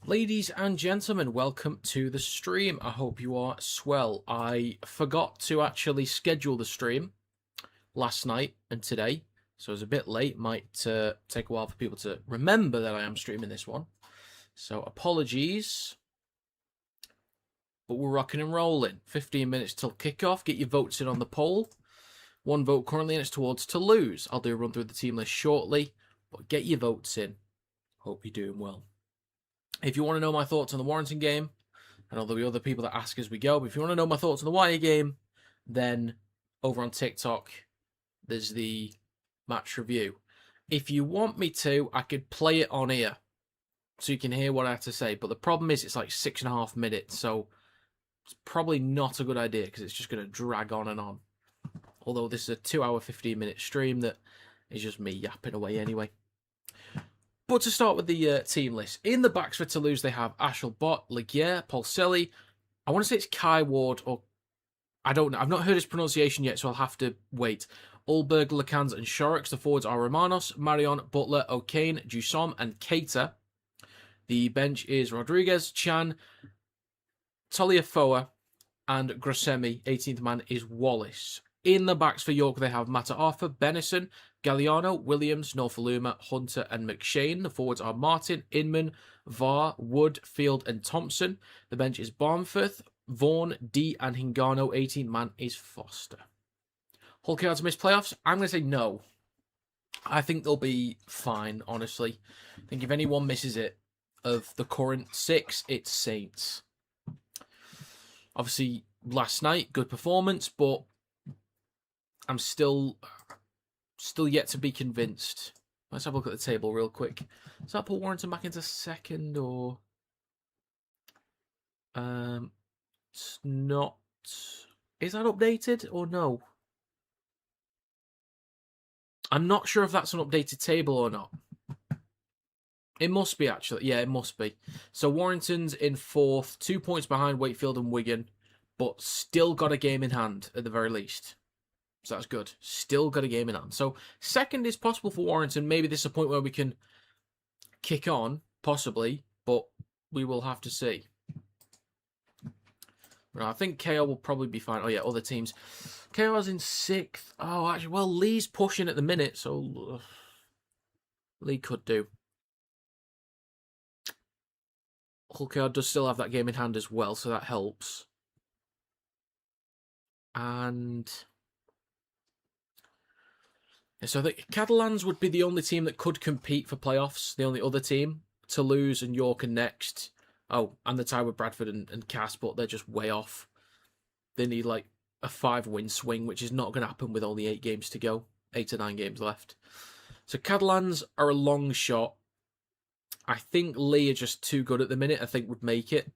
Ladies and gentlemen, welcome to the stream. I hope you are swell. I forgot to actually schedule the stream last night and today, so it was a bit late. Might take a while for people to remember that I am streaming this one. So apologies, but we're rocking and rolling. 15 minutes till kickoff. Get your votes in on the poll. One vote currently, and it's towards Toulouse. I'll do a run through the team list shortly, but get your votes in. Hope you're doing well. If you want to know my thoughts on the Warrington game, and there'll be other people that ask as we go, but if you want to know my thoughts on the Wire game, then over on TikTok, there's the match review. If you want me to, I could play it on here, so you can hear what I have to say, but the problem is it's like 6.5 minutes, so it's probably not a good idea, because it's just going to drag on and on. Although this is a 2-hour, 15-minute stream that is just me yapping away anyway. But to start with the team list, in the backs for Toulouse, they have Ashelbot, Ligier, Paulselli. I want to say it's Kai Ward, or I don't know. I've not heard his pronunciation yet, so I'll have to wait. Ulberg, Lacans, and Shorrocks. The forwards are Romanos, Marion, Butler, O'Kane, Dusom, and Keita. The bench is Rodriguez, Chan, Toliafoa, and Grosemi. 18th man is Wallace. In the backs for York, they have Mata'afa, Benison, Galliano, Williams, Norfoluma, Hunter, and McShane. The forwards are Martin, Inman, Var, Wood, Field, and Thompson. The bench is Barmforth, Vaughan, D, and Hingano. 18th man is Foster. Hull KR to miss playoffs? I'm going to say no. I think they'll be fine, honestly. I think if anyone misses it, of the current 6, it's Saints. Obviously, last night, good performance, but I'm still yet to be convinced. Let's have a look at the table real quick. Does that put Warrington back into second, or it's not? Is that updated or no? I'm not sure if that's an updated table or not. It must be, actually. Yeah, it must be. So Warrington's in 4th, 2 points behind Wakefield and Wigan, but still got a game in hand at the very least. So that's good. Still got a game in hand. So second is possible for Warrington. Maybe this is a point where we can kick on, possibly, but we will have to see. Right, I think KO will probably be fine. Oh yeah, other teams. KO's in 6th. Oh, actually, well, Lee's pushing at the minute, so Lee could do. Hull KR does still have that game in hand as well, so that helps. And so I think Catalans would be the only team that could compete for playoffs. The only other team. Toulouse and York are next. Oh, and the tie with Bradford and Cass, but they're just way off. They need like a 5-win swing, which is not going to happen with only 8 games to go. 8 to 9 games left. So Catalans are a long shot. I think Lee are just too good at the minute. I think would make it.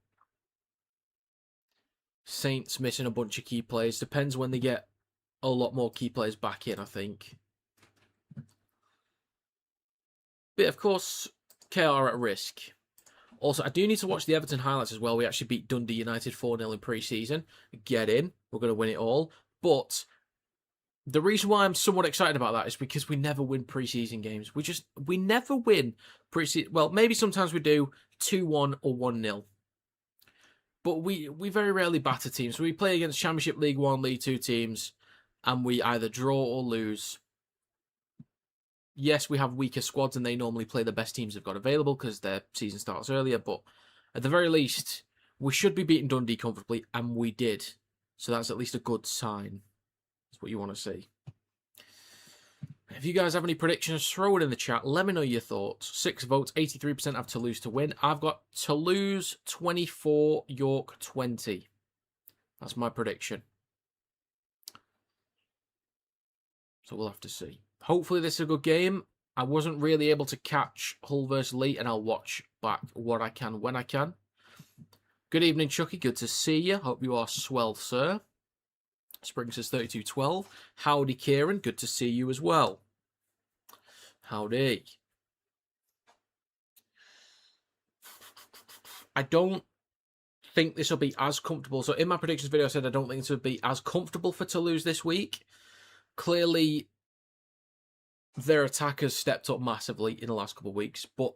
Saints missing a bunch of key players. Depends when they get a lot more key players back in, I think. But of course, KR at risk. Also, I do need to watch the Everton highlights as well. We actually beat Dundee United 4-0 in pre-season. Get in. We're going to win it all. But the reason why I'm somewhat excited about that is because we never win pre-season games. We never win pre-season. Well, maybe sometimes we do 2-1 or 1-0. But we very rarely batter teams. So we play against Championship League 1, League 2 teams, and we either draw or lose. Yes, we have weaker squads and they normally play the best teams they've got available because their season starts earlier, but at the very least, we should be beating Dundee comfortably, and we did. So that's at least a good sign. That's what you want to see. If you guys have any predictions, throw it in the chat. Let me know your thoughts. 6 votes, 83% have Toulouse to win. I've got Toulouse 24, York 20. That's my prediction. So we'll have to see. Hopefully this is a good game. I wasn't really able to catch Hull versus Lee, and I'll watch back what I can when I can. Good evening, Chucky. Good to see you. Hope you are swell, sir. Spring says 3212. Howdy, Kieran. Good to see you as well. Howdy. I don't think this will be as comfortable. So in my predictions video, I said I don't think this will be as comfortable for Toulouse this week. Clearly, their attackers stepped up massively in the last couple of weeks, but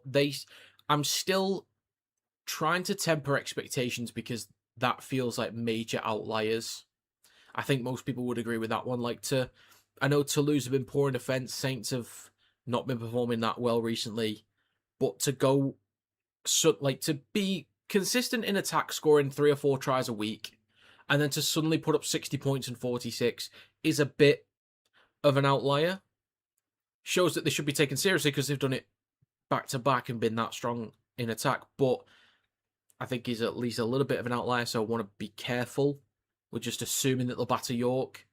I'm still trying to temper expectations because that feels like major outliers. I think most people would agree with that one. I know Toulouse have been poor in defence. Saints have not been performing that well recently. But to be consistent in attack, scoring 3 or 4 tries a week, and then to suddenly put up 60 points and 46 is a bit of an outlier. Shows that they should be taken seriously because they've done it back to back and been that strong in attack. But I think he's at least a little bit of an outlier, so I want to be careful with just assuming that they'll batter York.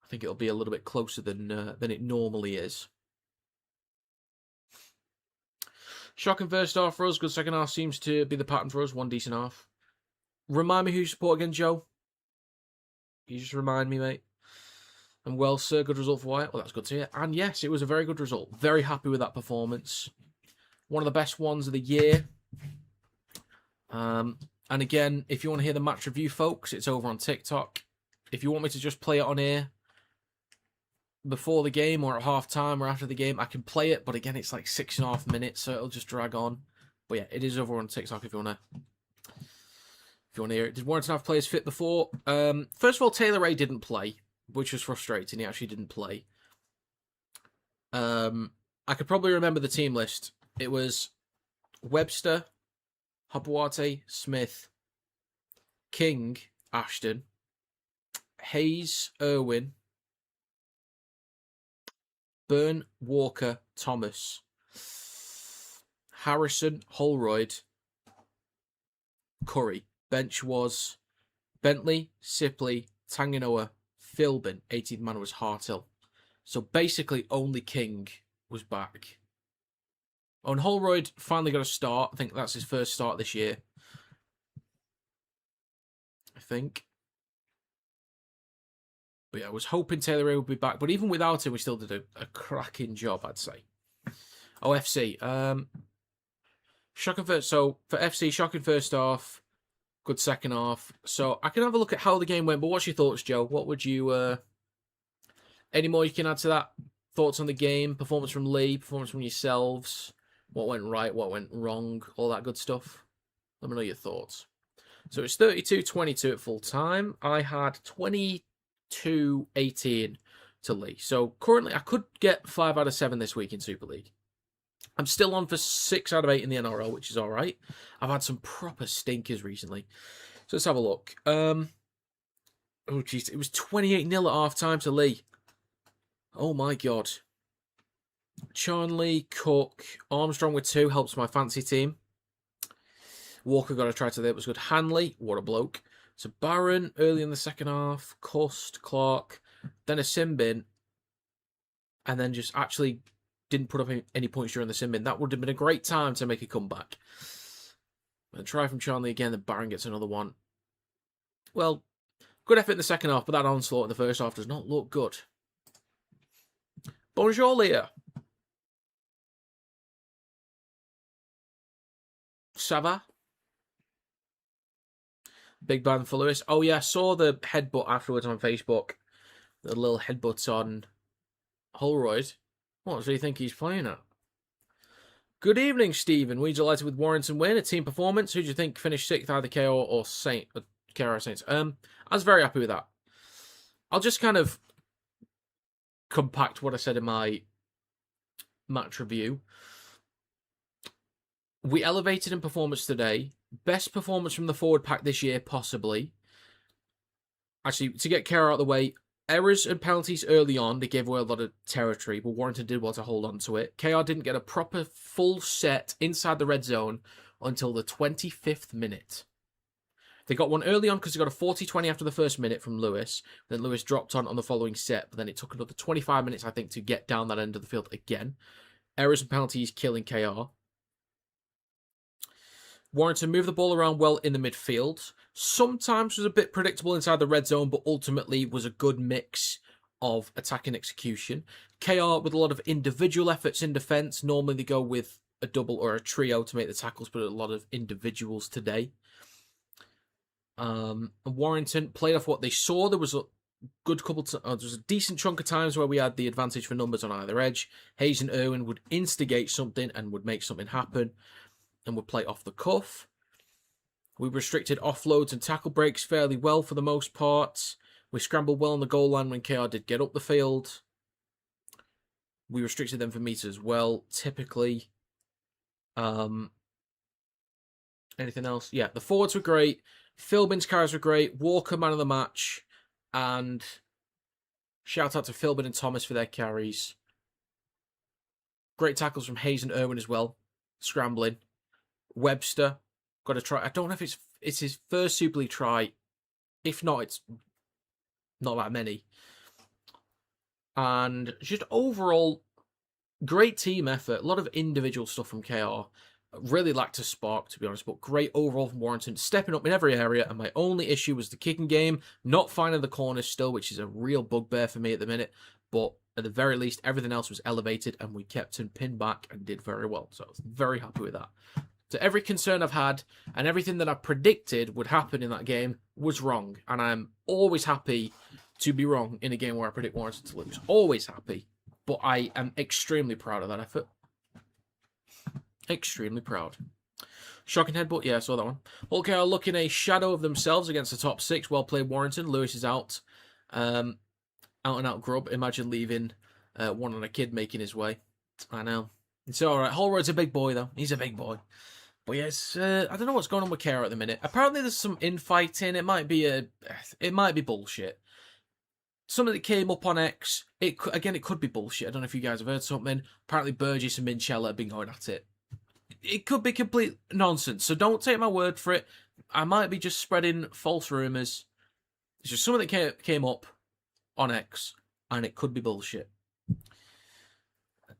I think it'll be a little bit closer than it normally is. Shocking first half for us. Good second half seems to be the pattern for us. One decent half. Remind me who you support again, Joe. Can you just remind me, mate? And well, sir, good result for Wyatt. Well, that's good to hear. And yes, it was a very good result. Very happy with that performance. One of the best ones of the year. And again, if you want to hear the match review, folks, it's over on TikTok. If you want me to just play it on here before the game or at half time or after the game, I can play it. But again, it's like 6.5 minutes, so it'll just drag on. But yeah, it is over on TikTok if you want to hear it. Did Warrington have players fit before? First of all, Taylor Ray didn't play, which was frustrating. He actually didn't play. I could probably remember the team list. It was Webster, Habawate, Smith, King, Ashton, Hayes, Irwin, Byrne, Walker, Thomas, Harrison, Holroyd, Curry. Bench was Bentley, Sipley, Tanganoa, Philbin. 18th man was Hartill. So basically only King was back. Oh, and Holroyd finally got a start. I think that's his first start this year. I think. But yeah, I was hoping Taylor Ray would be back. But even without him, we still did a cracking job, I'd say. Oh, FC. Shocking first. So for FC, shocking first half. Good second half. So I can have a look at how the game went. But what's your thoughts, Joe? What would you... any more you can add to that? Thoughts on the game? Performance from Lee? Performance from yourselves? What went right? What went wrong? All that good stuff. Let me know your thoughts. So it's 32-22 at full time. I had 22-18 to Lee. So currently I could get 5 out of 7 this week in Super League. I'm still on for 6 out of 8 in the NRL, which is all right. I've had some proper stinkers recently. So let's have a look. Oh, jeez. It was 28-0 at half-time to Lee. Oh, my God. Charnley, Cook, Armstrong with 2 helps my fancy team. Walker got a try to there. It was good. Hanley, what a bloke. So Barron, early in the second half. Cust, Clark. Then a Simbin. And then just actually didn't put up any points during the Simbin. That would have been a great time to make a comeback. A try from Charnley again. Then Barron gets another one. Well, good effort in the second half, but that onslaught in the first half does not look good. Bonjour, Leah. Sava. Big ban for Lewis. Oh, yeah, I saw the headbutt afterwards on Facebook. The little headbutts on Holroyd. What do you think he's playing at? Good evening, Stephen. We delighted with Warrington win. A team performance. Who do you think finished 6th, either KO or KO Saints? I was very happy with that. I'll just kind of compact what I said in my match review. We elevated in performance today. Best performance from the forward pack this year, possibly. Actually, to get KR out of the way, errors and penalties early on, they gave away a lot of territory, but Warrington did well to hold on to it. KR didn't get a proper full set inside the red zone until the 25th minute. They got one early on because they got a 40-20 after the first minute from Lewis. Then Lewis dropped on the following set, but then it took another 25 minutes, I think, to get down that end of the field again. Errors and penalties killing KR. Warrington moved the ball around well in the midfield. Sometimes was a bit predictable inside the red zone, but ultimately was a good mix of attack and execution. KR with a lot of individual efforts in defence. Normally they go with a double or a trio to make the tackles, but a lot of individuals today. Warrington played off what they saw. There was a good couple. There was a decent chunk of times where we had the advantage for numbers on either edge. Hayes and Irwin would instigate something and would make something happen. and would play off the cuff. We restricted offloads and tackle breaks fairly well for the most part. We scrambled well on the goal line when KR did get up the field. We restricted them for meters as well, typically. Anything else? Yeah, the forwards were great. Philbin's carries were great. Walker, man of the match. And shout out to Philbin and Thomas for their carries. Great tackles from Hayes and Irwin as well. Scrambling. Webster, got a try. I don't know if it's his first Super League try. If not, it's not that many. And just overall, great team effort. A lot of individual stuff from KR. Really lacked a spark, to be honest, but great overall from Warrington, stepping up in every area. And my only issue was the kicking game, not finding the corners still, which is a real bugbear for me at the minute. But at the very least, everything else was elevated, and we kept him pinned back and did very well. So I was very happy with that. So every concern I've had and everything that I predicted would happen in that game was wrong. And I'm always happy to be wrong in a game where I predict Warrington to lose. Always happy. But I am extremely proud of that effort. Extremely proud. Shocking headbutt. Yeah, I saw that one. Hull KR looking a shadow of themselves against the top six. Well played, Warrington. Lewis is out. Out and out grub. Imagine leaving one on a kid making his way. I know. It's all right. Holroyd's a big boy, though. He's a big boy. But yes, I don't know what's going on with KR at the minute. Apparently, there's some infighting. It might be bullshit. Something that came up on X. It could be bullshit. I don't know if you guys have heard something. Apparently, Burgess and Minchella have been going at it. It could be complete nonsense. So don't take my word for it. I might be just spreading false rumours. It's just something that came up on X, and it could be bullshit.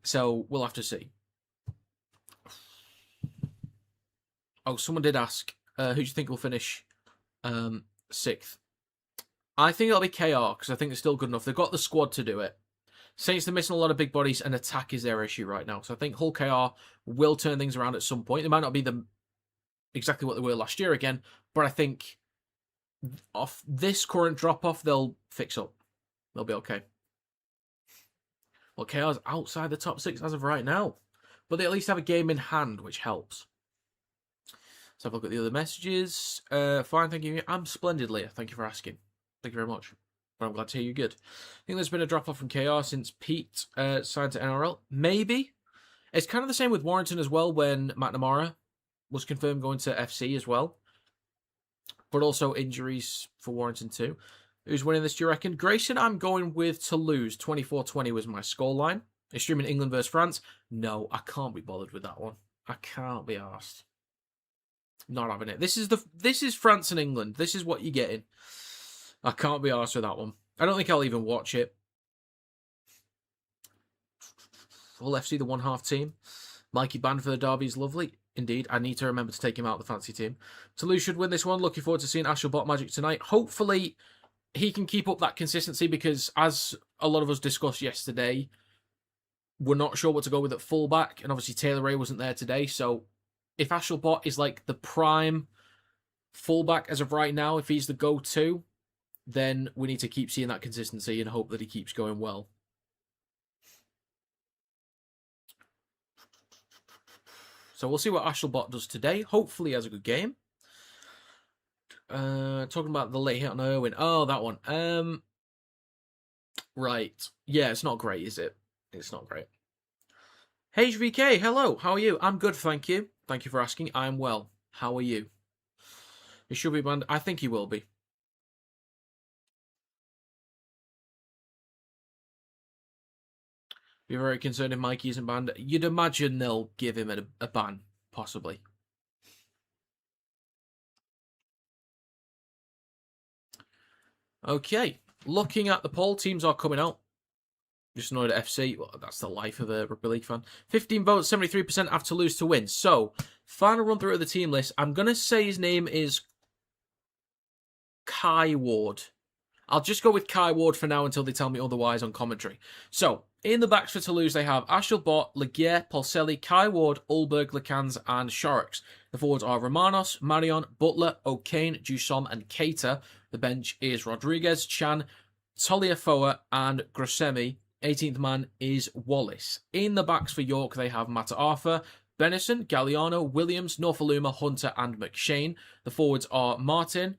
So we'll have to see. Oh, someone did ask, who do you think will finish 6th? I think it'll be KR, because I think they're still good enough. They've got the squad to do it. Saints, they're missing a lot of big bodies, and attack is their issue right now. So I think Hull KR will turn things around at some point. They might not be exactly what they were last year again, but I think off this current drop-off, they'll fix up. They'll be okay. Well, KR's outside the top 6 as of right now, but they at least have a game in hand, which helps. Let's have a look at the other messages. Fine, thank you. I'm splendid, Leah. Thank you for asking. Thank you very much. But I'm glad to hear you're good. I think there's been a drop-off from KR since Pete signed to NRL. Maybe. It's kind of the same with Warrington as well when McNamara was confirmed going to FC as well. But also injuries for Warrington too. Who's winning this, do you reckon? Grayson, I'm going with Toulouse. 24-20 was my scoreline. Is streaming England versus France? No, I can't be bothered with that one. I can't be arsed. Not having it. This is France and England. This is what you're getting. I can't be arsed with that one. I don't think I'll even watch it. Full FC, the one-half team. Mikey Band for the derby is lovely. Indeed, I need to remember to take him out of the fancy team. Toulouse should win this one. Looking forward to seeing Ashelbot Magic tonight. Hopefully, he can keep up that consistency because, as a lot of us discussed yesterday, we're not sure what to go with at fullback. And obviously, Taylor Ray wasn't there today. So, if Ashelbot is like the prime fullback as of right now, if he's the go-to, then we need to keep seeing that consistency and hope that he keeps going well. So we'll see what Ashelbot does today. Hopefully he has a good game. Talking about the late hit on Irwin. Oh, that one. Right. Yeah, it's not great, is it? It's not great. HVK, hello. How are you? I'm good, thank you. Thank you for asking. I'm well. How are you? He should be banned. I think he will be. Be very concerned if Mikey isn't banned. You'd imagine they'll give him a ban, possibly. Okay, looking at the poll, teams are coming out. Just annoyed at FC. Well, that's the life of a Rugby League fan. 15 votes, 73% have to lose to win. So, final run through of the team list. I'm going to say his name is Kai Ward. I'll just go with Kai Ward for now until they tell me otherwise on commentary. So, in the backs for Toulouse, they have Ashelbot, Laguerre, Polselli, Kai Ward, Ulberg, Lecans, and Shorrocks. The forwards are Romanos, Marion, Butler, O'Kane, Dusom, and Keita. The bench is Rodriguez, Chan, Toliafoa, and Grossemi. 18th man is Wallace. In the backs for York, they have Mata Arthur, Benison, Galliano, Williams, Norfoluma, Hunter and McShane. The forwards are Martin,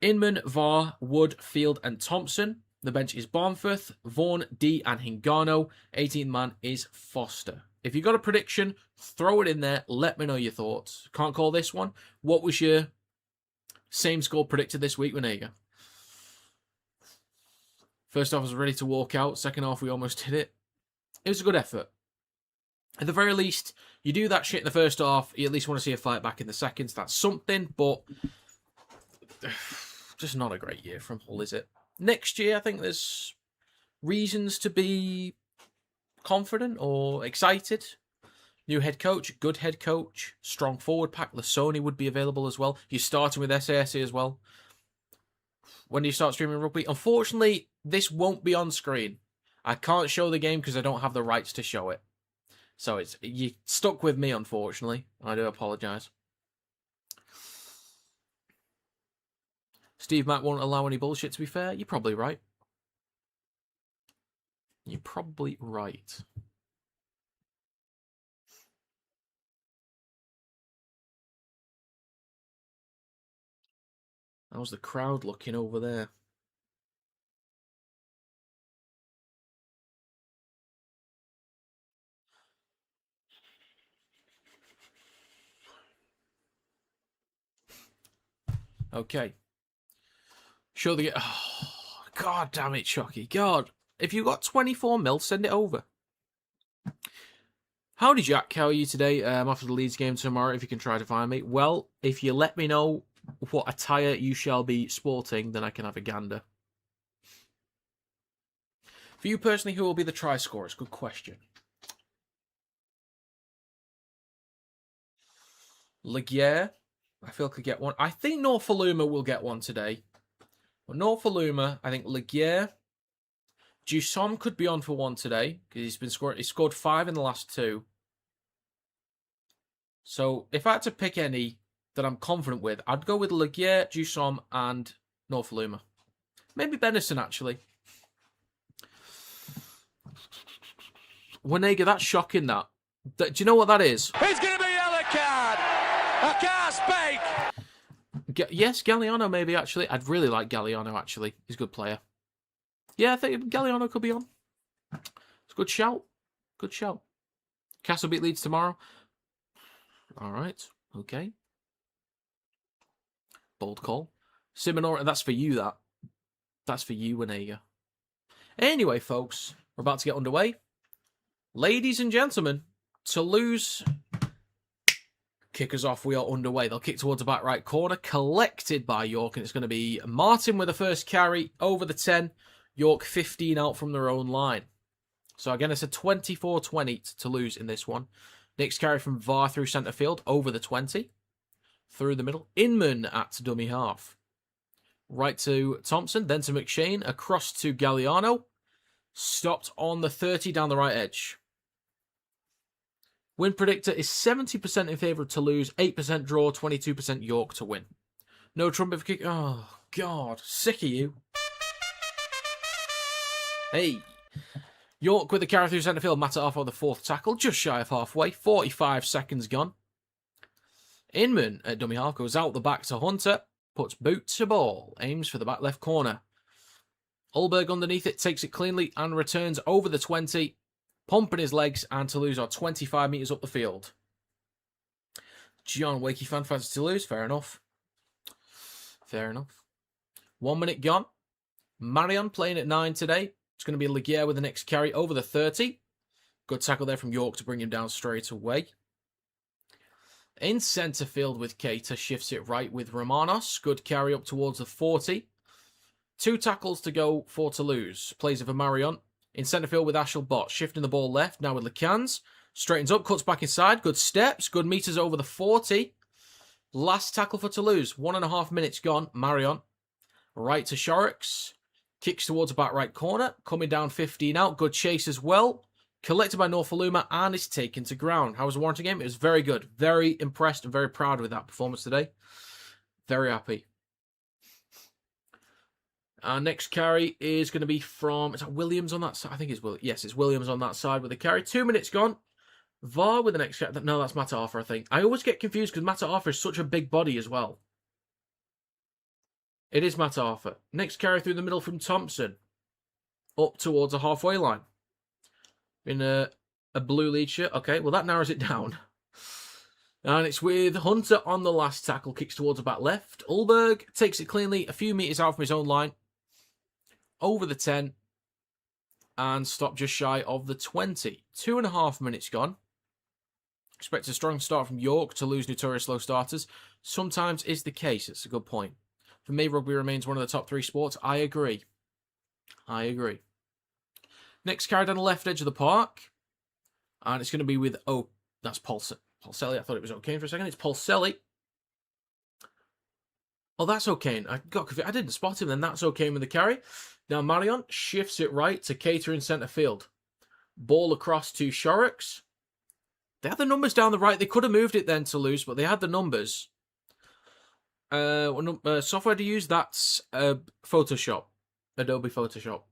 Inman, Var, Wood, Field and Thompson. The bench is Barnforth, Vaughan, D and Hingano. 18th man is Foster. If you've got a prediction, throw it in there. Let me know your thoughts. Can't call this one. What was your same score predicted this week, Renega? First half, I was ready to walk out. Second half, we almost hit it. It was a good effort. At the very least, you do that shit in the first half, you at least want to see a fight back in the seconds. That's something, but just not a great year from Hull, is it? Next year, I think there's reasons to be confident or excited. New head coach, good head coach, strong forward pack. Lasoni would be available as well. You're starting with SASE as well. When you start streaming rugby, unfortunately, this won't be on screen. I can't show the game because I don't have the rights to show it. So you stuck with me, unfortunately. I do apologise. Steve Mack won't allow any bullshit, to be fair. You're probably right. You're probably right. How's the crowd looking over there? Okay. Show the... Oh, God damn it, Shocky. God. If you got 24 mil, send it over. Howdy, Jack. How are you today? After the Leeds game tomorrow, if you can try to find me. Well, if you let me know what attire you shall be sporting, then I can have a gander. For you personally, who will be the try scorers? Good question. Laguerre, I feel could get one. I think Norfoluma will get one today. Well, Norfoluma, I think Laguerre. Dusom could be on for one today because he scored 5 in the last 2. So if I had to pick any that I'm confident with, I'd go with Laguerre, Dusom, and Norfoluma. Maybe Benison, actually. Wanega, that's shocking, that. Do you know what that is? It's going to be a yellow card. I can't speak. Yes, Galliano, maybe, actually. I'd really like Galliano, actually. He's a good player. Yeah, I think Galliano could be on. It's a good shout. Good shout. Castle beat Leeds tomorrow. All right. Okay. Bold call. Simonora, that's for you, that. That's for you, Wanega. Anyway, folks, we're about to get underway. Ladies and gentlemen, Toulouse kick us off. We are underway. They'll kick towards the back right corner, collected by York, and it's going to be Martin with the first carry over the 10. York 15 out from their own line. So again, it's a 24-20 to Toulouse in this one. Next carry from VAR through centre field, over the 20. Through the middle. Inman at dummy half. Right to Thompson, then to McShane, across to Galliano. Stopped on the 30 down the right edge. Win predictor is 70% in favour of Toulouse, 8% draw, 22% York to win. No trumpet for kick. Oh, God. Sick of you. Hey. York with the carry through centre field. Matter off on the 4th tackle. Just shy of halfway. 45 seconds gone. Inman at dummy half goes out the back to Hunter. Puts boot to ball. Aims for the back left corner. Ulberg underneath it. Takes it cleanly and returns over the 20. Pumping his legs, and Toulouse are 25 metres up the field. John Wakey fan fancy Toulouse. Fair enough. Fair enough. 1 minute gone. Marion playing at 9 today. It's going to be Laguerre with the next carry over the 30. Good tackle there from York to bring him down straight away. In centre field with Keita. Shifts it right with Romanos. Good carry up towards the 40. 2 tackles to go for Toulouse. Plays over Marion. In centre field with Ashel Bott, shifting the ball left, now with Lecans. Straightens up, cuts back inside, good steps, good metres over the 40. Last tackle for Toulouse, 1.5 minutes gone. Marion, right to Shorrocks. Kicks towards the back right corner, coming down 15 out, good chase as well. Collected by Norfoluma and is taken to ground. How was the Warrington game? It was very good. Very impressed and very proud with that performance today. Very happy. Our next carry is going to be from... Is that Williams on that side? I think it's Williams. Yes, it's Williams on that side with the carry. 2 minutes gone. VAR with the next carry. No, that's Matt Arthur, I think. I always get confused because Matt Arthur is such a big body as well. It is Matt Arthur. Next carry through the middle from Thompson. Up towards the halfway line. In a blue lead shirt. Okay, well that narrows it down. And it's with Hunter on the last tackle. Kicks towards the back left. Ulberg takes it cleanly a few metres out from his own line. Over the 10. And stopped just shy of the 20. 2.5 minutes gone. Expect a strong start from York. Toulouse notorious slow starters. Sometimes is the case. It's a good point. For me, rugby remains one of the top 3 sports. I agree. I agree. Next carry down the left edge of the park. And it's going to be with... Oh, that's Paulselli. I thought it was O'Kane for a second. It's Paulselli. Oh, that's O'Kane. I got confused. I didn't spot him then. That's O'Kane with the carry. Now Marion shifts it right to Cater in centre field. Ball across to Shorrocks. They had the numbers down the right. They could have moved it then to Toulouse, but they had the numbers. Software to use, that's Photoshop. Adobe Photoshop.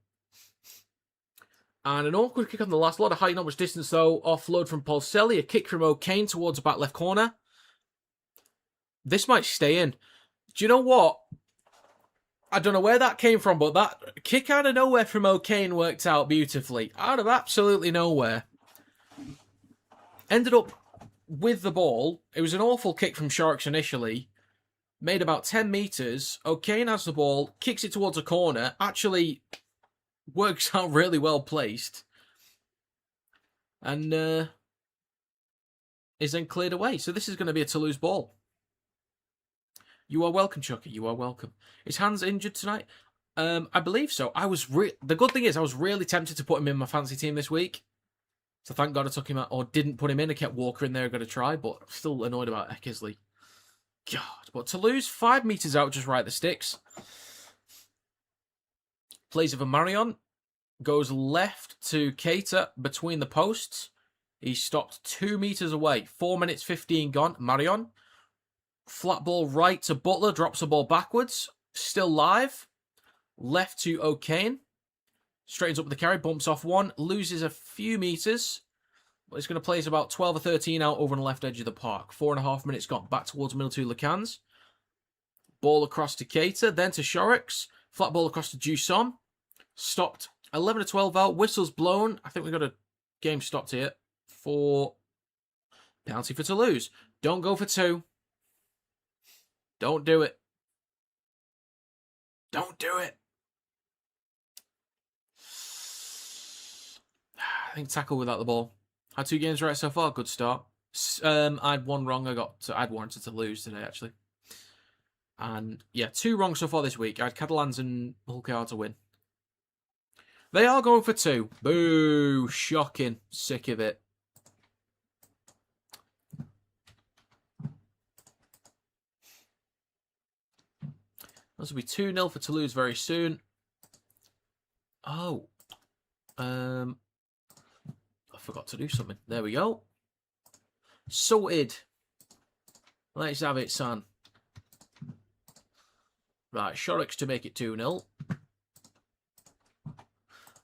And an awkward kick on the last. A lot of height, not much distance though. Offload from Paulselli. A kick from O'Kane towards the back left corner. This might stay in. Do you know what? I don't know where that came from, but that kick out of nowhere from O'Kane worked out beautifully. Out of absolutely nowhere. Ended up with the ball. It was an awful kick from Sharks initially. Made about 10 metres. O'Kane has the ball, kicks it towards a corner. Actually works out really well placed. And is then cleared away. So this is going to be a Toulouse ball. You are welcome, Chucky. You are welcome. Is Hans injured tonight? I believe so. The good thing is I was really tempted to put him in my fancy team this week. So thank God I took him out, or didn't put him in. I kept Walker in there, got to try, but I'm still annoyed about Eckersley. God, but Toulouse, 5 metres out, just right the sticks. Plays over Marion. Goes left to Cater between the posts. He stopped 2 metres away. 4 minutes 15 gone. Marion. Flat ball right to Butler. Drops the ball backwards. Still live. Left to O'Kane. Straightens up with the carry. Bumps off one. Loses a few metres. But it's going to place about 12 or 13 out over on the left edge of the park. 4.5 minutes gone. Back towards middle to Lacans. Ball across to Cater. Then to Shorrocks. Flat ball across to Jusson. Stopped. 11 to 12 out. Whistles blown. I think we've got a game stopped here for penalty for Toulouse. Don't go for 2. Don't do it. Don't do it. I think tackle without the ball. Had 2 games right so far. Good start. I had 1 wrong. I had warranted to lose today, actually. And yeah, 2 wrong so far this week. I had Catalans and Hulkard to win. They are going for 2. Boo. Shocking. Sick of it. This will be 2-0 for Toulouse very soon. Oh. I forgot to do something. There we go. Sorted. Let's have it, son. Right, Shorrocks to make it 2-0.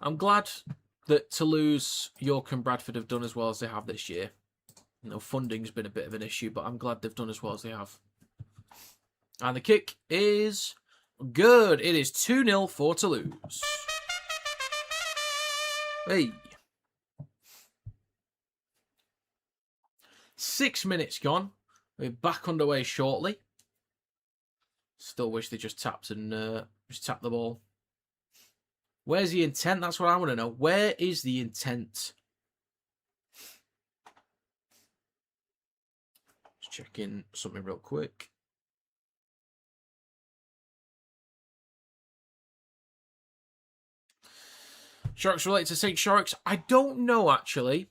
I'm glad that Toulouse, York and Bradford have done as well as they have this year. You know, funding's been a bit of an issue, but I'm glad they've done as well as they have. And the kick is good. It is 2-0 for Toulouse. Hey. 6 minutes gone. We're back underway shortly. Still wish they just tapped the ball. Where's the intent? That's what I want to know. Where is the intent? Just checking something real quick. Sharks related to St. Sharks? I don't know, actually.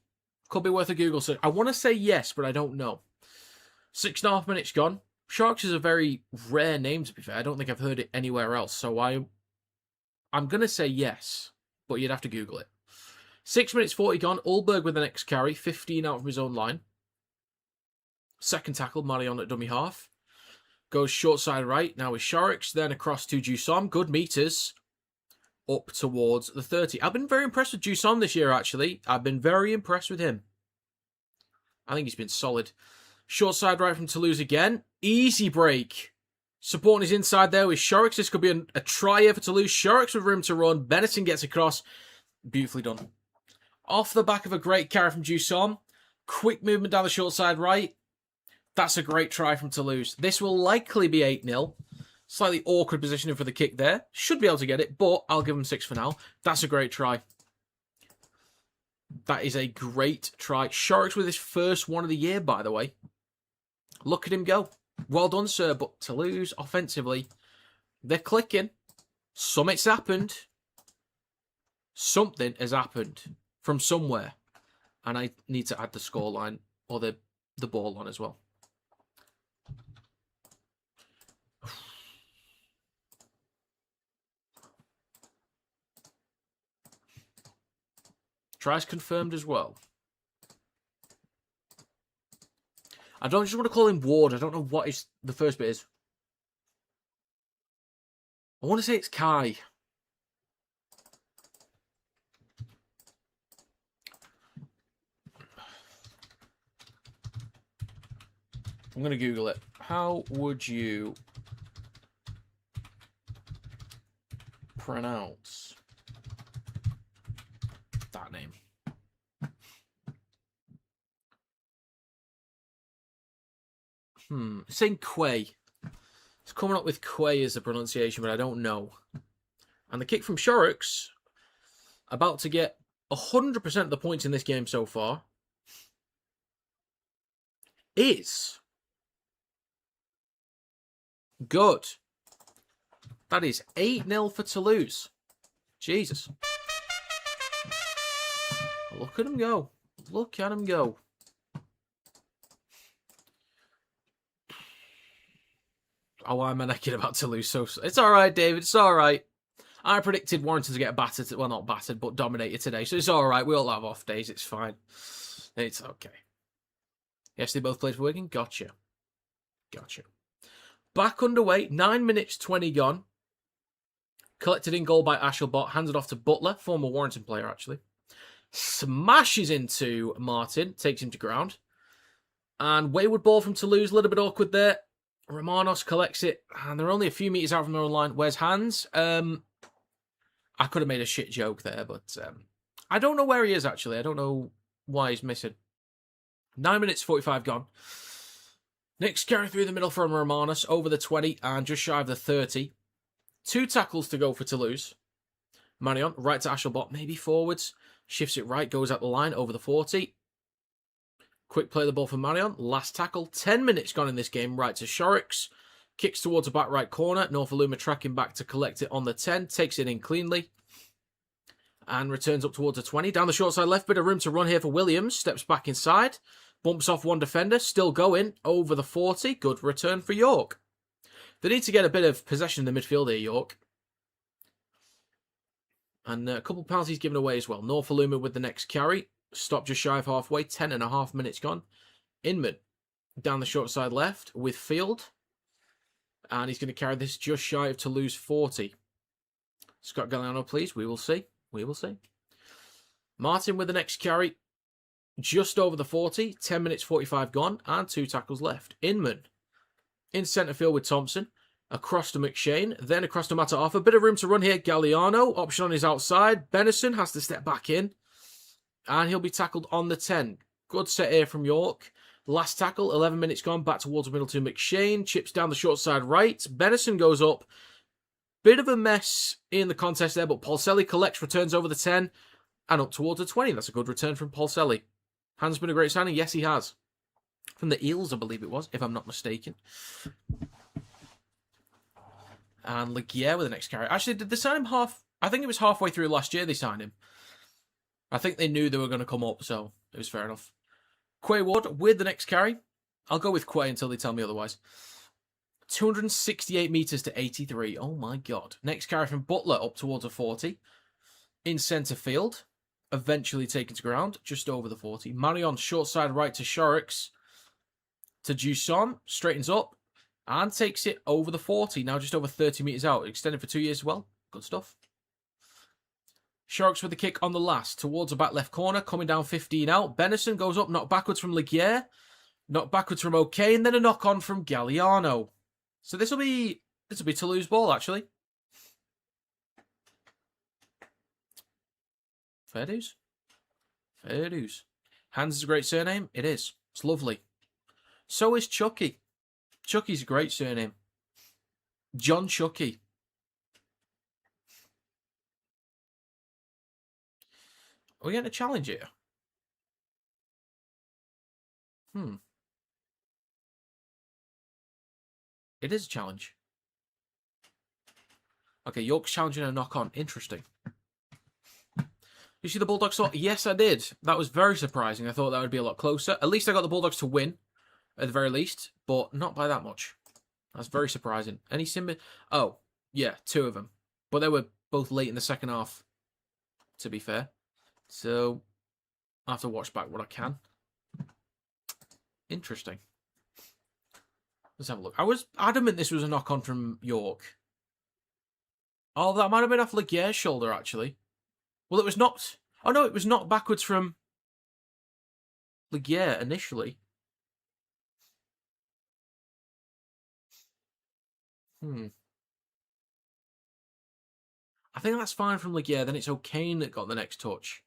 Could be worth a Google search. I want to say yes, but I don't know. 6.5 minutes gone. Sharks is a very rare name, to be fair. I don't think I've heard it anywhere else, so I'm going to say yes, but you'd have to Google it. 6 minutes 40 gone. Ulberg with the next carry. 15 out from his own line. Second tackle, Marion at dummy half. Goes short side right. Now with Sharks. Then across to Jusson. Good meters. Up towards the 30. I've been very impressed with Jusson this year, actually. I've been very impressed with him. I think he's been solid. Short side right from Toulouse again. Easy break. Supporting his inside there with Shorrocks. This could be a try here for Toulouse. Shorrocks with room to run. Benetton gets across. Beautifully done. Off the back of a great carry from Jusson. Quick movement down the short side right. That's a great try from Toulouse. This will likely be 8-0. Slightly awkward positioning for the kick there. Should be able to get it, but I'll give him 6 for now. That's a great try. That is a great try. Shorrocks with his first one of the year, by the way. Look at him go. Well done, sir. But Toulouse, offensively, they're clicking. Something's happened. Something has happened from somewhere. And I need to add the scoreline or the ball on as well. Tries confirmed as well. I don't just want to call him Ward. I don't know what the first bit is. I want to say it's Kai. I'm going to Google it. How would you pronounce that name? It's saying Quay. It's coming up with Quay as the pronunciation, but I don't know. And the kick from Shorrocks, about to get 100% of the points in this game so far, is good. That is 8-0 for Toulouse. Jesus. Look at him go. Look at him go. Oh, why am I necking about Toulouse? So it's all right, David. It's all right. I predicted Warrington to get battered. Well, not battered, but dominated today. So it's all right. We all have off days. It's fine. It's okay. Yes, they both played for Wigan. Gotcha. Gotcha. Back underway. 9 minutes 20 gone. Collected in goal by Ashelbot. Handed off to Butler, former Warrington player, actually. Smashes into Martin. Takes him to ground. And wayward ball from Toulouse. A little bit awkward there. Romanos collects it, and they're only a few metres out from their own line. Where's Hans? I could have made a shit joke there, but I don't know where he is, actually. I don't know why he's missing. 9 minutes 45 gone. Next carry through the middle from Romanos, over the 20 and just shy of the 30. 2 tackles to go for Toulouse. Marion, right to Ashelbot, maybe forwards. Shifts it right, goes out the line, over the 40. Quick play the ball for Marion. Last tackle. 10 minutes gone in this game. Right to Shorrocks. Kicks towards the back right corner. Norfoluma tracking back to collect it on the 10. Takes it in cleanly. And returns up towards the 20. Down the short side left. Bit of room to run here for Williams. Steps back inside. Bumps off one defender. Still going. Over the 40. Good return for York. They need to get a bit of possession in the midfield here, York. And a couple of penalties given away as well. Norfoluma with the next carry. Stop just shy of halfway. 10.5 minutes gone. Inman down the short side left with Field. And he's going to carry this just shy of Toulouse 40. Scott Galliano, please. We will see. We will see. Martin with the next carry. Just over the 40. 10 minutes 45 gone. And 2 tackles left. Inman in centre field with Thompson. Across to McShane. Then across to Mataafa. A bit of room to run here. Galliano. Option on his outside. Benison has to step back in. And he'll be tackled on the 10. Good set here from York. Last tackle, 11 minutes gone. Back towards the middle to McShane. Chips down the short side right. Benison goes up. Bit of a mess in the contest there, but Paulselli collects, returns over the 10. And up towards the 20. That's a good return from Paulselli. Hans been a great signing? Yes, he has. From the Eels, I believe it was, if I'm not mistaken. And Legier with the next carry. Actually, did they sign him I think it was halfway through last year they signed him. I think they knew they were going to come up, so it was fair enough. Quay Ward with the next carry. I'll go with Quay until they tell me otherwise. 268 metres to 83. Oh my God. Next carry from Butler up towards a 40. In centre field. Eventually taken to ground. Just over the 40. Marion short side right to Shorrocks. To Jusson. Straightens up. And takes it over the 40. Now just over 30 metres out. Extended for 2 years as well. Good stuff. Sharks with the kick on the last, towards the back left corner, coming down 15 out. Benison goes up, knocked backwards from Ligier, knocked backwards from OK, and then a knock on from Galliano. So this will be Toulouse ball, actually. Fair dues. Fair dues. Hans is a great surname. It is. It's lovely. So is Chucky. Chucky's a great surname. John Chucky. Are we getting a challenge here? It is a challenge. Okay, York's challenging a knock-on. Interesting. You see the Bulldogs thought? Yes, I did. That was very surprising. I thought that would be a lot closer. At least I got the Bulldogs to win, at the very least, but not by that much. That's very surprising. Any Simba? Oh, yeah, 2 of them. But they were both late in the second half, to be fair. So, I have to watch back what I can. Interesting. Let's have a look. I was adamant this was a knock-on from York. Oh, that might have been off Ligier's shoulder, actually. Well, it was not... Oh, no, it was knocked backwards from Ligier initially. I think that's fine from Ligier. Then it's O'Kane that got the next touch.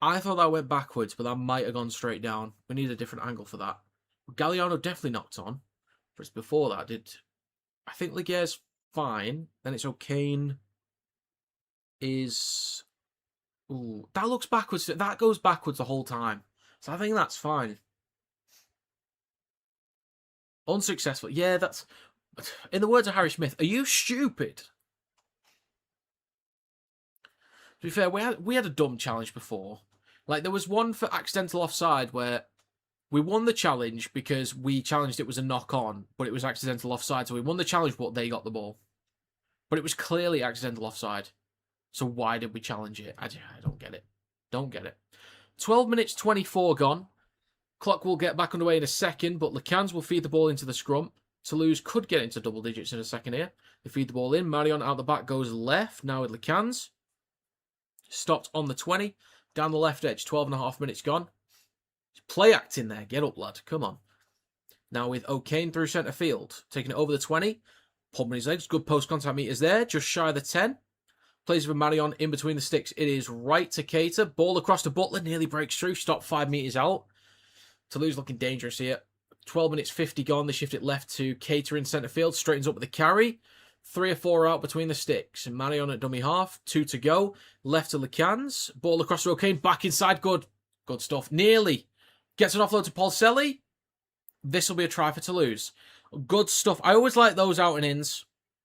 I thought that went backwards, but that might have gone straight down. We need a different angle for that. Galliano definitely knocked on. But it's before that, I think Ligier's fine. Then it's O'Kane is... Ooh, that looks backwards. That goes backwards the whole time. So I think that's fine. Unsuccessful. Yeah, that's... In the words of Harry Smith, are you stupid? To be fair, we had a dumb challenge before. Like, there was one for accidental offside where we won the challenge because we challenged it was a knock-on, but it was accidental offside. So we won the challenge, but they got the ball. But it was clearly accidental offside. So why did we challenge it? I don't get it. Don't get it. 12 minutes 24 gone. Clock will get back underway in a second, but Lecans will feed the ball into the scrum. Toulouse could get into double digits in a second here. They feed the ball in. Marion out the back goes left. Now with Lecans. Stopped on the 20. Down the left edge. 12.5 minutes gone. Play acting there. Get up, lad. Come on. Now with O'Kane through centre field. Taking it over the 20. Pumping his legs. Good post contact meters there. Just shy of the 10. Plays with Marion in between the sticks. It is right to Cater. Ball across to Butler. Nearly breaks through. Stopped 5 metres out. Toulouse looking dangerous here. 12 minutes 50 gone. They shift it left to Cater in centre field. Straightens up with the carry. 3 or 4 out between the sticks. Marion at dummy half. 2 to go. Left to Lecans. Ball across to O'Kane. Back inside. Good. Good stuff. Nearly. Gets an offload to Paulselli. This will be a try for Toulouse. Good stuff. I always like those out and ins.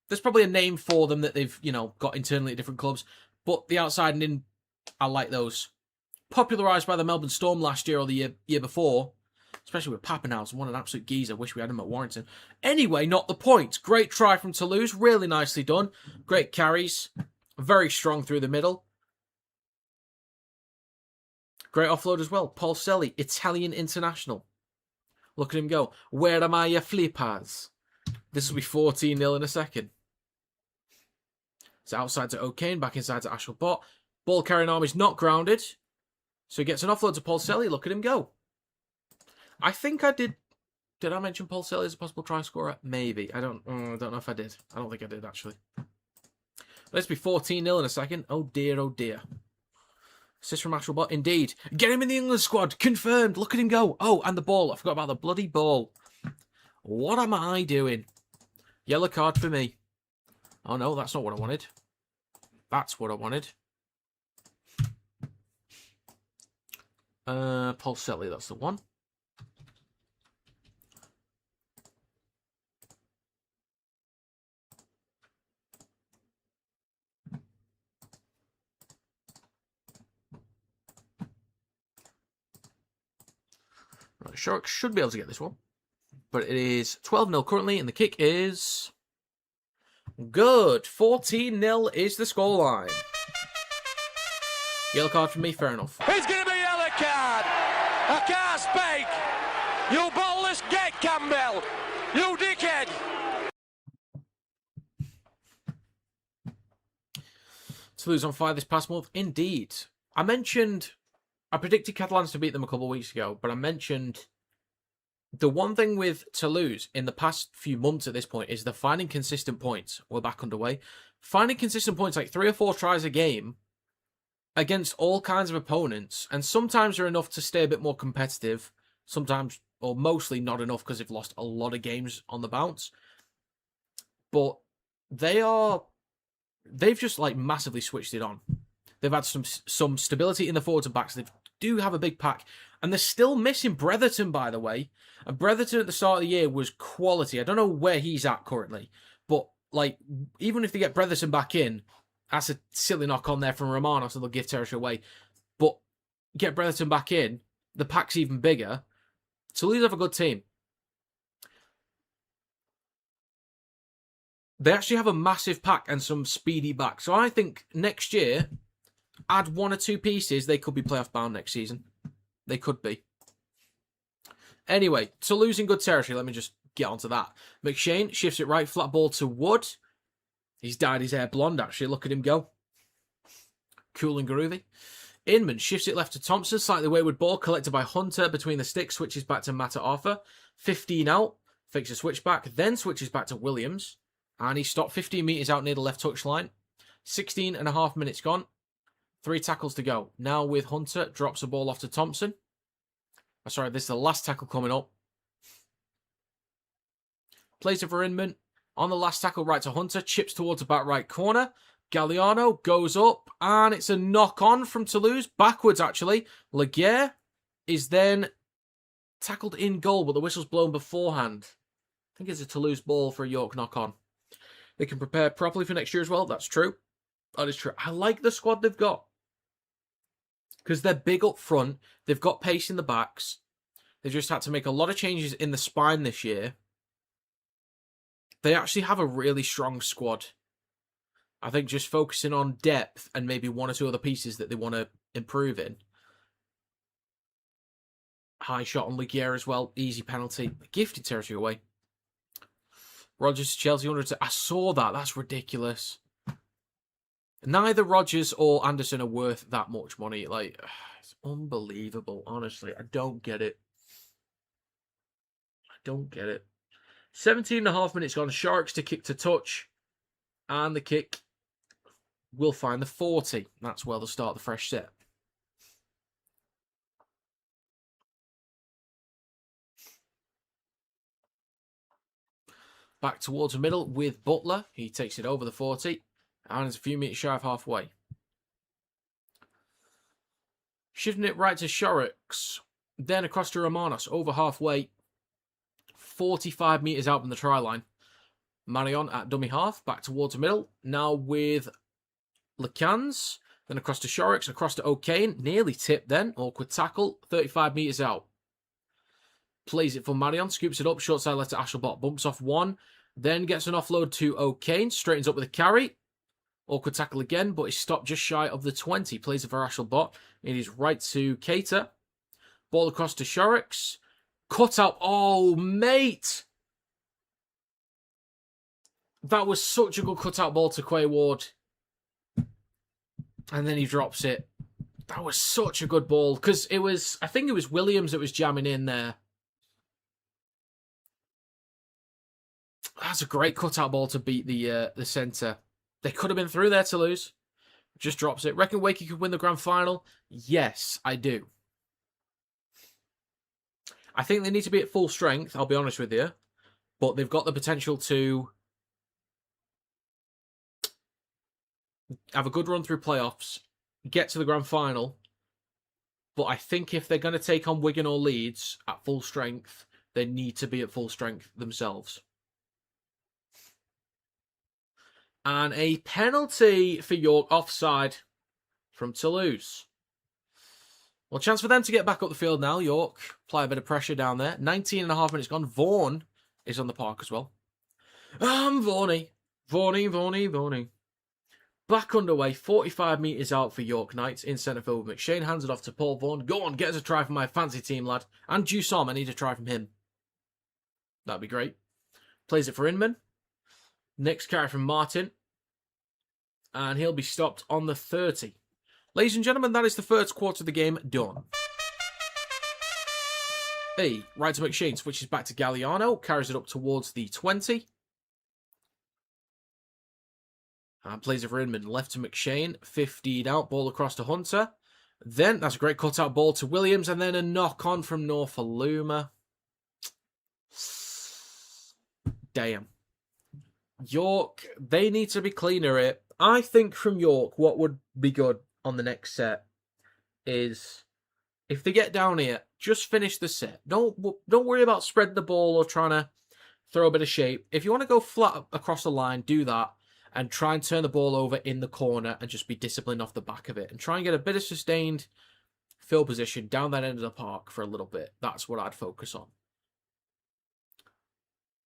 There's probably a name for them that they've, got internally at different clubs. But the outside and in, I like those. Popularised by the Melbourne Storm last year or the year before. Especially with Pappenhaus. What an absolute geezer. Wish we had him at Warrington. Anyway, not the point. Great try from Toulouse. Really nicely done. Great carries. Very strong through the middle. Great offload as well. Paulselli, Italian international. Look at him go. Where am I, flippers? This will be 14-0 in a second. It's outside to O'Kane. Back inside to Ashelbot. Ball carrying arm is not grounded. So he gets an offload to Paulselli. Look at him go. I think I did. Did I mention Paulselli as a possible try scorer? Maybe. I don't know if I did. I don't think I did, actually. Let's be 14-0 in a second. Oh, dear, oh, dear. Assist from Ashelbot. Indeed. Get him in the England squad. Confirmed. Look at him go. Oh, and the ball. I forgot about the bloody ball. What am I doing? Yellow card for me. Oh, no, that's not what I wanted. That's what I wanted. Paulselli, that's the one. Right, Sharks should be able to get this one. But it is 12-0 currently, and the kick is... good. 14-0 is the scoreline. Yellow card for me, fair enough. It's going to be a yellow card. I can't speak. You ballless gate, Campbell. You dickhead. Toulouse on fire this past month. Indeed. I predicted Catalans to beat them a couple of weeks ago, but I mentioned the one thing with Toulouse in the past few months at this point is they're finding consistent points. We're back underway. Finding consistent points, like 3 or 4 tries a game against all kinds of opponents, and sometimes they're enough to stay a bit more competitive, sometimes, or mostly not enough because they've lost a lot of games on the bounce. But they've just like massively switched it on. They've had some stability in the forwards and backs. They do have a big pack. And they're still missing Bretherton, by the way. And Bretherton at the start of the year was quality. I don't know where he's at currently. But, like, even if they get Bretherton back in, that's a silly knock on there from Romanos and they'll give territory away. But get Bretherton back in, the pack's even bigger. Toulouse have a good team. They actually have a massive pack and some speedy backs. So I think next year, add 1 or 2 pieces, they could be playoff bound next season. They could be. Anyway, Toulouse in good territory. Let me just get onto that. McShane shifts it right, flat ball to Wood. He's dyed his hair blonde, actually. Look at him go. Cool and groovy. Inman shifts it left to Thompson. Slightly wayward ball collected by Hunter between the sticks. Switches back to Mata Arthur. 15 out. Fakes a switch back. Then switches back to Williams. And he stopped 15 metres out near the left touchline. 16 and a half minutes gone. 3 tackles to go. Now with Hunter. Drops the ball off to Thompson. Sorry, this is the last tackle coming up. Plays it for Inman. On the last tackle, right to Hunter. Chips towards the back right corner. Galliano goes up. And it's a knock-on from Toulouse. Backwards, actually. Laguerre is then tackled in goal, but the whistle's blown beforehand. I think it's a Toulouse ball for a York knock-on. They can prepare properly for next year as well. That's true. That is true. I like the squad they've got. Because they're big up front. They've got pace in the backs. They've just had to make a lot of changes in the spine this year. They actually have a really strong squad. I think just focusing on depth and maybe 1 or 2 other pieces that they want to improve in. High shot on Laguerre as well. Easy penalty. Gifted territory away. Rodgers to Chelsea. I saw that. That's ridiculous. Neither Rodgers or Anderson are worth that much money. Like, it's unbelievable. Honestly, I don't get it. I don't get it. 17 and a half minutes gone. Sharks to kick to touch. And the kick will find the 40. That's where they'll start the fresh set. Back towards the middle with Butler. He takes it over the 40. And it's a few metres shy of halfway. Shifting it right to Shorrocks. Then across to Romanos. Over halfway. 45 metres out from the try line. Marion at dummy half. Back towards the middle. Now with Lecans. Then across to Shorrocks. Across to O'Kane. Nearly tipped then. Awkward tackle. 35 metres out. Plays it for Marion. Scoops it up. Short side left to Ashelbot. Bumps off 1. Then gets an offload to O'Kane. Straightens up with a carry. Awkward tackle again, but he's stopped just shy of the 20. Plays it for Ashelbot. It is right to Cater. Ball across to Shorrocks. Cut out. Oh, mate! That was such a good cut-out ball to Quay Ward. And then he drops it. That was such a good ball. Because it was, I think it was Williams that was jamming in there. That's a great cut-out ball to beat the centre. They could have been through there to lose. Just drops it. Reckon Wakey could win the grand final? Yes, I do. I think they need to be at full strength, I'll be honest with you. But they've got the potential to have a good run through playoffs, get to the grand final. But I think if they're going to take on Wigan or Leeds at full strength, they need to be at full strength themselves. And a penalty for York offside from Toulouse. Well, chance for them to get back up the field now. York apply a bit of pressure down there. 19 and a half minutes gone. Vaughan is on the park as well. Vaughny. Back underway. 45 metres out for York Knights in centre field with McShane. Hands it off to Paul Vaughan. Go on, get us a try from my fancy team, lad. And Jusom, I need a try from him. That'd be great. Plays it for Inman. Next carry from Martin. And he'll be stopped on the 30. Ladies and gentlemen, that is the first quarter of the game done. Hey, right to McShane switches back to Galliano, carries it up towards the 20. And plays it for Inman, left to McShane, 15 out, ball across to Hunter. Then, that's a great cut-out ball to Williams, and then a knock-on from Norfoluma. Damn. York, they need to be cleaner here. I think from York, what would be good on the next set is, if they get down here, just finish the set. Don't worry about spreading the ball or trying to throw a bit of shape. If you want to go flat across the line, do that. And try and turn the ball over in the corner and just be disciplined off the back of it. And try and get a bit of sustained field position down that end of the park for a little bit. That's what I'd focus on.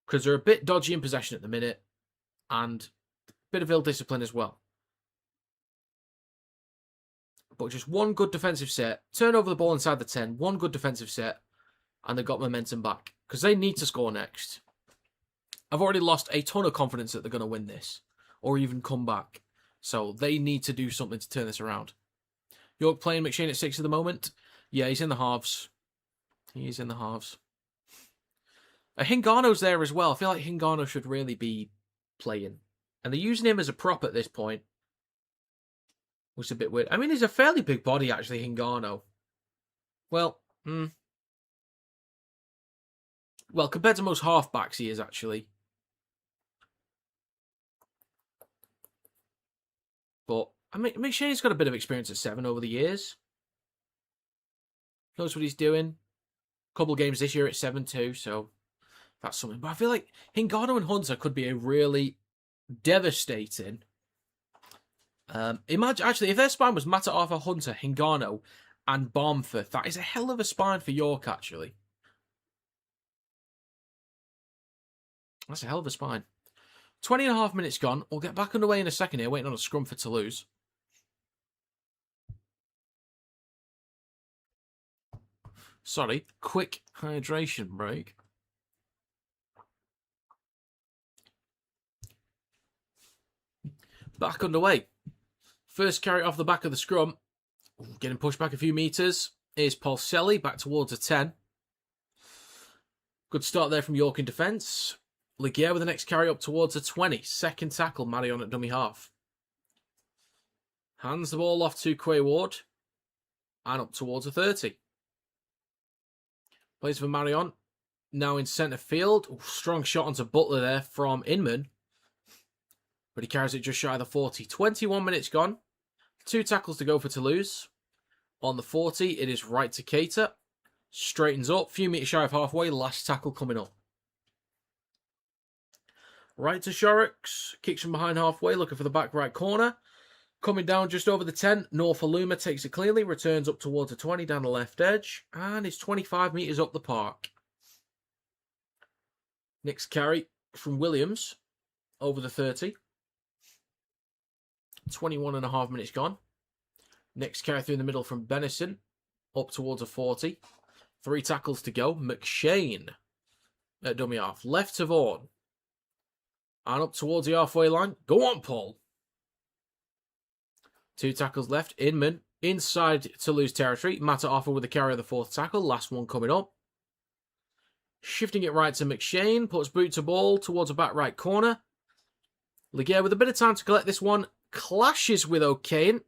Because they're a bit dodgy in possession at the minute. And a bit of ill discipline as well. But just one good defensive set. Turn over the ball inside the 10. One good defensive set. And they've got momentum back. Because they need to score next. I've already lost a ton of confidence that they're going to win this. Or even come back. So they need to do something to turn this around. York playing McShane at 6 at the moment. Yeah, he's in the halves. He's in the halves. Hingano's there as well. I feel like Hingano should really be playing. And they're using him as a prop at this point. Which is a bit weird. I mean, he's a fairly big body, actually, Hingano. Well, well, compared to most halfbacks, he is, actually. But, I mean, McShane's got a bit of experience at 7 over the years. Knows what he's doing. Couple of games this year at 7 too, so that's something. But I feel like Hingano and Hunter could be a really devastating. Imagine, actually, if their spine was Mata'afa, Hunter, Hingano, and Barmforth, that is a hell of a spine for York, actually. That's a hell of a spine. 20.5 minutes gone. We'll get back underway in a second here, waiting on a scrum for Toulouse. Sorry, quick hydration break. Back underway. First carry off the back of the scrum. Getting pushed back a few metres is Paulselli back towards a 10. Good start there from York in defence. Ligier with the next carry up towards a 20. Second tackle, Marion at dummy half. Hands the ball off to Quay Ward. And up towards a 30. Plays for Marion. Now in centre field. Ooh, strong shot onto Butler there from Inman. But he carries it just shy of the 40. 21 minutes gone. 2 tackles to go for Toulouse. On the 40, it is right to Cater. Straightens up. Few metres shy of halfway. Last tackle coming up. Right to Shorrocks. Kicks from behind halfway. Looking for the back right corner. Coming down just over the 10. Norfoluma takes it cleanly. Returns up towards the 20 down the left edge. And it's 25 metres up the park. Next carry from Williams. Over the 30. 21.5 minutes gone. Next carry through the middle from Benison. Up towards a 40. 3 tackles to go. McShane at dummy half. Left to Vaughan. And up towards the halfway line. Go on, Paul. 2 tackles left. Inman inside Toulouse territory. Mata'afa with the carry of the 4th tackle. Last one coming up. Shifting it right to McShane. Puts boot to ball towards the back right corner. Ligier with a bit of time to collect this one. Clashes with O'Kane.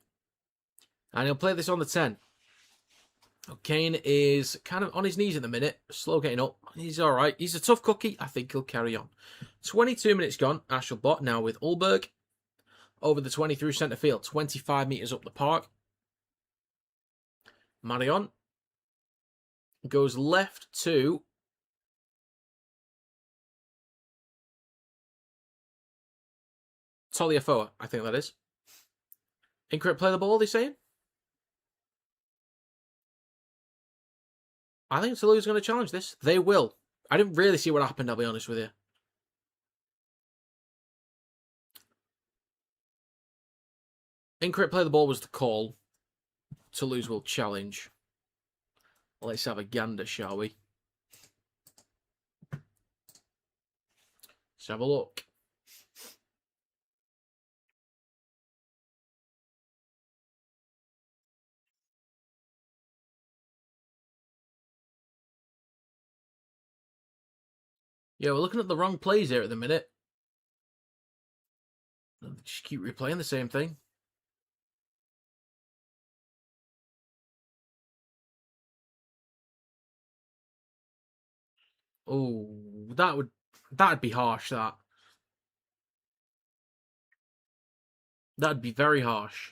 And he'll play this on the 10. O'Kane is kind of on his knees at the minute. Slow getting up. He's all right. He's a tough cookie. I think he'll carry on. 22 minutes gone. Ashelbot now with Ulberg. Over the 20 through centre field. 25 metres up the park. Marion goes left to Toliafoa, I think that is. Incorrect play the ball, they're saying? I think Toulouse is going to challenge this. They will. I didn't really see what happened, I'll be honest with you. Incorrect play the ball was the call. Toulouse will challenge. Let's have a gander, shall we? Let's have a look. Yeah, we're looking at the wrong plays here at the minute. Just keep replaying the same thing. Oh, that'd be harsh, that'd be very harsh.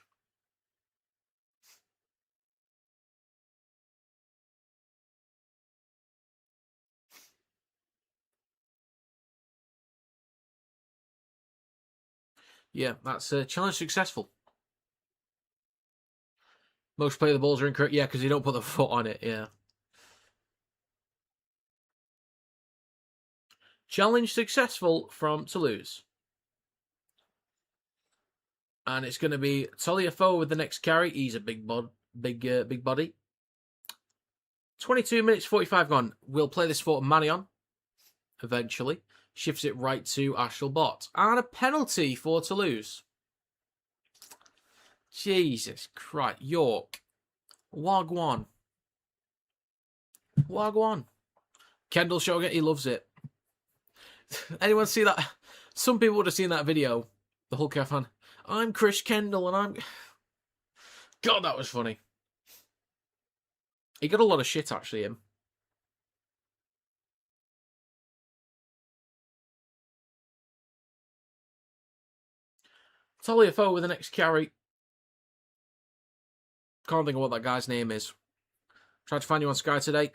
Yeah, that's challenge successful. Most play the balls are incorrect. Yeah, because you don't put the foot on it. Yeah. Challenge successful from Toulouse. And it's going to be Toliafo with the next carry. He's a big body. 22 minutes 45 gone. We'll play this for Manion eventually. Shifts it right to Ashelbot. And a penalty for Toulouse. Jesus Christ. York. Wagwan. Kendall showing it. He loves it. Anyone see that? Some people would have seen that video. The Hull Care fan. I'm Chris Kendall and I'm... God, that was funny. He got a lot of shit, actually, him. Toliafo with the next carry. Can't think of what that guy's name is. Tried to find you on Sky today.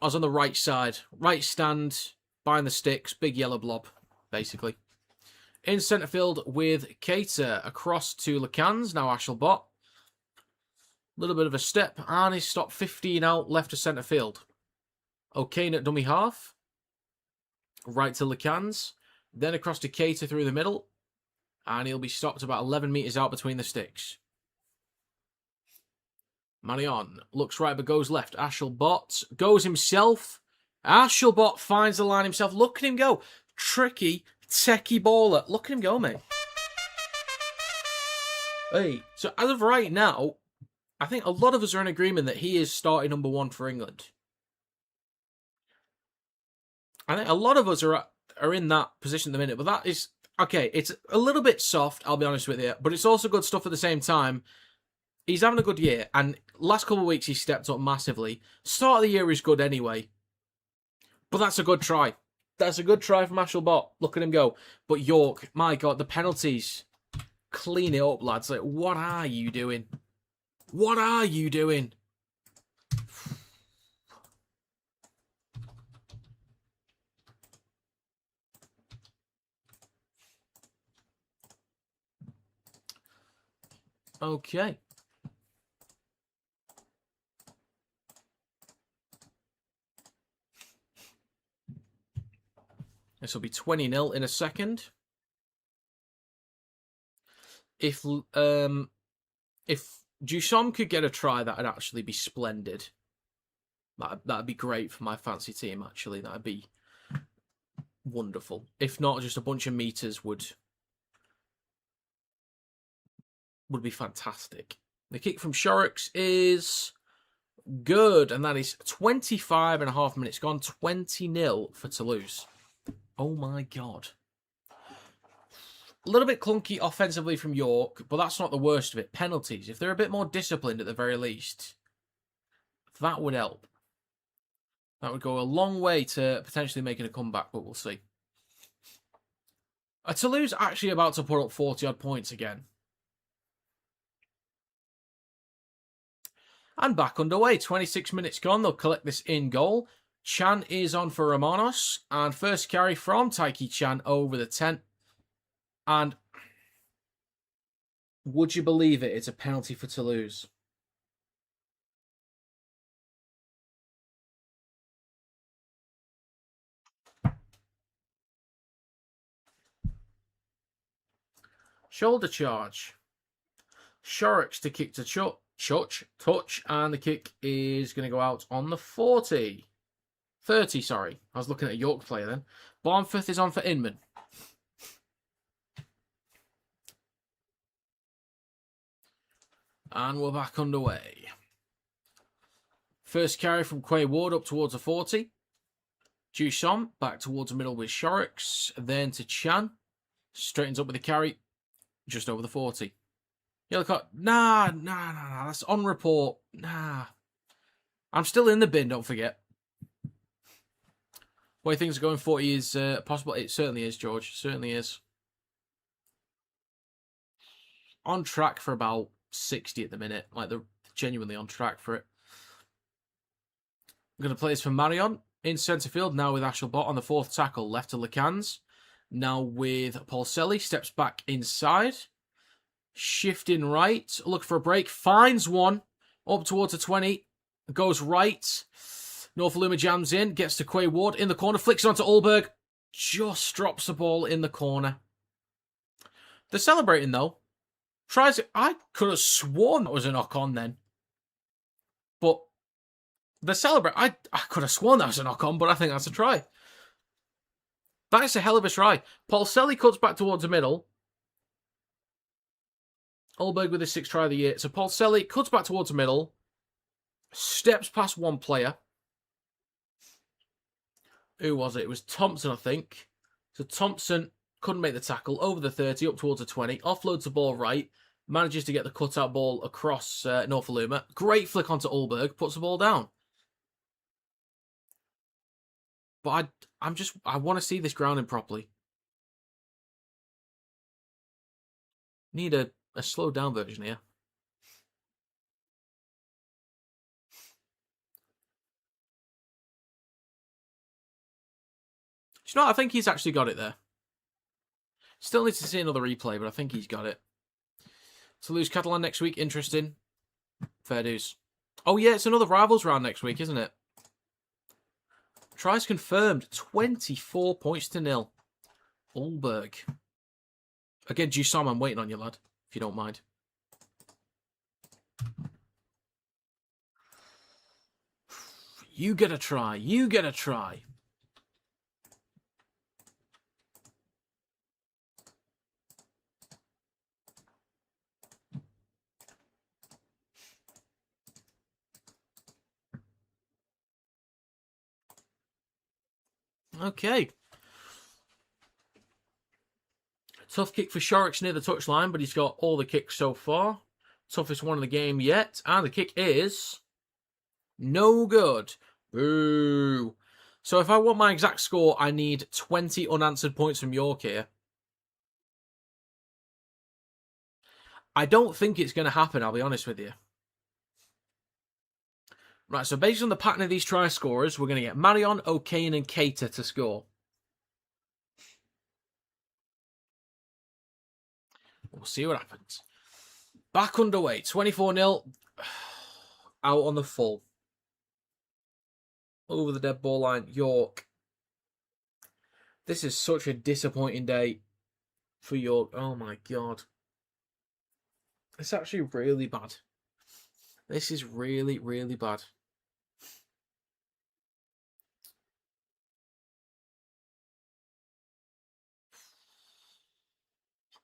I was on the right side. Right stand, behind the sticks, big yellow blob, basically. In centre field with Cater. Across to Lacans, now Ashelbot. A little bit of a step, and he's stopped 15 out, left to centre field. O'Kane at dummy half. Right to Lacans. Then across to Cater through the middle. And he'll be stopped about 11 metres out between the sticks. Marion looks right but goes left. Ashelbot goes himself. Ashelbot finds the line himself. Look at him go. Tricky, techie baller. Look at him go, mate. Hey, so as of right now, I think a lot of us are in agreement that he is starting number one for England. I think a lot of us are in that position at the minute, but that is... Okay, it's a little bit soft, I'll be honest with you, but it's also good stuff at the same time. He's having a good year, and last couple of weeks he stepped up massively. Start of the year is good anyway. But that's a good try. That's a good try from Ashelbot. Look at him go. But York, my God, the penalties. Clean it up, lads. Like, what are you doing? What are you doing? Okay. This will be 20-0 in a second. If Duchamp could get a try, that'd actually be splendid. That'd be great for my fancy team, actually. That'd be wonderful. If not, just a bunch of meters would be fantastic. The kick from Shorrocks is good, and that is 25.5 minutes gone. 20-0 for Toulouse. Oh my God. A little bit clunky offensively from York, but that's not the worst of it. Penalties. If they're a bit more disciplined at the very least, that would help. That would go a long way to potentially making a comeback, but we'll see. Toulouse actually about to put up 40-odd points again. And back underway. 26 minutes gone. They'll collect this in goal. Chan is on for Romanos. And first carry from Taiki Chan over the 10. And would you believe it? It's a penalty for Toulouse. Shoulder charge. Shorrocks to kick to touch, and the kick is going to go out on the 40. 30, sorry. I was looking at a York player then. Barnforth is on for Inman. And we're back underway. First carry from Quay Ward up towards the 40. Jusom back towards the middle with Shorrocks. Then to Chan. Straightens up with the carry. Just over the 40. Yellow card. Nah. That's on report. Nah. I'm still in the bin, don't forget. Way things are going, 40 is possible. It certainly is, George. Certainly is. On track for about 60 at the minute. Like, they're genuinely on track for it. I'm going to play this for Marion in centre field. Now with Ashelbot on the 4th tackle. Left to Lacans. Now with Paul Selly. Steps back inside. Shifting right. Look for a break. Finds one. Up towards the 20. Goes right. Norfoluma jams in. Gets to Quay Ward in the corner. Flicks it onto Ulberg. Just drops the ball in the corner. They're celebrating though. Tries it. I could have sworn that was a knock on then. But the celebrate. I could have sworn that was a knock on, but I think that's a try. That is a hell of a try. Paul Selly cuts back towards the middle. Ulberg with his 6th try of the year. So Paul Selly cuts back towards the middle. Steps past one player. Who was it? It was Thompson, I think. So Thompson couldn't make the tackle. Over the 30, up towards the 20. Offloads the ball right. Manages to get the cutout ball across Norfoluma. Great flick onto Ulberg. Puts the ball down. But I want to see this grounding properly. Need a slowed down version here. Do you know what? I think he's actually got it there. Still needs to see another replay, but I think he's got it. Toulouse Catalan next week. Interesting. Fair dues. Oh yeah, it's another Rivals round next week, isn't it? Tries confirmed. 24 points to 0. Ulberg. Again, Jusam, I'm waiting on you, lad, if you don't mind. You get a try. You get a try. Okay. Tough kick for Shorrocks near the touchline, but he's got all the kicks so far. Toughest one in the game yet. And the kick is no good. Boo. So if I want my exact score, I need 20 unanswered points from York here. I don't think it's going to happen, I'll be honest with you. Right, so based on the pattern of these try scorers, we're going to get Marion, O'Kane and Cater to score. We'll see what happens. Back underway, 24-0. Out on the full. Over the dead ball line, York. This is such a disappointing day for York. Oh my God. It's actually really bad. This is really, really bad.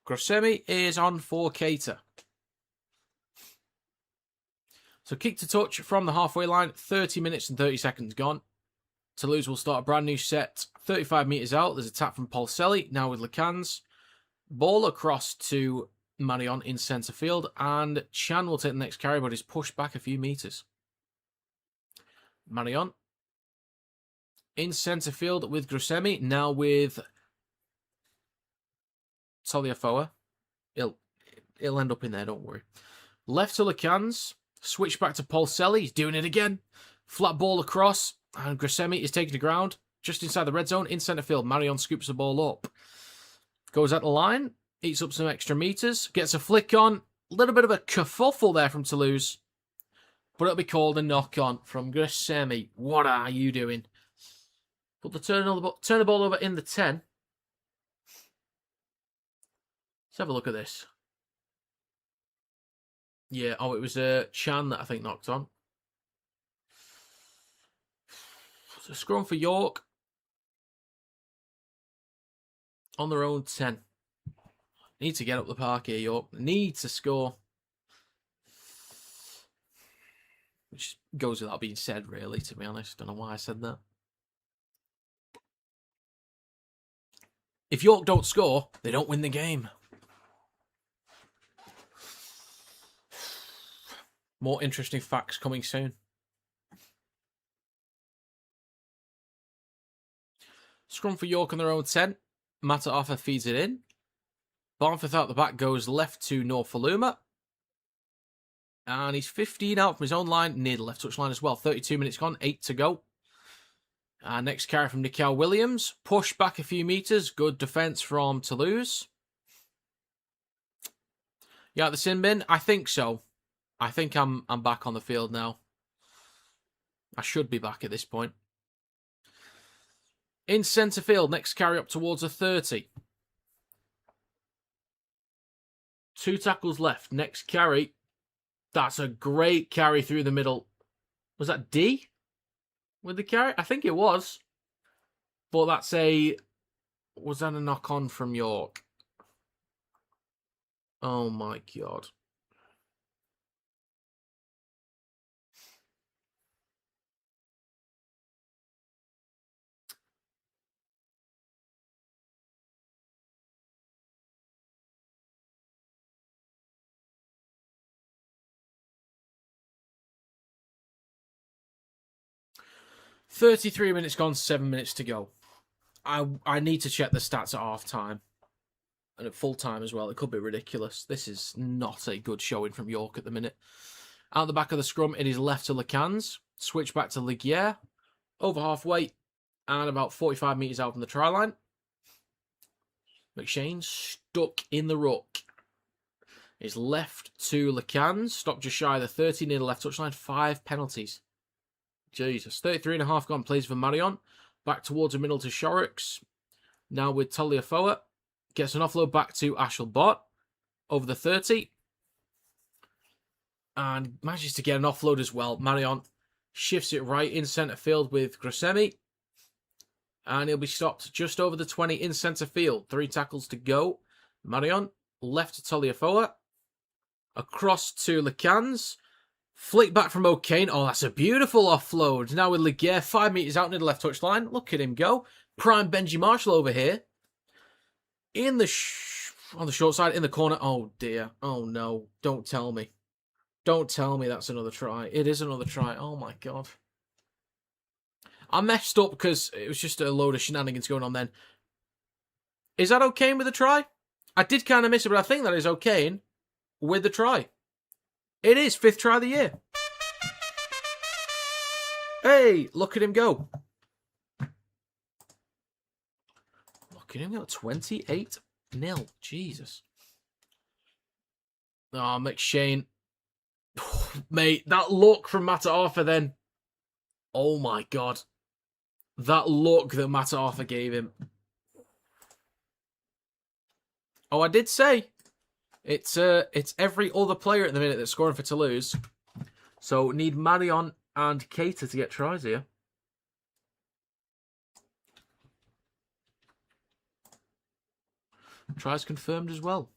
Grossemi is on for Cater. So kick to touch from the halfway line. 30 minutes and 30 seconds gone. Toulouse will start a brand new set. 35 metres out. There's a tap from Paul Selly. Now with Lacans. Ball across to Marion in centre field. And Chan will take the next carry, but is pushed back a few metres. Marion in centre field with Grossemi. Now with Toliafoa. He'll end up in there, don't worry. Left to Lacans. Switch back to Paul Selly. He's doing it again. Flat ball across. And Grossemi is taking the ground. Just inside the red zone. In centre field. Marion scoops the ball up. Goes at the line. Eats up some extra metres. Gets a flick on. A little bit of a kerfuffle there from Toulouse. But it'll be called a knock-on from Grossemi. What are you doing? Put the turn the ball over in the 10. Let's have a look at this. Yeah, oh, it was Chan that I think knocked on. So scrum for York. On their own 10. Need to get up the park here, York. Need to score. Which goes without being said, really, to be honest. Don't know why I said that. If York don't score, they don't win the game. More interesting facts coming soon. Scrum for York on their own 10. Mata'afa feeds it in. Barnforth out the back goes left to Norfoluma. And he's 15 out from his own line, near the left touch line as well. 32 minutes gone, 8 to go. Next carry from Nikhil Williams. Push back a few metres. Good defence from Toulouse. You out the sin bin? I think so. I think I'm back on the field now. I should be back at this point. In centre field, next carry up towards a 30. 2 tackles left. Next carry. That's a great carry through the middle. Was that D with the carry? I think it was. But that's a... Was that a knock-on from York? Oh my God. "33 minutes gone, 7 minutes to go." I need to check the stats at half-time. And at full-time as well. It could be ridiculous. This is not a good showing from York at the minute. Out the back of the scrum, it is left to Lecans. Switch back to Ligier. Over halfway. And about 45 metres out from the try line. McShane stuck in the ruck. Is left to Lecans. Stopped just shy of the 30 near the left touchline. 5 penalties. Jesus. 33.5 gone. Plays for Marion. Back towards the middle to Shorrocks. Now with Taliafoa. Gets an offload back to Ashelbot. Over the 30. And manages to get an offload as well. Marion shifts it right in centre field with Grosemi. And he'll be stopped just over the 20 in centre field. 3 tackles to go. Marion left to Taliafoa. Across to Lecans. Flick back from O'Kane. Oh, that's a beautiful offload. Now with Ligier, 5 metres out near the left touchline. Look at him go. Prime Benji Marshall over here. In the on the short side, in the corner. Oh, dear. Oh, no. Don't tell me. Don't tell me that's another try. It is another try. Oh, my God. I messed up because it was just a load of shenanigans going on then. Is that O'Kane with the try? I did kind of miss it, but I think that is O'Kane with the try. It is 5th try of the year. Hey, look at him go. Look at him go. 28-0. Jesus. Oh, McShane. Mate, that look from Mata'afa then. Oh, my God. That look that Mata'afa gave him. Oh, I did say... It's every other player at the minute that's scoring for Toulouse. So need Marion and Cater to get tries here. Tries confirmed as well.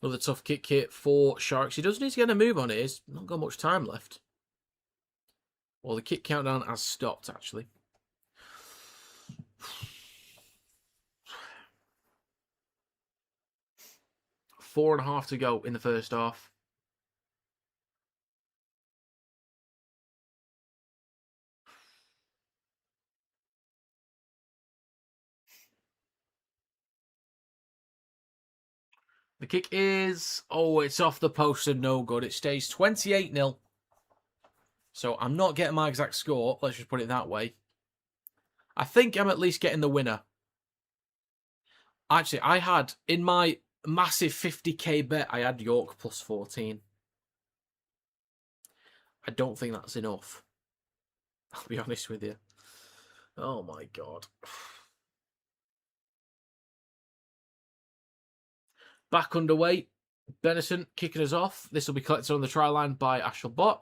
Another tough kick here for Sharks. He does need to get a move on it. He's not got much time left. Well, the kick countdown has stopped, actually. Four and a half to go in the first half. The kick is... Oh, it's off the post and no good. It stays 28-0. So I'm not getting my exact score. Let's just put it that way. I think I'm at least getting the winner. Actually, I had, in my massive 50k bet, I had York plus 14. I don't think that's enough. I'll be honest with you. Oh my God. Back underway. Benison kicking us off. This will be collected on the try line by Ashelbot.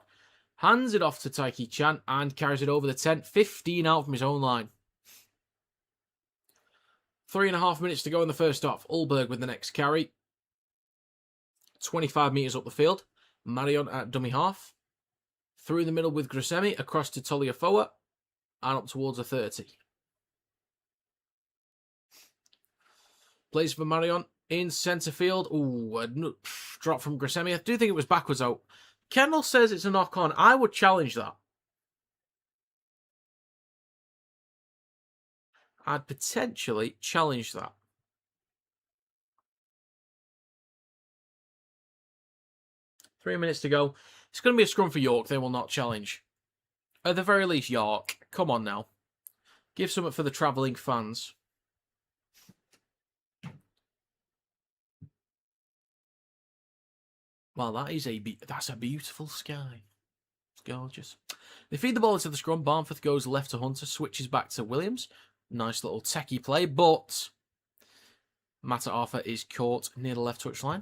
Hands it off to Taiki Chan and carries it over the 10. 15 out from his own line. 3.5 minutes to go in the first half. Ulberg with the next carry. 25 metres up the field. Marion at dummy half. Through the middle with Grisemi, across to Toliafoa, and up towards a 30. Plays for Marion in centre field. Ooh, a drop from Grisemi. I do think it was backwards out. Kendall says it's a knock-on. I would challenge that. I'd potentially challenge that. Three minutes to go. It's going to be a scrum for York. They will not challenge. At the very least, York. Come on now. Give something for the travelling fans. Well, that's a beautiful sky. It's gorgeous. They feed the ball into the scrum. Barnforth goes left to Hunter. Switches back to Williams. Nice little techie play, but Matt Arthur is caught near the left touchline.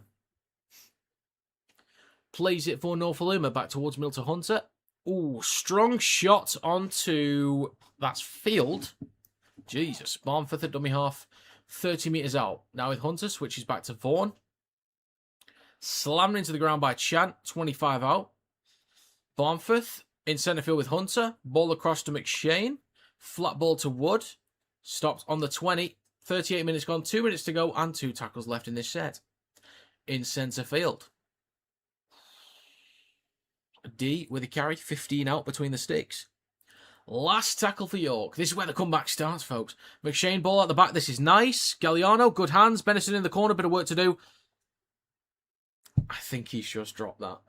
Plays it for Norfoluma back towards middle to Hunter. Ooh, strong shot onto... That's field. Jesus. Barnforth at dummy half. 30 metres out. Now with Hunter, switches back to Vaughan. Slammed into the ground by Chant. 25 out. Barnforth in centre field with Hunter. Ball across to McShane. Flat ball to Wood. Stopped on the 20. 38 minutes gone. 2 minutes to go and 2 tackles left in this set. In centre field. D with a carry. 15 out between the sticks. Last tackle for York. This is where the comeback starts, folks. McShane ball at the back. This is nice. Galliano, good hands. Benison in the corner. Bit of work to do. I think he's just dropped that.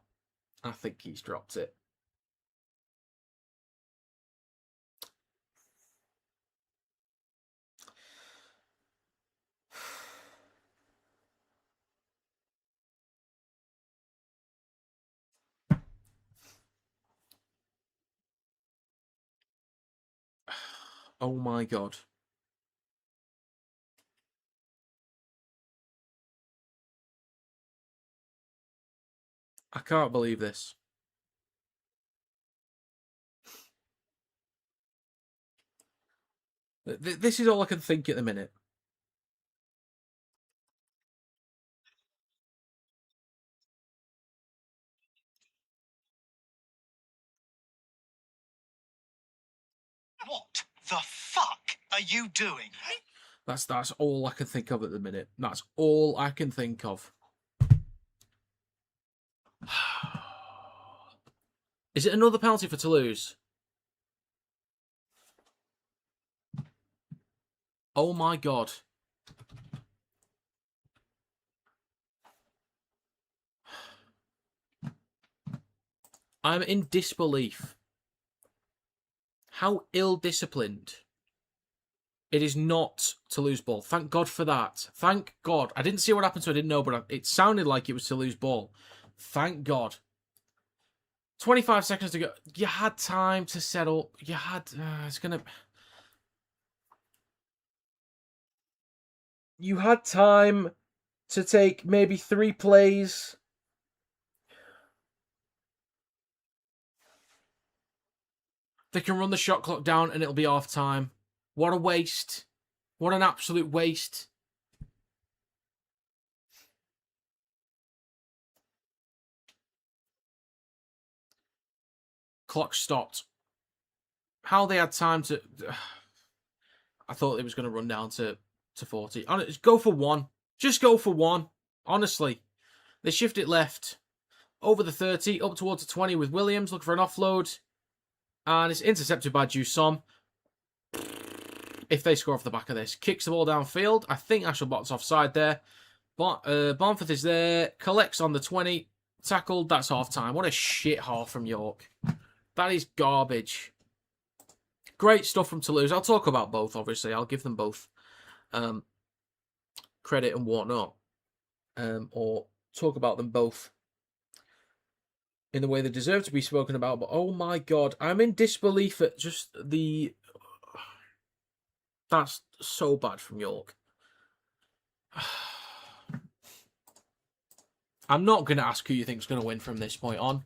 I think he's dropped it. Oh my God. I can't believe this. This is all I can think at the minute. What the fuck are you doing? That's all I can think of at the minute. That's all I can think of. Is it another penalty for Toulouse? Oh my God. I'm in disbelief. How ill-disciplined. It is not Toulouse ball. Thank God for that. Thank God. I didn't see what happened, so I didn't know, but it sounded like it was Toulouse ball. Thank God. 25 seconds to go. You had time to set up. You had... it's going to... You had time to take maybe 3 plays. They can run the shot clock down and it'll be half time. What a waste. What an absolute waste. Clock stopped. How they had time to... I thought it was going to run down to 40. Just go for 1. Just go for 1. Honestly. They shift it left. Over the 30. Up towards the 20 with Williams. Looking for an offload. And it's intercepted by Jusom. If they score off the back of this. Kicks the ball downfield. I think Ashelbot's offside there. But Barnforth is there. Collects on the 20. Tackled. That's half time. What a shit half from York. That is garbage. Great stuff from Toulouse. I'll talk about both, obviously. I'll give them both credit and whatnot. Or talk about them both in the way they deserve to be spoken about. But oh my God, I'm in disbelief at just the... That's so bad from York. I'm not going to ask who you think is going to win from this point on.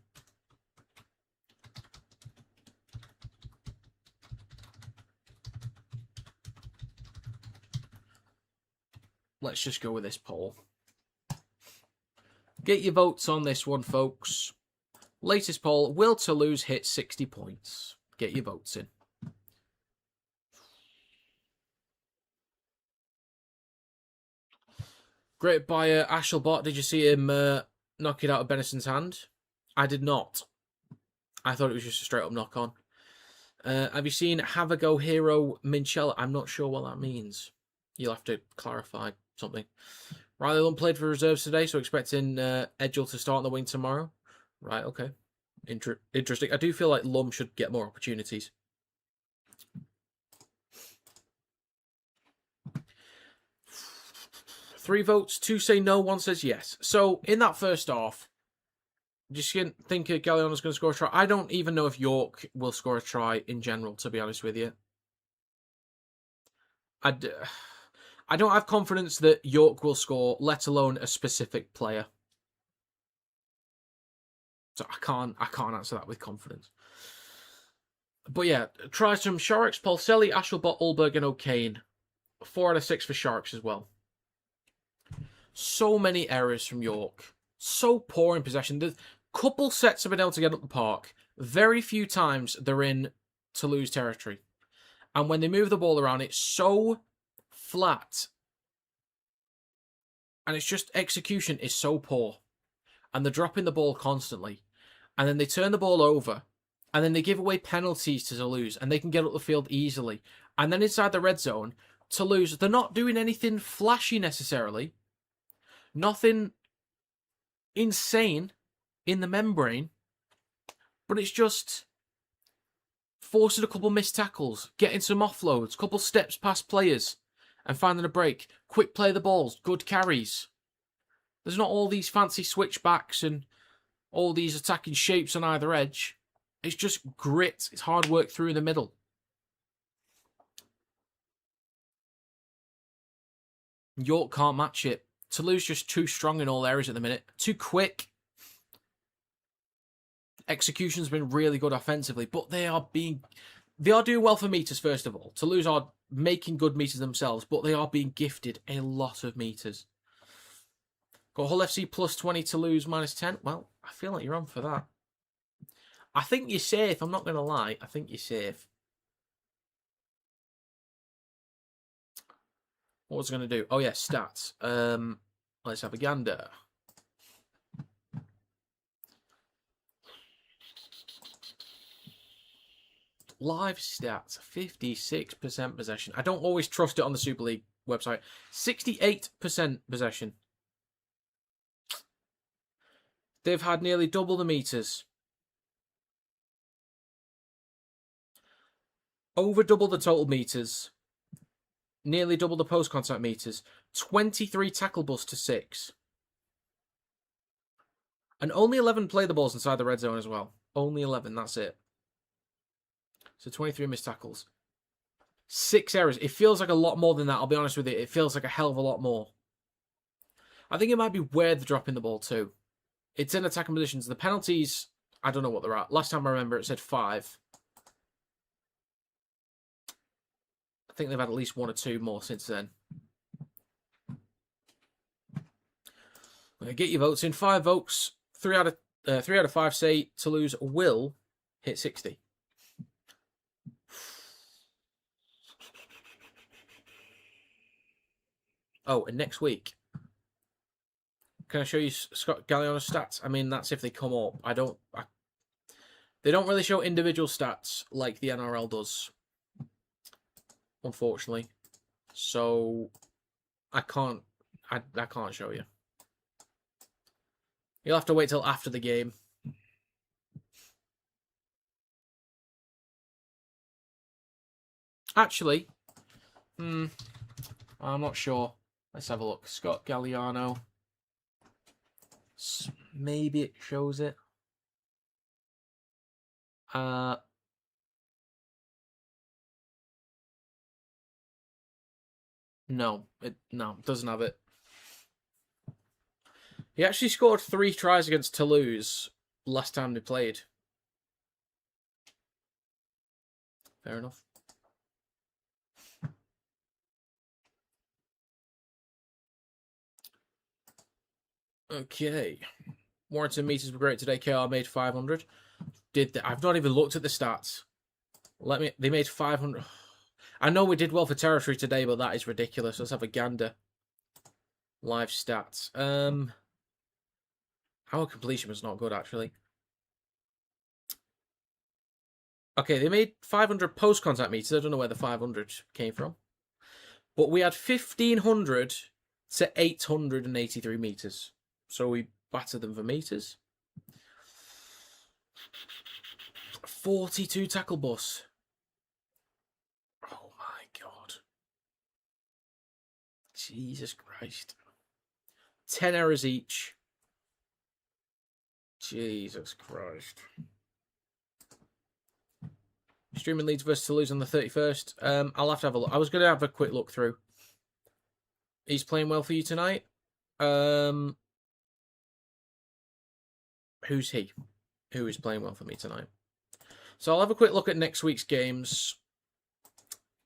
Let's just go with this poll. Get your votes on this one, folks. Latest poll, will Toulouse hit 60 points? Get your votes in. Great by Ashelbot. Did you see him knock it out of Benison's hand? I did not. I thought it was just a straight up knock on. Have you seen Have a Go Hero Minchella? I'm not sure what that means. You'll have to clarify something. Riley Lund played for reserves today, so expecting Edgell to start on the wing tomorrow. Right, okay. Interesting. I do feel like Lum should get more opportunities. Three votes, two say no, one says yes. So, in that first half, just think Galliano's going to score a try. I don't even know if York will score a try in general, to be honest with you. I don't have confidence that York will score, let alone a specific player. So I can't answer that with confidence. But yeah, tries from Sharks, Paulselli, Ashelbot, Ulberg, and O'Kane. 4 out of 6 for Sharks as well. So many errors from York. So poor in possession. The couple sets have been able to get up the park. Very few times they're in Toulouse territory. And when they move the ball around, it's so flat. And it's just execution is so poor. And they're dropping the ball constantly. And then they turn the ball over. And then they give away penalties to Toulouse. And they can get up the field easily. And then inside the red zone, Toulouse, they're not doing anything flashy necessarily. Nothing insane in the membrane. But it's just forcing a couple missed tackles, getting some offloads, couple steps past players, and finding a break. Quick play the balls, good carries. There's not all these fancy switchbacks and all these attacking shapes on either edge. It's just grit. It's hard work through the middle. York can't match it. Toulouse just too strong in all areas at the minute. Too quick. Execution's been really good offensively, but they are doing well for meters, first of all. Toulouse are making good meters themselves, but they are being gifted a lot of meters. Got Hull FC plus 20, Toulouse minus 10. Well, I feel like you're on for that. I think you're safe. I'm not going to lie. I think you're safe. What was I going to do? Oh, yeah, stats. Let's have a gander. Live stats, 56% possession. I don't always trust it on the Super League website. 68% possession. They've had nearly double the meters. Over double the total meters. Nearly double the post-contact meters. 23 tackle busts to 6. And only 11 play the balls inside the red zone as well. Only 11, that's it. So 23 missed tackles. 6 errors. It feels like a lot more than that, I'll be honest with you. It feels like a hell of a lot more. I think it might be where they're dropping the ball too. It's in attacking positions. The penalties, I don't know what they're at. Last time I remember it said 5. I think they've had at least 1 or 2 more since then. Get your votes in. 5 votes. 3 out of 5 say Toulouse will hit 60. Oh, and next week, can I show you Scott Galliano's stats? I mean, that's if they come up. They don't really show individual stats like the NRL does, unfortunately. So I can't show you. You'll have to wait till after the game. Actually, I'm not sure. Let's have a look. Scott Galliano. Maybe it shows it. No, it doesn't have it. He actually scored 3 tries against Toulouse last time they played. Fair enough. Okay. Warrington meters were great today. KR made 500. I've not even looked at the stats. They made 500. I know we did well for territory today, but that is ridiculous. Let's have a gander. Live stats. Our completion was not good, actually. Okay, they made 500 post-contact meters. I don't know where the 500 came from. But we had 1,500 to 883 meters. So we battered them for meters. 42 tackle bus. Oh my God. Jesus Christ. 10 errors each. Jesus Christ. Streaming Leeds versus Toulouse on the 31st. I'll have to have a look. I was going to have a quick look through. He's playing well for you tonight. Who's he? Who is playing well for me tonight? So I'll have a quick look at next week's games.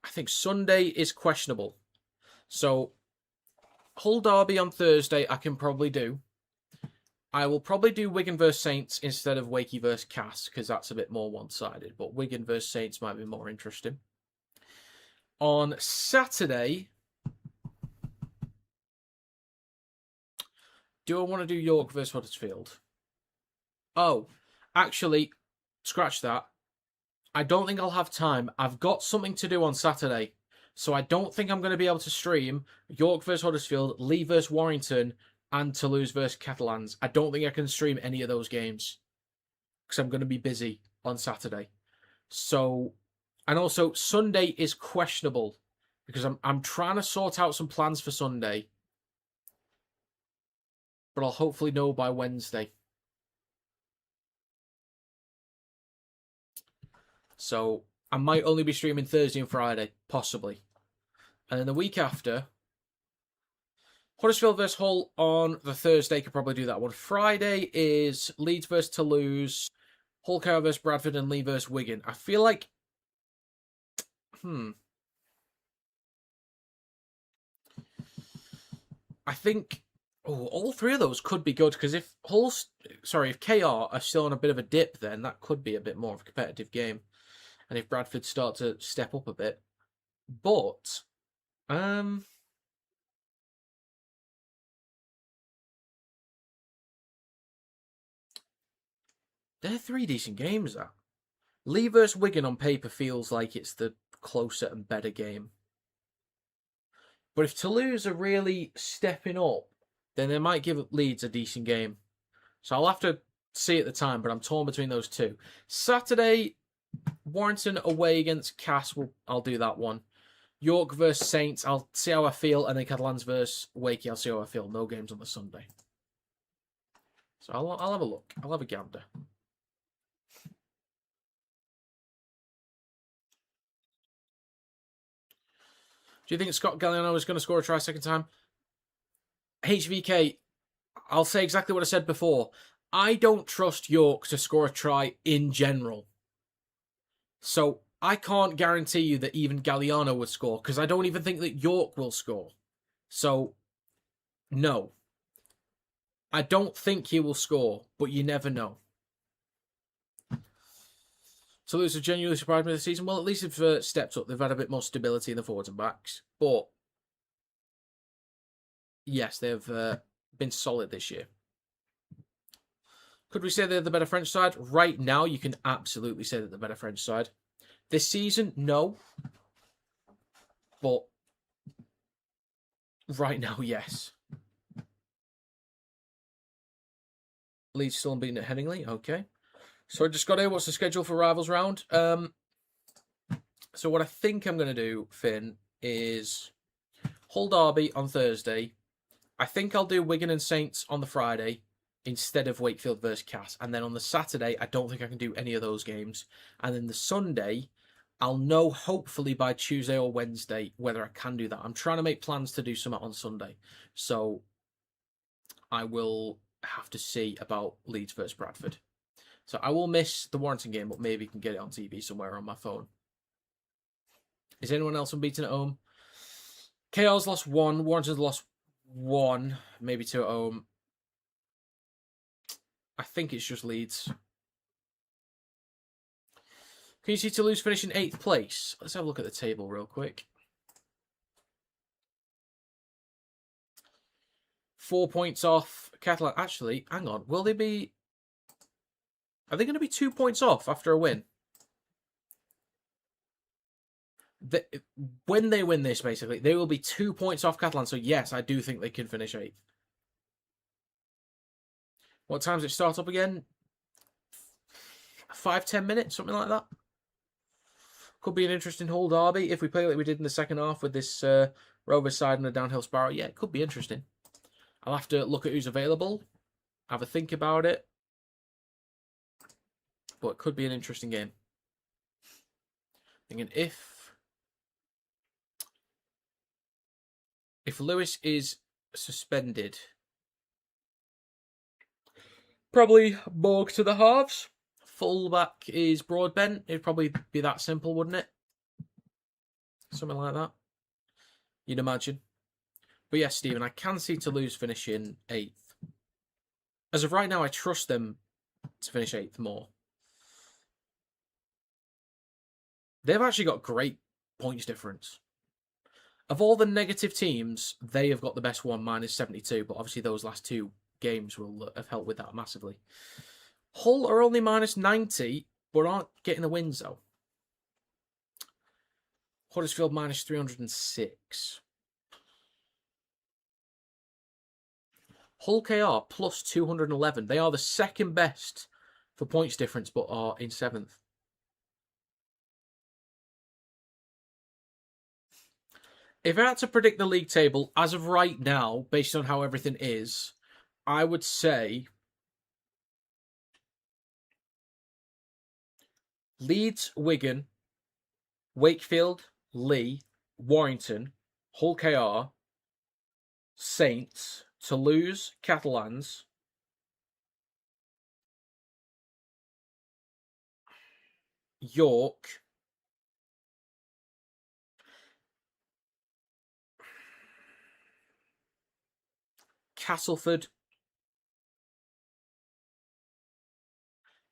I think Sunday is questionable. So Hull Derby on Thursday I can probably do. I will probably do Wigan versus Saints instead of Wakey versus Cass because that's a bit more one-sided. But Wigan versus Saints might be more interesting. On Saturday, do I want to do York versus Huddersfield? Oh, actually, scratch that. I don't think I'll have time. I've got something to do on Saturday. So I don't think I'm going to be able to stream York versus Huddersfield, Lee versus Warrington, and Toulouse versus Catalans. I don't think I can stream any of those games because I'm going to be busy on Saturday. So, and also Sunday is questionable because I'm trying to sort out some plans for Sunday, but I'll hopefully know by Wednesday. So I might only be streaming Thursday and Friday, possibly. And then the week after, Huddersfield versus Hull on the Thursday, could probably do that one. Friday is Leeds versus Toulouse, Hull KR versus Bradford, and Lee versus Wigan. I feel like, I think, all three of those could be good because if KR are still on a bit of a dip, then that could be a bit more of a competitive game. And if Bradford start to step up a bit, but they're three decent games. That Lee versus Wigan on paper feels like it's the closer and better game. But if Toulouse are really stepping up, then they might give Leeds a decent game. So I'll have to see at the time, but I'm torn between those two. Saturday, Warrington away against Cass. I'll do that one. York versus Saints. I'll see how I feel. And then Catalans versus Wakey. I'll see how I feel. No games on the Sunday. So I'll have a look. I'll have a gander. Do you think Scott Galliano is going to score a try second time? HVK, I'll say exactly what I said before. I don't trust York to score a try in general. So I can't guarantee you that even Galliano would score because I don't even think that York will score. So, no. I don't think he will score, but you never know. So those are genuinely surprised me this season. Well, at least they've stepped up. They've had a bit more stability in the forwards and backs. But, yes, they've been solid this year. Could we say they're the better French side? Right now, you can absolutely say that they're the better French side. This season, no. But right now, yes. Leeds still unbeaten at Headingley. Okay. So I just got here. What's the schedule for Rivals Round? So what I think I'm going to do, Finn, is Hull Derby on Thursday. I think I'll do Wigan and Saints on the Friday instead of Wakefield versus Cass. And then on the Saturday, I don't think I can do any of those games. And then the Sunday, I'll know hopefully by Tuesday or Wednesday whether I can do that. I'm trying to make plans to do something on Sunday. So I will have to see about Leeds versus Bradford. So I will miss the Warrington game, but maybe can get it on TV somewhere on my phone. Is anyone else unbeaten at home? KR's lost 1. Warrington's lost 1. Maybe 2 at home. I think it's just Leeds. Can you see Toulouse finishing 8th place? Let's have a look at the table real quick. 4 points off Catalan. Actually, hang on. Will they be... Are they going to be 2 points off after a win? When they win this, basically, they will be 2 points off Catalan. So, yes, I do think they can finish 8th. What time does it start up again? 5-10 minutes, something like that. Could be an interesting Hull derby if we play like we did in the second half with this Rovers side and a downhill Sparrow. Yeah, it could be interesting. I'll have to look at who's available, have a think about it. But it could be an interesting game. Thinking if Lewis is suspended, probably Borg to the halves. Fullback is Broadbent. It'd probably be that simple, wouldn't it? Something like that. You'd imagine. But yes, Stephen, I can see Toulouse finishing 8th. As of right now, I trust them to finish 8th more. They've actually got great points difference. Of all the negative teams, they have got the best one, minus 72. But obviously those last 2 games will have helped with that massively. Hull are only minus 90, but aren't getting the wins, though. Huddersfield minus 306. Hull KR plus 211. They are the second best for points difference, but are in 7th. If I had to predict the league table, as of right now, based on how everything is, I would say Leeds, Wigan, Wakefield, Lee, Warrington, Hull KR, Saints, Toulouse, Catalans, York, Castleford,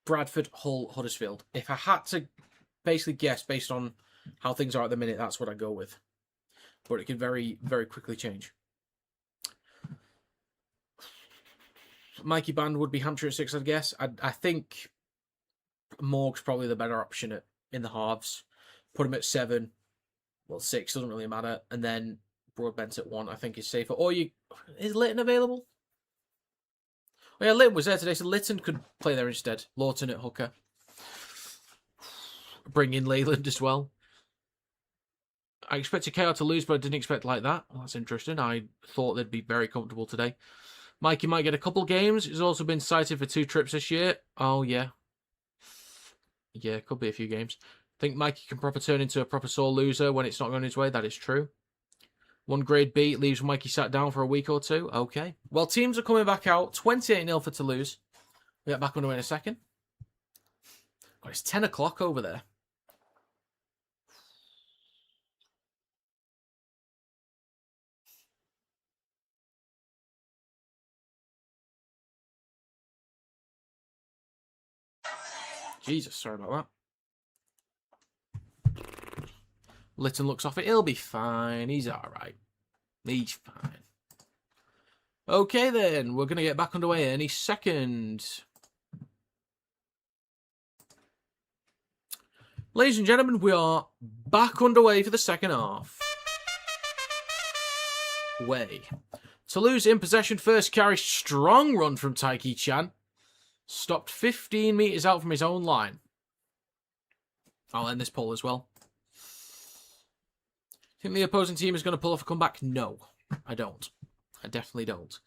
Bradford, Hull, Huddersfield. If I had to basically guess based on how things are at the minute, that's what I go with. But it can very, very quickly change. Mikey Band would be Hampshire at 6, I'd guess. I think Morg's probably the better option in the halves. Put him at 7. Well, 6 doesn't really matter. And then Broadbent at 1, I think is safer. Or is Lytton available? Oh yeah, Lytton was there today, so Lytton could play there instead. Lawton at hooker. Bring in Leyland as well. I expected KR to lose, but I didn't expect like that. Well, that's interesting. I thought they'd be very comfortable today. Mikey might get a couple games. He's also been cited for 2 trips this year. Oh, yeah. Yeah, could be a few games. I think Mikey can proper turn into a proper sore loser when it's not going his way. That is true. 1 grade B leaves Mikey sat down for a week or 2. Okay. Well, teams are coming back out. 28-0 for Toulouse. We'll get back underway in a second. God, it's 10 o'clock over there. Jesus, sorry about that. Lytton looks off it. He'll be fine. He's all right. He's fine. Okay, then. We're going to get back underway any second. Ladies and gentlemen, we are back underway for the second half. Toulouse in possession. First carry. Strong run from Taiki Chan. Stopped 15 metres out from his own line. I'll end this poll as well. Think the opposing team is going to pull off a comeback? No, I don't. I definitely don't.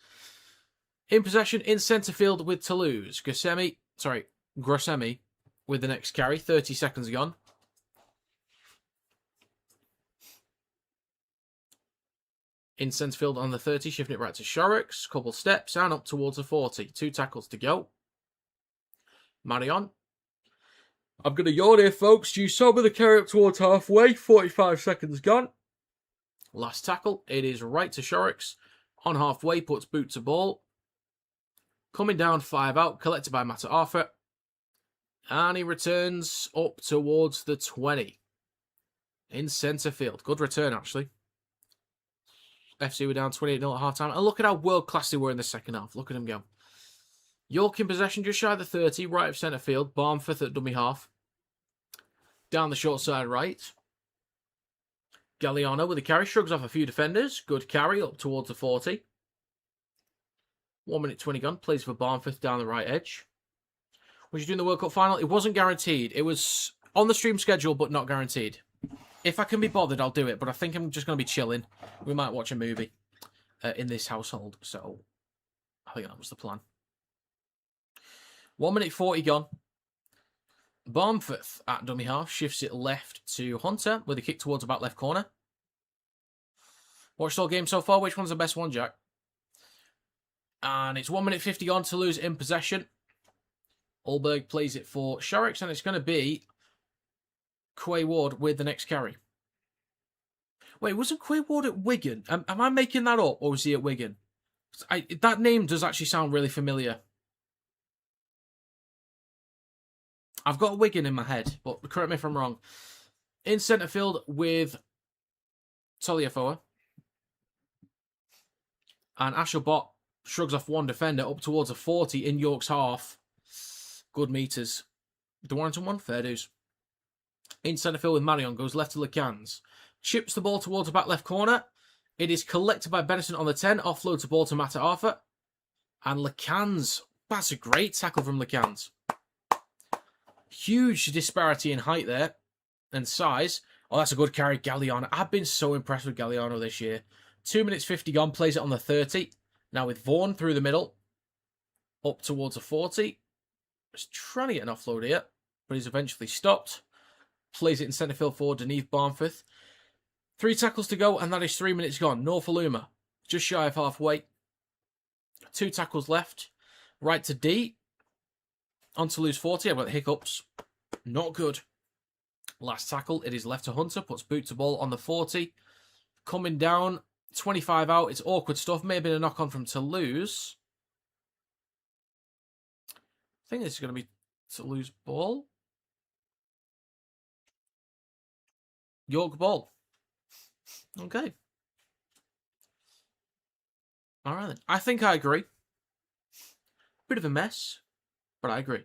In possession in centre field with Toulouse. Grossemi with the next carry. 30 seconds gone. In centre field on the 30, shifting it right to Shorrocks. Couple steps and up towards the 40. 2 tackles to go. Marion. I'm going to yawn here, folks. You saw me the carry up towards halfway. 45 seconds gone. Last tackle. It is right to Shorrocks. On halfway, puts boot to ball. Coming down 5 out, collected by Matt Arthur. And he returns up towards the 20. In centre field. Good return, actually. FC were down 28-0 at half-time. And look at how world-class they were in the second half. Look at them go. York in possession, just shy of the 30, right of centre field. Barmforth at dummy half. Down the short side right. Galliano with a carry, shrugs off a few defenders. Good carry up towards the 40. 1 minute 20 gone. Plays for Barmforth down the right edge. Was you doing the World Cup final? It wasn't guaranteed. It was on the stream schedule, but not guaranteed. If I can be bothered, I'll do it. But I think I'm just going to be chilling. We might watch a movie in this household. So I think that was the plan. 1 minute 40 gone. Barmforth at dummy half shifts it left to Hunter with a kick towards the back left corner. Watched all game so far. Which one's the best one, Jack? And it's 1 minute 50 gone. Toulouse in possession. Ulberg plays it for Sharrocks, and it's going to be Quay Ward with the next carry. Wait, wasn't Quay Ward at Wigan? Am I making that up, or was he at Wigan? That name does actually sound really familiar. I've got Wigan in my head, but correct me if I'm wrong. In centre field with Toliafoa. And Ashelbot shrugs off one defender up towards a 40 in York's half. Good meters. The Warrington one, fair dues. In centre field with Marion, goes left to Lecans. Chips the ball towards the back left corner. It is collected by Benison on the 10. Offloads the ball to Matt Arthur. And Lecans. That's a great tackle from Lecans. Huge disparity in height there. And size. Oh, that's a good carry, Galliano. I've been so impressed with Galliano this year. 2 minutes 50 gone. Plays it on the 30. Now with Vaughan through the middle. Up towards a 40. He's trying to get an offload here. But he's eventually stopped. Plays it in centre field forward underneath Barmforth. 3 tackles to go, and that is 3 minutes gone. Norfoluma, just shy of halfway. 2 tackles left. Right to D. On to lose 40. I've got the hiccups. Not good. Last tackle. It is left to Hunter. Puts boot to ball on the 40. Coming down. 25 out. It's awkward stuff. May have been a knock-on from Toulouse. I think this is going to be Toulouse ball. York ball. Okay. All right then. I think I agree. Bit of a mess, but I agree.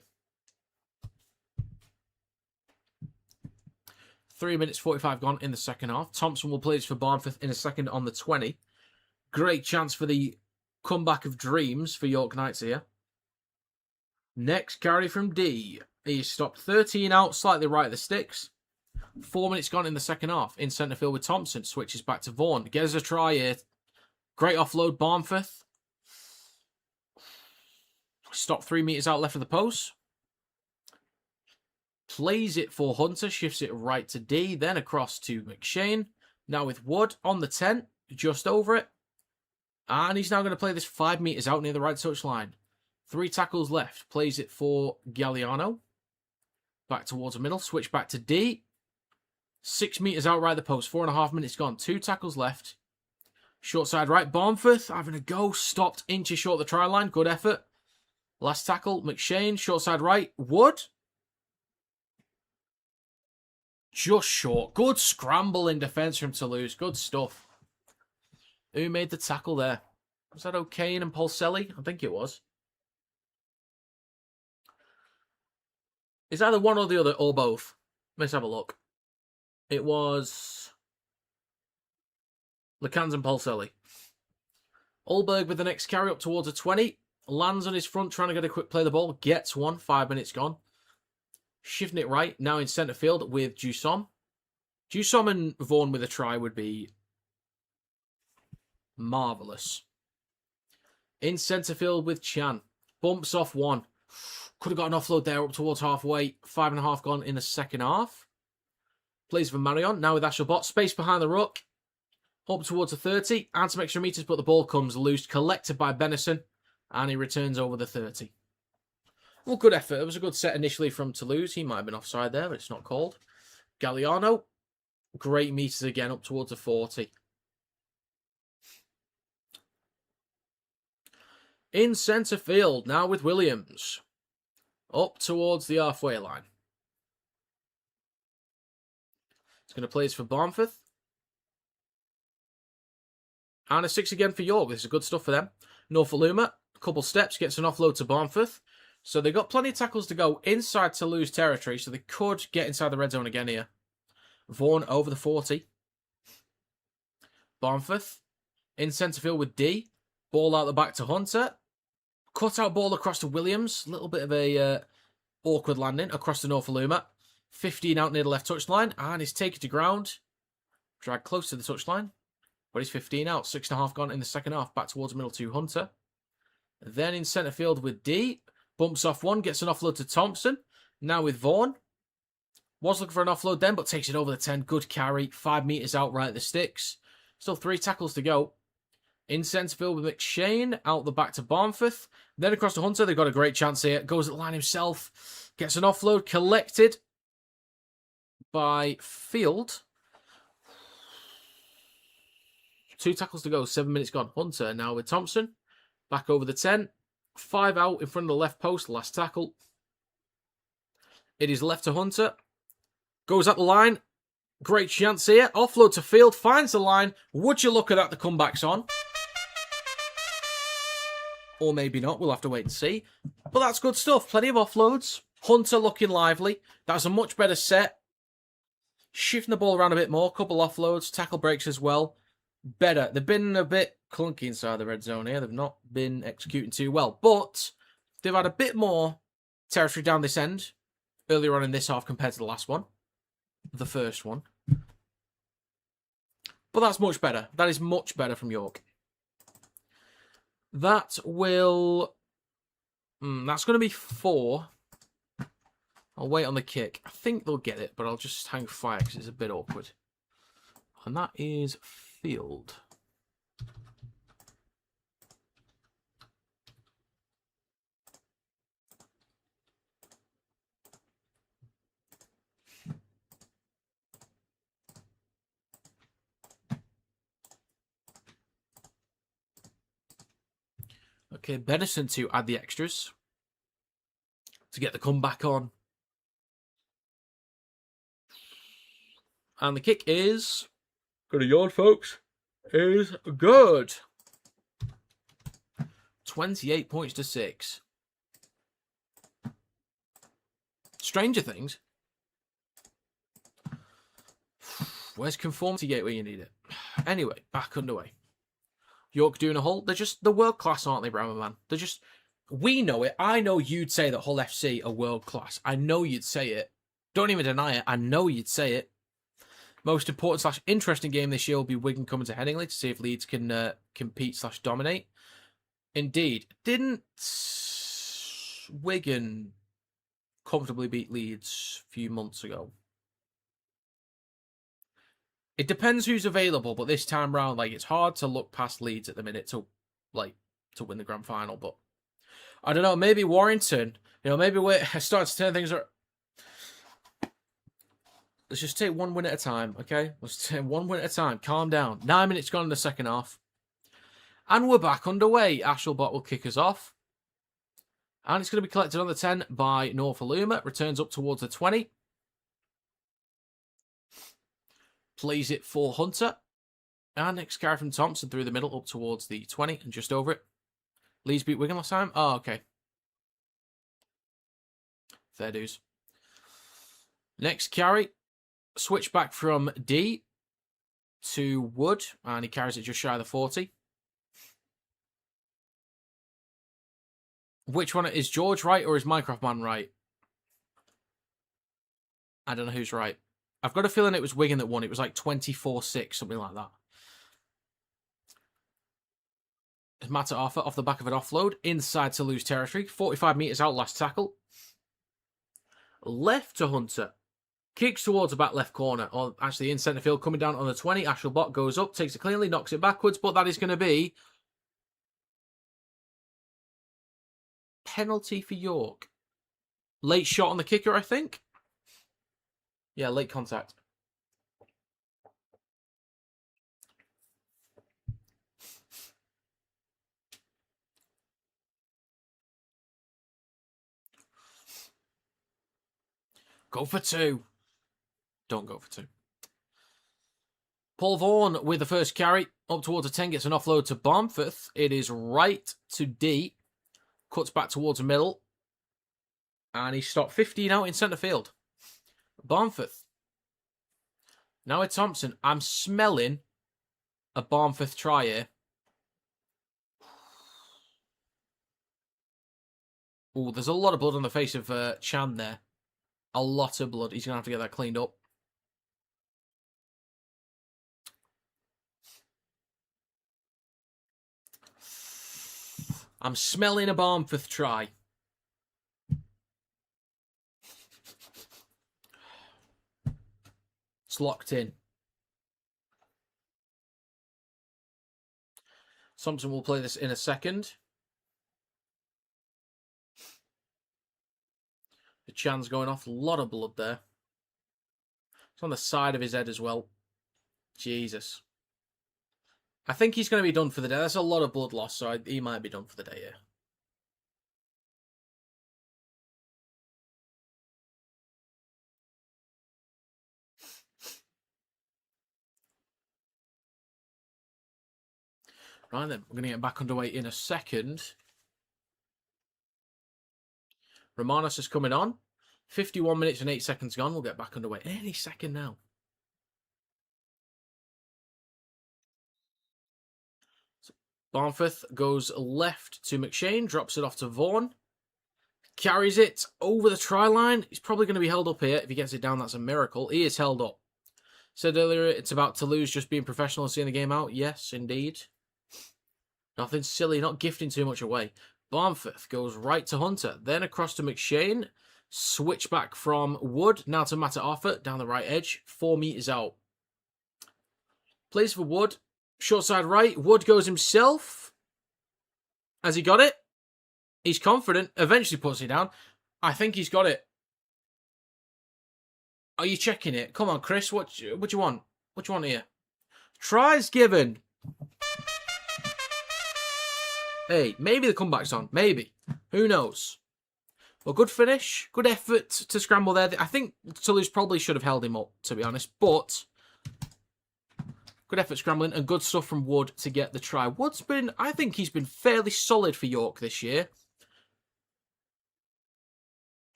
3 minutes 45 gone in the second half. Thompson will play this for Barmforth in a second on the 20. Great chance for the comeback of dreams for York Knights here. Next carry from D. He stopped 13 out, slightly right of the sticks. 4 minutes gone in the second half. In centre field with Thompson. Switches back to Vaughan. Gets a try here. Great offload, Barmforth. Stop 3 metres out left of the post. Plays it for Hunter. Shifts it right to D. Then across to McShane. Now with Wood on the 10. Just over it. And he's now going to play this 5 metres out near the right touchline. 3 tackles left. Plays it for Galliano. Back towards the middle. Switch back to D. 6 metres out right of the post. 4.5 minutes gone. 2 tackles left. Short side right. Barmforth having a go. Stopped inches short of the try line. Good effort. Last tackle. McShane. Short side right. Wood. Just short. Good scramble in defence from Toulouse. Good stuff. Who made the tackle there? Was that O'Kane and Polselli? I think it was. It's either one or the other, or both. Let's have a look. It was Lecans and Polselli. Ulberg with the next carry up towards a 20. Lands on his front, trying to get a quick play of the ball. Gets one. 5 minutes gone. Shifting it right. Now in centre field with Dusom. Dusom and Vaughan with a try would be marvellous. In centre field with Chan. Bumps off one. Could have got an offload there up towards halfway. 5.5 gone in the second half. Plays for Marion. Now with Ashelbot. Space behind the ruck. Up towards the 30. Adds some extra metres, but the ball comes loose. Collected by Benison. And he returns over the 30. Well, good effort. It was a good set initially from Toulouse. He might have been offside there, but it's not called. Galliano. Great meters again up towards the 40. In centre field, now with Williams. Up towards the halfway line. It's going to play this for Barnforth. And a 6 again for York. This is good stuff for them. Norfoluma, a couple steps, gets an offload to Barnforth. So they've got plenty of tackles to go inside Toulouse territory, so they could get inside the red zone again here. Vaughan over the 40. Barnforth in centre field with D. Ball out the back to Hunter. Cut out ball across to Williams. A little bit of a awkward landing across to Norfoluma. 15 out near the left touchline, and he's taken to ground. Dragged close to the touchline. But he's 15 out. 6.5 gone in the second half. Back towards the middle to Hunter. Then in centre field with D. Bumps off one. Gets an offload to Thompson. Now with Vaughan. Was looking for an offload then, but takes it over the 10. Good carry. 5 metres out right at the sticks. Still 3 tackles to go. In centre field with McShane. Out the back to Barnforth. Then across to Hunter. They've got a great chance here. Goes at the line himself. Gets an offload. Collected by Field. 2 tackles to go, 7 minutes gone. Hunter now with Thompson. Back over the 10. 5 out in front of the left post. Last tackle. It is left to Hunter. Goes at the line. Great chance here. Offload to Field. Finds the line. Would you look at that? The comeback's on. Or maybe not. We'll have to wait and see. But that's good stuff. Plenty of offloads. Hunter looking lively. That's a much better set. Shifting the ball around a bit more. Couple offloads. Tackle breaks as well. Better. They've been a bit clunky inside the red zone here. They've not been executing too well. But they've had a bit more territory down this end earlier on in this half compared to the last one. The first one. But that's much better. That is much better from York. That will... that's going to be 4. I'll wait on the kick. I think they'll get it, but I'll just hang fire because it's a bit awkward. And that is Field. Okay, Benison to add the extras to get the comeback on. And the kick is... Got a yard, folks. Is good. 28 points to 6. Stranger Things. Where's Conformity Gate where you need it? Anyway, back underway. York doing a Hull. They're world class, aren't they, Brown Man? They're just... We know it. I know you'd say that Hull FC are world class. I know you'd say it. Don't even deny it. I know you'd say it. Most important / interesting game this year will be Wigan coming to Headingley to see if Leeds can compete / dominate. Indeed. Didn't Wigan comfortably beat Leeds a few months ago? It depends who's available, but this time round, it's hard to look past Leeds at the minute to win the grand final. But I don't know, maybe Warrington, maybe we're starting to turn things around. Let's just take one win at a time, okay? Let's take one win at a time. Calm down. 9 minutes gone in the second half. And we're back underway. Ashelbot will kick us off. And it's going to be collected on the 10 by Norfoluma. Returns up towards the 20. Plays it for Hunter. And next carry from Thompson through the middle up towards the 20 and just over it. Leeds beat Wigan last time. Oh, okay. Fair dues. Next carry. Switch back from D to Wood, and he carries it just shy of the 40. Which one is George right or is Minecraft Man right? I don't know who's right. I've got a feeling it was Wigan that won. It was like 24-6, something like that. Matt Arthur off the back of an offload inside Toulouse territory. 45 metres out, last tackle. Left to Hunter. Kicks towards the back left corner, or actually in centre field, coming down on the 20. Ashelbot goes up, takes it cleanly, knocks it backwards, but that is going to be penalty for York. Late shot on the kicker, I think. Yeah, late contact. Go for 2. Don't go for 2. Paul Vaughan with the first carry. Up towards a 10, gets an offload to Barmforth. It is right to D. Cuts back towards the middle. And he stopped 15 out in centre field. Barmforth. Now it's Thompson. I'm smelling a Barmforth try here. Oh, there's a lot of blood on the face of Chan there. A lot of blood. He's going to have to get that cleaned up. I'm smelling a Barmforth try. It's locked in. Thompson will play this in a second. The Chan's going off. A lot of blood there. It's on the side of his head as well. Jesus. I think he's going to be done for the day. That's a lot of blood loss, so he might be done for the day here. Right then, we're going to get back underway in a second. Romanos is coming on. 51 minutes and 8 seconds gone. We'll get back underway any second now. So Barmforth goes left to McShane, drops it off to Vaughan. Carries it over the try line. He's probably going to be held up here. If he gets it down, that's a miracle. He is held up. Said earlier it's about Toulouse just being professional and seeing the game out. Yes, indeed. Nothing silly, not gifting too much away. Barmforth goes right to Hunter, then across to McShane. Switch back from Wood, now to Mata'afa, down the right edge, 4 metres out. Plays for Wood, short side right. Wood goes himself. Has he got it? He's confident, eventually puts it down. I think he's got it. Are you checking it? Come on, Chris, what do you want? What do you want here? Tries given. Hey, maybe the comeback's on. Maybe. Who knows? Well, good finish. Good effort to scramble there. I think Toulouse probably should have held him up, to be honest. But good effort scrambling and good stuff from Wood to get the try. Wood's been, I think he's been fairly solid for York this year.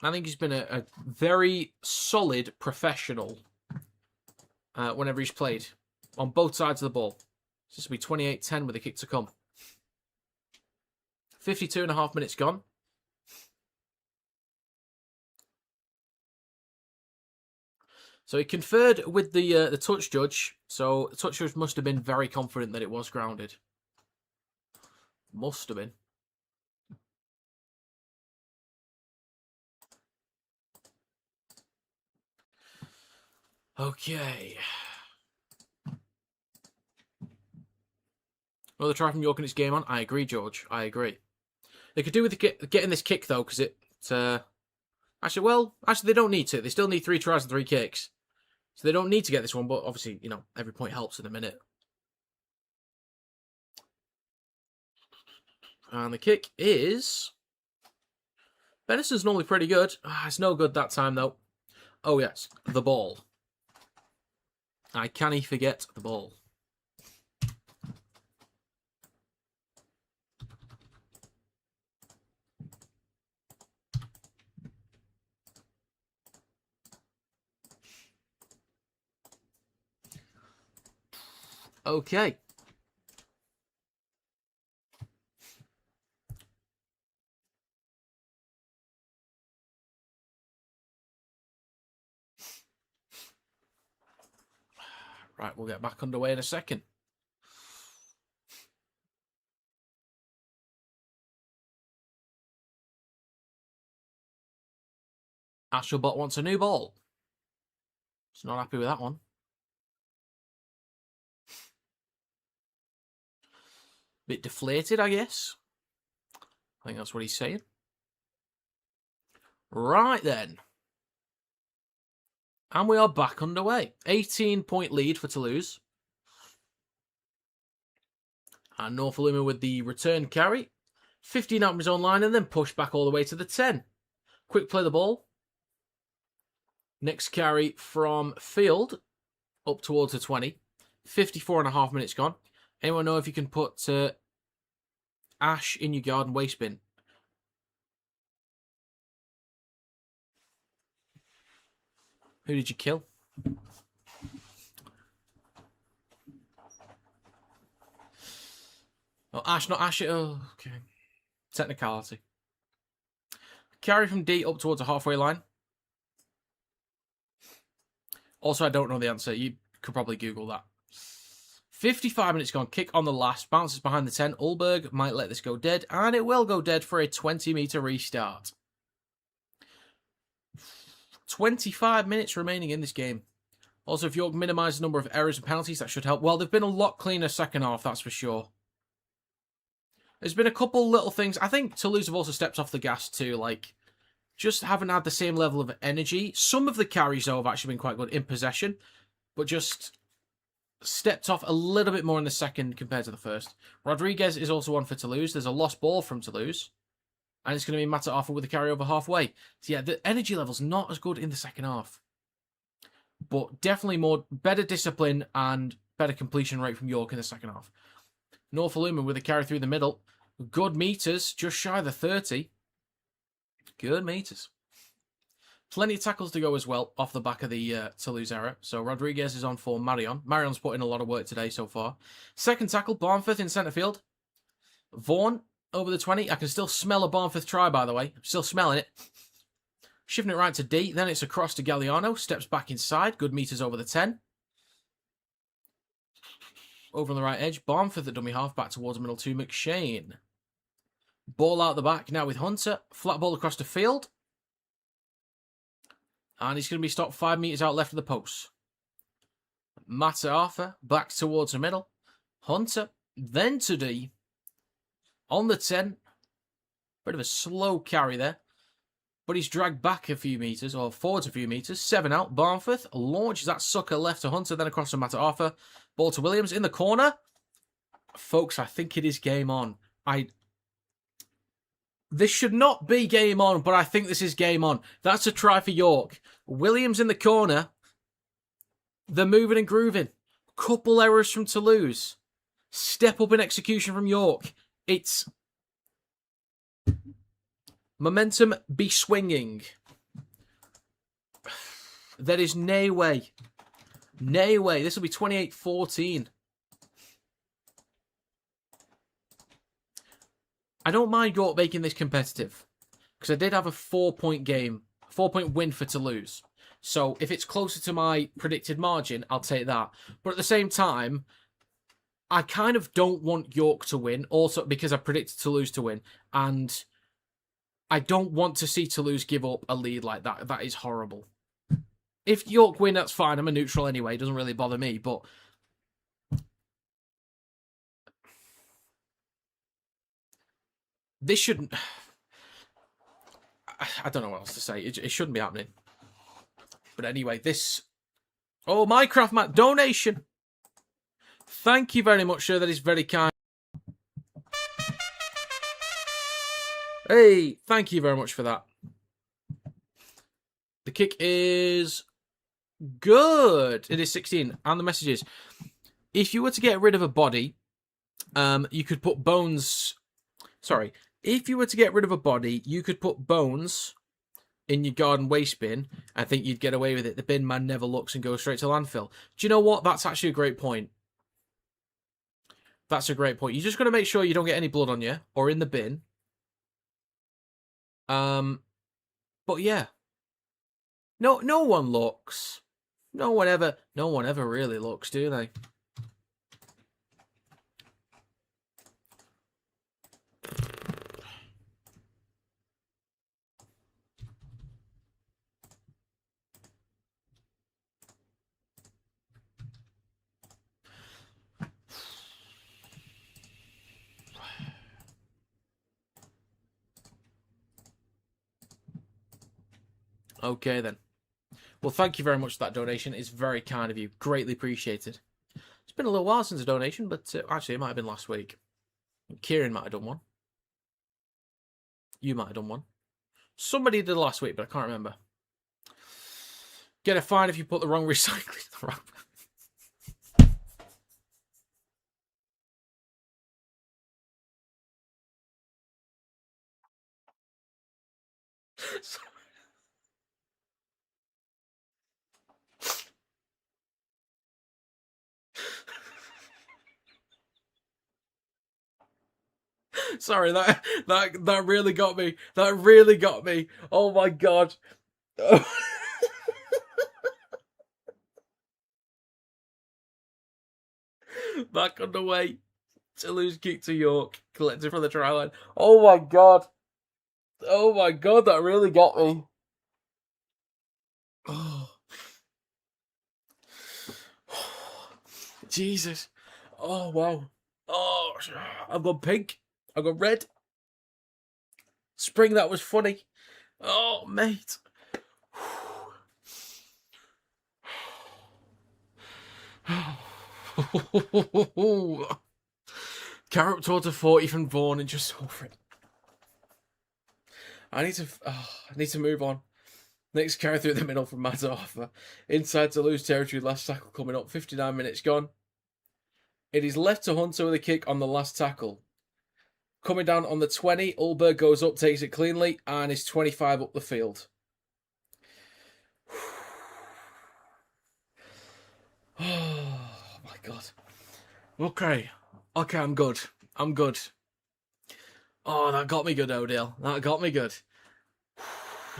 I think he's been a very solid professional whenever he's played on both sides of the ball. This will be 28-10 with a kick to come. 52.5 minutes gone. So he conferred with the touch judge. So the touch judge must have been very confident that it was grounded. Must have been. Okay. Another try from York and its game on. I agree, George. I agree. They could do with getting this kick, though, because actually, they don't need to. They still need 3 tries and 3 kicks. So they don't need to get this one, but obviously, you know, every point helps in a minute. And the kick is... Benison's normally pretty good. It's no good that time, though. Oh, yes. The ball. I can't forget the ball. Okay. Right, we'll get back underway in a second. Ashelbot wants a new ball. He's not happy with that one. Bit deflated, I guess. I think that's what he's saying. Right then. And we are back underway. 18-point lead for Toulouse. And Norfoluma with the return carry. 15 out from his own line and then push back all the way to the 10. Quick play the ball. Next carry from Field up towards the 20. 54.5 minutes gone. Anyone know if you can put Ash in your garden waste bin? Who did you kill? Oh, Ash, not Ash. Oh, okay. Technicality. Carry from D up towards the halfway line. Also, I don't know the answer. You could probably Google that. 55 minutes gone. Kick on the last. Bounces behind the 10. Ulberg might let this go dead. And it will go dead for a 20-metre restart. 25 minutes remaining in this game. Also, if York minimise the number of errors and penalties, that should help. Well, they've been a lot cleaner second half, that's for sure. There's been a couple little things. I think Toulouse have also stepped off the gas too. Like, just haven't had the same level of energy. Some of the carries, though, have actually been quite good in possession. But just stepped off a little bit more in the second compared to the first. Rodriguez is also on for Toulouse. There's a lost ball from Toulouse. And it's going to be Matt Arthur with the carry over halfway. So yeah, the energy level's not as good in the second half. But definitely better discipline and better completion rate from York in the second half. North Lumen with a carry through the middle. Good meters, just shy of the 30. Good meters. Plenty of tackles to go as well off the back of the Toulouse error. So Rodriguez is on for Marion. Marion's put in a lot of work today so far. Second tackle, Barnforth in centre field. Vaughan over the 20. I can still smell a Barnforth try, by the way. I'm still smelling it. Shifting it right to D. Then it's across to Galliano. Steps back inside. Good meters over the 10. Over on the right edge. Barnforth the dummy half. Back towards middle to McShane. Ball out the back now with Hunter. Flat ball across the field. And he's going to be stopped 5 metres out left of the post. Matt Arthur back towards the middle. Hunter. Then to D. On the 10. Bit of a slow carry there. But he's dragged back a few metres, or forwards a few metres. 7 out. Barnforth launches that sucker left to Hunter, then across to Matt Arthur. Ball to Williams in the corner. Folks, I think it is game on. This should not be game on, but I think this is game on. That's a try for York. Williams in the corner. They're moving and grooving. Couple errors from Toulouse. Step up in execution from York. It's momentum be swinging. There is no way. No way. This will be 28-14. I don't mind York making this competitive. Because I did have a 4-point game. 4-point win for Toulouse. So if it's closer to my predicted margin, I'll take that. But at the same time, I kind of don't want York to win. Also because I predicted Toulouse to win. And I don't want to see Toulouse give up a lead like that. That is horrible. If York win, that's fine. I'm a neutral anyway. It doesn't really bother me. But this shouldn't... I don't know what else to say. It shouldn't be happening. But anyway, this... Oh, Minecraft Matt, donation! Thank you very much, sir. That is very kind. Hey, thank you very much for that. The kick is good. It is 16. And the message is, if you were to get rid of a body, you could put bones... Sorry. If you were to get rid of a body, you could put bones in your garden waste bin. I think you'd get away with it. The bin man never looks and goes straight to landfill. Do you know what? That's actually a great point. That's a great point. You just got to make sure you don't get any blood on you or in the bin. But yeah. No one looks. No one ever really looks, do they? Okay, then. Well, thank you very much for that donation. It's very kind of you. Greatly appreciated. It's been a little while since a donation, but actually, it might have been last week. Kieran might have done one. You might have done one. Somebody did last week, but I can't remember. Get a fine if you put the wrong recycling in the wrong. Sorry, that really got me. That really got me. Oh my god. Back underway. Toulouse kick to York. Collected from the try line. Oh my god. Oh my god, that really got me. Oh. Jesus. Oh wow. Oh, I've got pink. I've got red. Spring, that was funny. Oh, mate. Carry up towards a 40 from Vaughan and just over it. I need to move on. Next carry through the middle from Matt Arthur. Inside to lose territory. Last tackle coming up. 59 minutes gone. It is left to Hunter with a kick on the last tackle. Coming down on the 20. Ulberg goes up, takes it cleanly, and is 25 up the field. Oh my god. Okay, I'm good. Oh, that got me good, Odell. That got me good.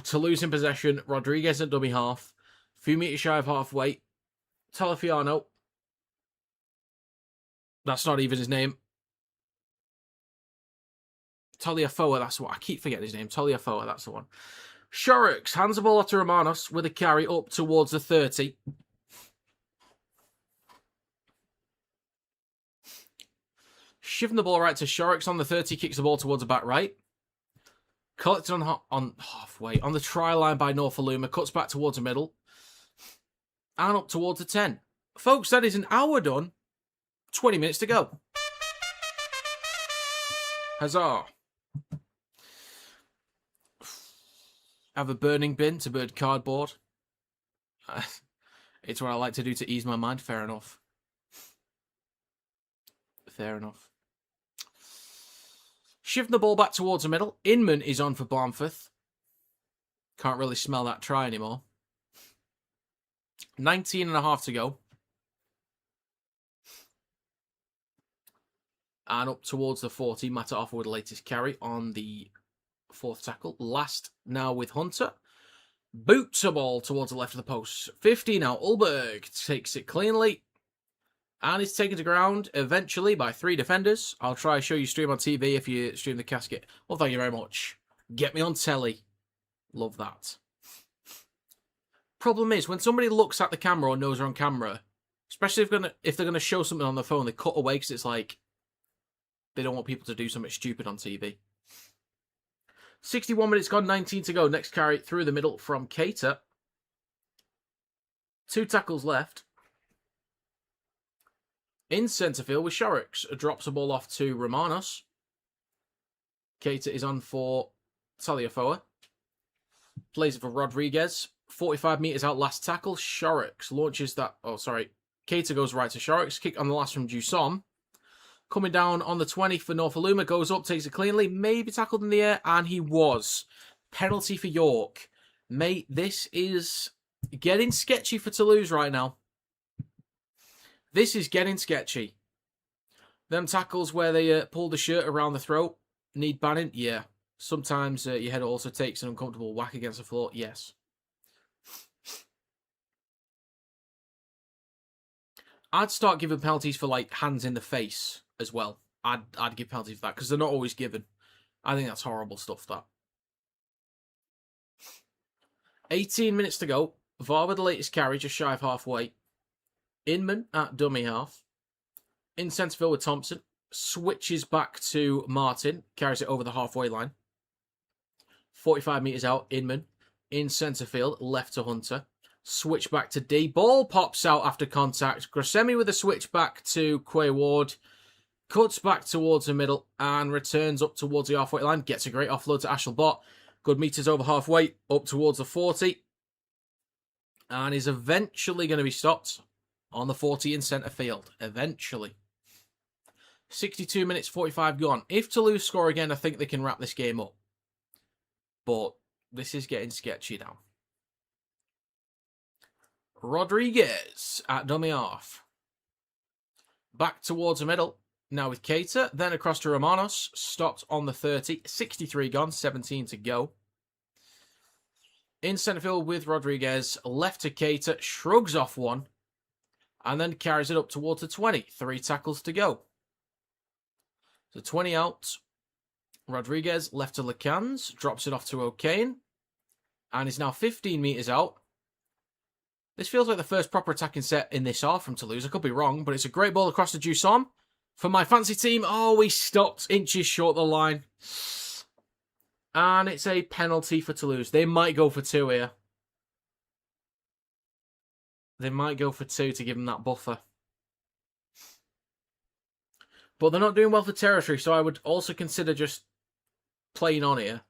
Toulouse in possession. Rodriguez at dummy half. Few metres shy of halfway. Talafiano. That's not even his name. Taliafoa, that's what. I keep forgetting his name. Taliafoa, that's the one. Shorrocks hands the ball off to Romanos with a carry up towards the 30. Shiving the ball right to Shorrocks on the 30, kicks the ball towards the back right. Collected on halfway, on the try line by Norfoluma, cuts back towards the middle. And up towards the 10. Folks, that is an hour done. 20 minutes to go. Huzzah. Have a burning bin to burn cardboard. It's what I like to do to ease my mind. Fair enough. Fair enough. Shifting the ball back towards the middle. Inman is on for Barnforth. Can't really smell that try anymore. 19.5 to go. And up towards the 40. Matt Arthur with the latest carry on the fourth tackle. Last now with Hunter. Boots a ball towards the left of the post. 50 now. Ulberg takes it cleanly. And it's taken to ground eventually by 3 defenders. I'll try to show you stream on TV if you stream the casket. Well, thank you very much. Get me on telly. Love that. Problem is, when somebody looks at the camera or knows they're on camera, especially if they're gonna show something on the phone, they cut away because it's like they don't want people to do something stupid on TV. 61 minutes gone, 19 to go. Next carry through the middle from Cater. 2 tackles left. In centre field with Shorrocks. Drops the ball off to Romanos. Cater is on for Taliafoa. Plays it for Rodriguez. 45 metres out, last tackle. Shorrocks launches that. Oh, sorry. Cater goes right to Shorrocks. Kick on the last from Dusom. Coming down on the 20 for Norfoluma. Goes up, takes it cleanly. Maybe tackled in the air, and he was. Penalty for York. Mate, this is getting sketchy for Toulouse right now. This is getting sketchy. Them tackles where they pull the shirt around the throat. Need banning? Yeah. Sometimes your head also takes an uncomfortable whack against the floor. Yes. I'd start giving penalties for like hands in the face as well. I'd give penalties for that because they're not always given. I think that's horrible stuff, that. 18 minutes to go. VAR with the latest carry, just shy of halfway. Inman at dummy half. In centre field with Thompson. Switches back to Martin. Carries it over the halfway line. 45 metres out. Inman. In centre field. Left to Hunter. Switch back to D. Ball pops out after contact. Grosemi with a switch back to Quay Ward. Cuts back towards the middle. And returns up towards the halfway line. Gets a great offload to Ashlbot. Good metres over halfway. Up towards the 40. and is eventually going to be stopped on the 40 in centre field. Eventually. 62 minutes, 45 gone. If Toulouse score again, I think they can wrap this game up. But this is getting sketchy now. Rodriguez at dummy half. Back towards the middle. Now with Keita. Then across to Romanos. Stopped on the 30. 63 gone. 17 to go. In centre field with Rodriguez. Left to Keita. Shrugs off one. And then carries it up towards the 20. 3 tackles to go. So 20 out. Rodriguez left to Lacans. Drops it off to O'Kane. And is now 15 metres out. This feels like the first proper attacking set in this half from Toulouse. I could be wrong, but it's a great ball across to Jusson. For my fancy team, oh, we stopped inches short of the line. And it's a penalty for Toulouse. They might go for 2 here. They might go for 2 to give them that buffer. But they're not doing well for territory, so I would also consider just playing on here.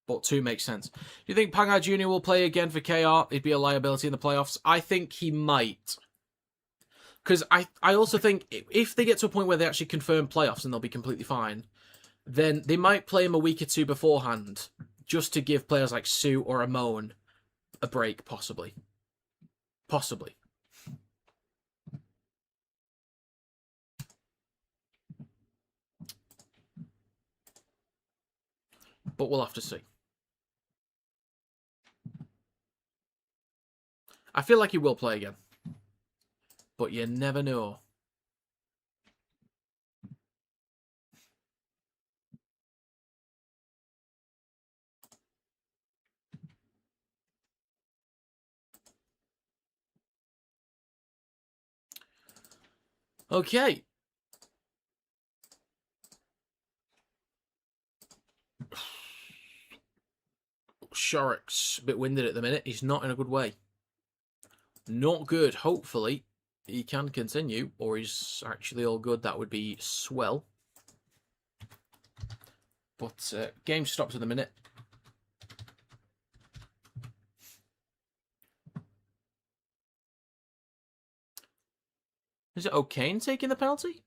But 2 makes sense. Do you think Pangai Jr. will play again for KR? He'd be a liability in the playoffs. I think he might. Because I also think if they get to a point where they actually confirm playoffs and they'll be completely fine, then they might play him a week or 2 beforehand just to give players like Sue or Amon a break, possibly. Possibly. But we'll have to see. I feel like he will play again. But you never know. Okay. Shorrock's a bit winded at the minute. He's not in a good way. Not good. Hopefully, he can continue, or he's actually all good. That would be swell. But game stops at the minute. Is it O'Kane taking the penalty?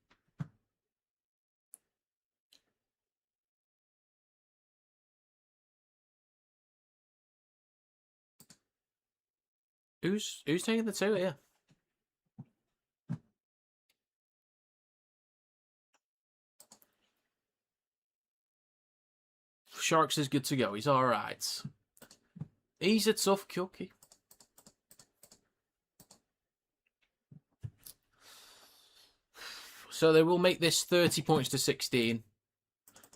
Who's taking the 2 here? Sharks is good to go. He's all right. He's a tough cookie. So they will make this 30 points to 16.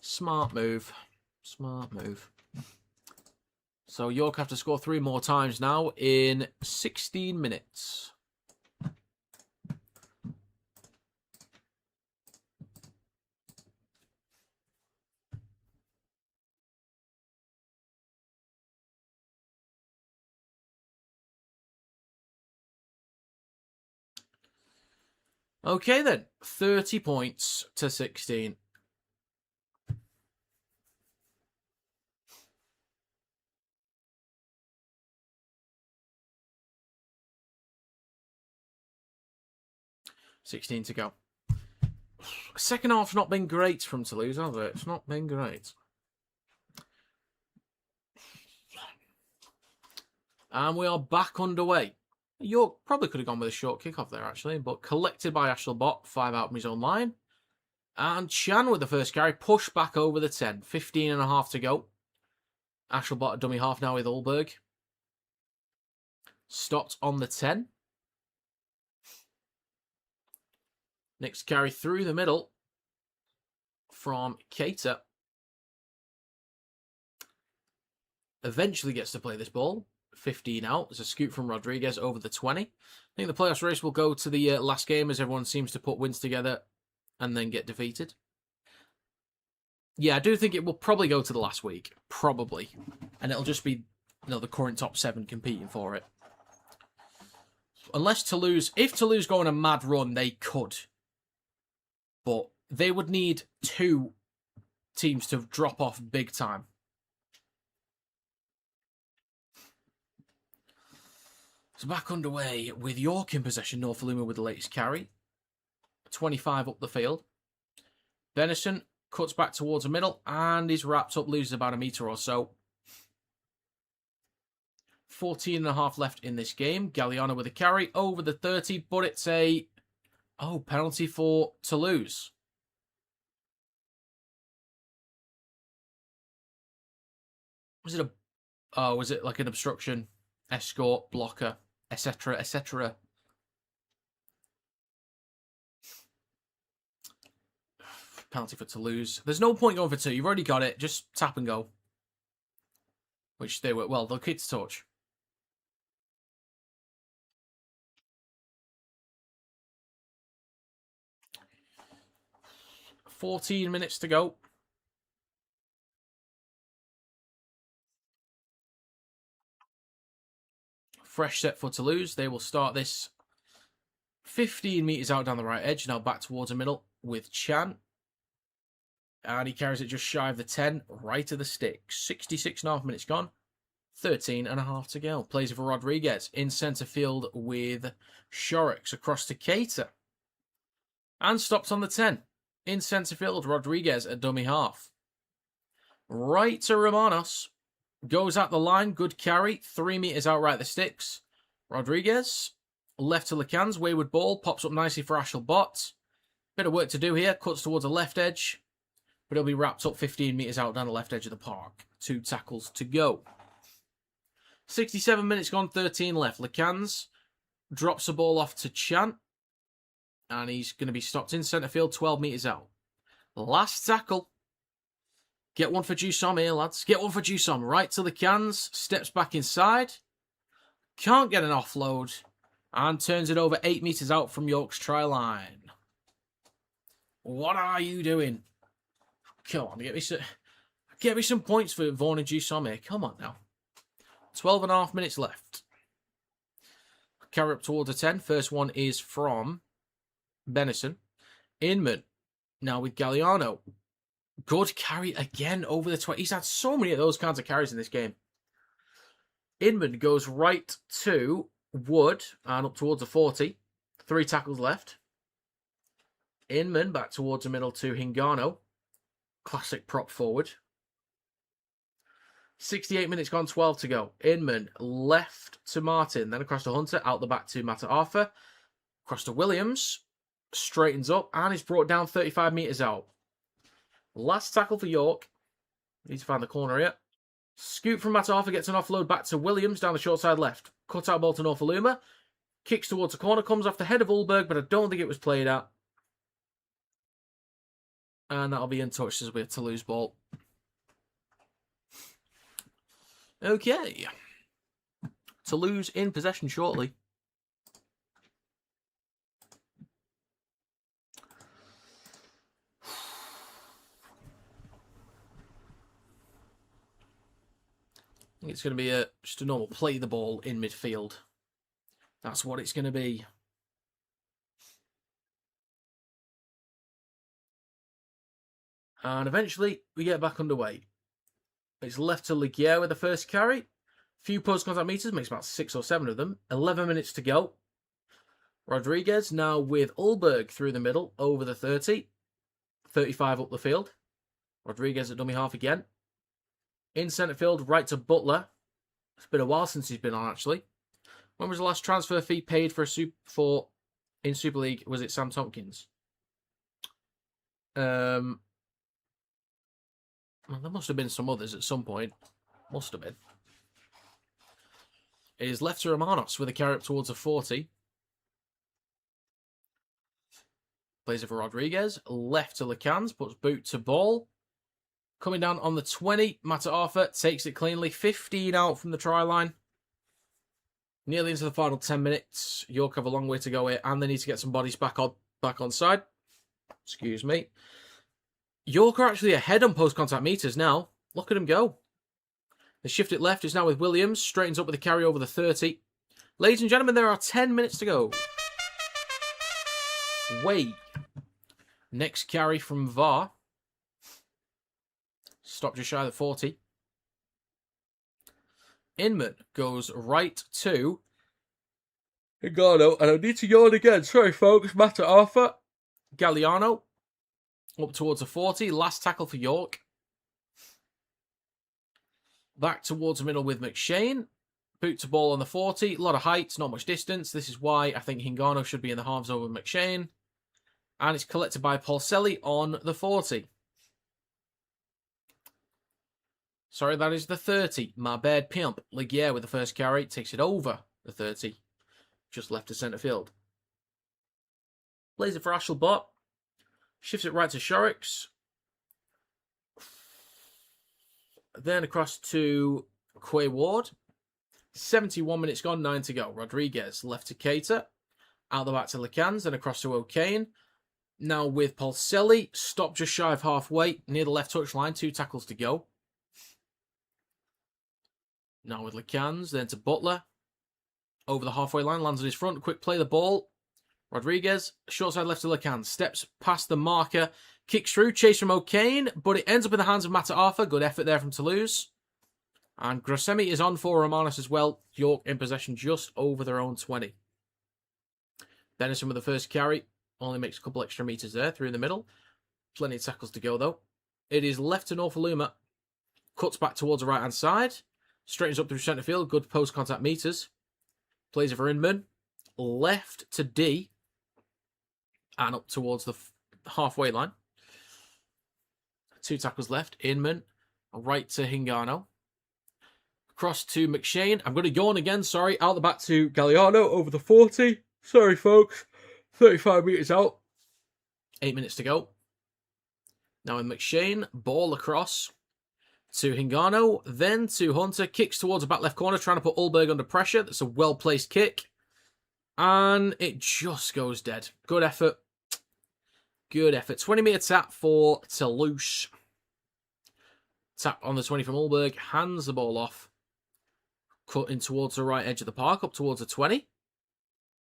Smart move. Smart move. So York have to score 3 more times now in 16 minutes. Okay then, 30 points to 16. $16 to go. Second half's not been great from Toulouse, has it? It's not been great. And we are back underway. York probably could have gone with a short kickoff there, actually, but collected by Ashelbot, 5 out from his own line. And Chan with the first carry, pushed back over the 10. 15.5 to go. Ashelbot a dummy half now with Ulberg. Stopped on the 10. Next carry through the middle from Keita. Eventually gets to play this ball. 15 out. There's a scoop from Rodriguez over the 20. I think the playoffs race will go to the last game as everyone seems to put wins together and then get defeated. Yeah, I do think it will probably go to the last week. Probably. And it'll just be the current top 7 competing for it. Unless Toulouse... If Toulouse go on a mad run, they could. But they would need 2 teams to drop off big time. So back underway with York in possession. North Luma with the latest carry. 25 up the field. Benison cuts back towards the middle and is wrapped up, loses about a metre or so. 14.5 left in this game. Galliano with a carry over the 30, but it's a penalty for Toulouse. Was it like an obstruction, escort, blocker, etc., etc.? Penalty for Toulouse. There's no point going for 2. You've already got it. Just tap and go. Which they were. Well, they'll kick to touch. $14 minutes to go. Fresh set for Toulouse. They will start this 15 metres out down the right edge. Now back towards the middle with Chan. And he carries it just shy of the 10, right of the stick. 66.5 minutes gone. 13.5 to go. Plays it for Rodriguez in centre field with Shorrocks across to Cater. And stops on the 10. In centre field, Rodriguez at dummy half. Right to Romanos. Goes at the line. Good carry. 3 metres out right the sticks. Rodriguez. Left to Lecans. Wayward ball. Pops up nicely for Ashel Bott. Bit of work to do here. Cuts towards the left edge. But it'll be wrapped up 15 metres out down the left edge of the park. 2 tackles to go. 67 minutes gone. 13 left. Lecans drops the ball off to Chan. And he's going to be stopped in centre field. 12 metres out. Last tackle. Get one for Jusom here, lads. Get one for Jusom. Right to the cans. Steps back inside. Can't get an offload. And turns it over 8 metres out from York's try line. What are you doing? Come on, get me some points for Vaughan and Jusom here. Come on now. 12.5 minutes left. Carry up towards the 10. First one is from Benison. Inman. Now with Galliano. Good carry again over the 20. He's had so many of those kinds of carries in this game. Inman goes right to Wood and up towards the 40. 3 tackles left. Inman back towards the middle to Hingano. Classic prop forward. 68 minutes gone, 12 to go. Inman left to Martin, then across to Hunter, out the back to Mata Arthur. Across to Williams. Straightens up and is brought down 35 metres out. Last tackle for York. Need to find the corner here. Scoop from Matt Arthur, gets an offload back to Williams down the short side left. Cut out ball to Norfoluma. Kicks towards the corner, comes off the head of Ulberg, but I don't think it was played at. And that'll be untouched as we have Toulouse ball. Okay. Toulouse in possession shortly. I think it's going to be just a normal play the ball in midfield. That's what it's going to be. And eventually, we get back underway. It's left to Ligier with the first carry. Few post-contact meters, makes about 6 or 7 of them. 11 minutes to go. Rodriguez now with Ulberg through the middle, over the 30. 35 up the field. Rodriguez at dummy half again. In centre field, right to Butler. It's been a while since he's been on, actually. When was the last transfer fee paid in Super League? Was it Sam Tompkins? Well, there must have been some others at some point. Must have been. It is left to Romanos with a carry up towards a 40. Plays it for Rodriguez. Left to Lecans, puts boot to ball. Coming down on the 20, Mata Arthur takes it cleanly. 15 out from the try line. Nearly into the final 10 minutes. York have a long way to go here, and they need to get some bodies back on side. Excuse me. York are actually ahead on post-contact meters now. Look at them go. They shift it left. It's now with Williams. Straightens up with a carry over the 30. Ladies and gentlemen, there are 10 minutes to go. Wait. Next carry from VAR. Stop just shy of the 40. Inman goes right to Hingano, and I need to yawn again. Sorry, folks. Matter Arthur. Galliano. Up towards a 40. Last tackle for York. Back towards the middle with McShane. Boot to ball on the 40. A lot of height, not much distance. This is why I think Hingano should be in the halves over McShane. And it's collected by Paulselli on the 40. Sorry, that is the 30. My bad pimp. Ligier with the first carry. Takes it over the 30. Just left to centre field. Plays it for Ashelbot. Shifts it right to Shorrocks. Then across to Quay Ward. 71 minutes gone, 9 to go. Rodriguez left to Keita. Out the back to Lecans, then across to O'Kane. Now with Paulselli. Stopped just shy of halfway. Near the left touchline. 2 tackles to go. Now with Lecans, then to Butler. Over the halfway line, lands on his front. Quick play the ball. Rodriguez, short side left to Lecans. Steps past the marker. Kicks through, chase from O'Kane. But it ends up in the hands of Matter Arthur. Good effort there from Toulouse. And Grosemi is on for Romanos as well. York in possession just over their own 20. Benison with the first carry. Only makes a couple extra metres there through the middle. Plenty of tackles to go though. It is left to Norfoluma. Cuts back towards the right-hand side. Straightens up through centre field. Good post-contact metres. Plays it for Inman. Left to D. And up towards the halfway line. 2 tackles left. Inman. Right to Hingano. Across to McShane. I'm going to yawn again, sorry. Out the back to Galliano over the 40. Sorry, folks. 35 metres out. 8 minutes to go. Now in McShane. Ball across to Hingano. Then to Hunter. Kicks towards the back left corner. Trying to put Ulberg under pressure. That's a well-placed kick. And it just goes dead. Good effort. Good effort. 20-metre tap for Toulouse. Tap on the 20 from Ulberg. Hands the ball off. Cutting towards the right edge of the park. Up towards the 20. I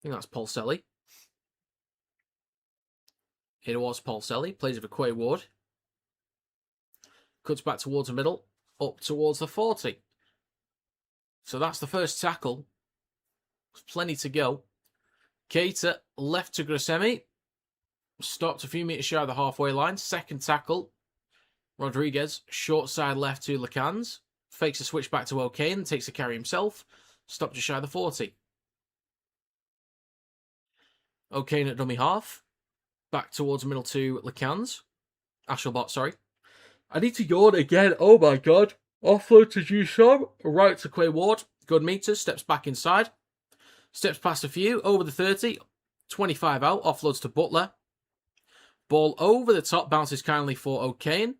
think that's Paulselli. It was Paulselli. Plays it for Quay Ward. Cuts back towards the middle. Up towards the 40. So that's the first tackle. There's plenty to go. Keita left to Grosemi. Stopped a few metres shy of the halfway line. Second tackle. Rodriguez. Short side left to Lecans. Fakes a switch back to O'Kane. Takes the carry himself. Stopped just shy of the 40. O'Kane at dummy half. Back towards the middle to Lecans. Ashelbot, sorry. I need to yawn again. Oh my god. Offload to Jusom. Right to Quay Ward. Good meters. Steps back inside. Steps past a few. Over the 30. 25 out. Offloads to Butler. Ball over the top. Bounces kindly for O'Kane.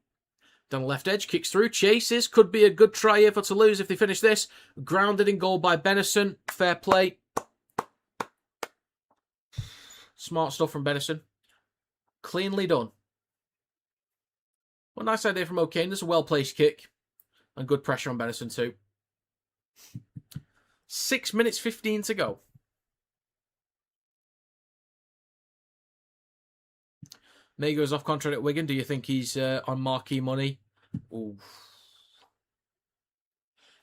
Down the left edge. Kicks through. Chases. Could be a good try here for Toulouse if they finish this. Grounded in goal by Benison. Fair play. Smart stuff from Benison. Cleanly done. Well, nice idea from O'Kane. There's a well-placed kick. And good pressure on Benison too. 6 minutes 15 to go. May goes off contract at Wigan. Do you think he's on marquee money? Ooh.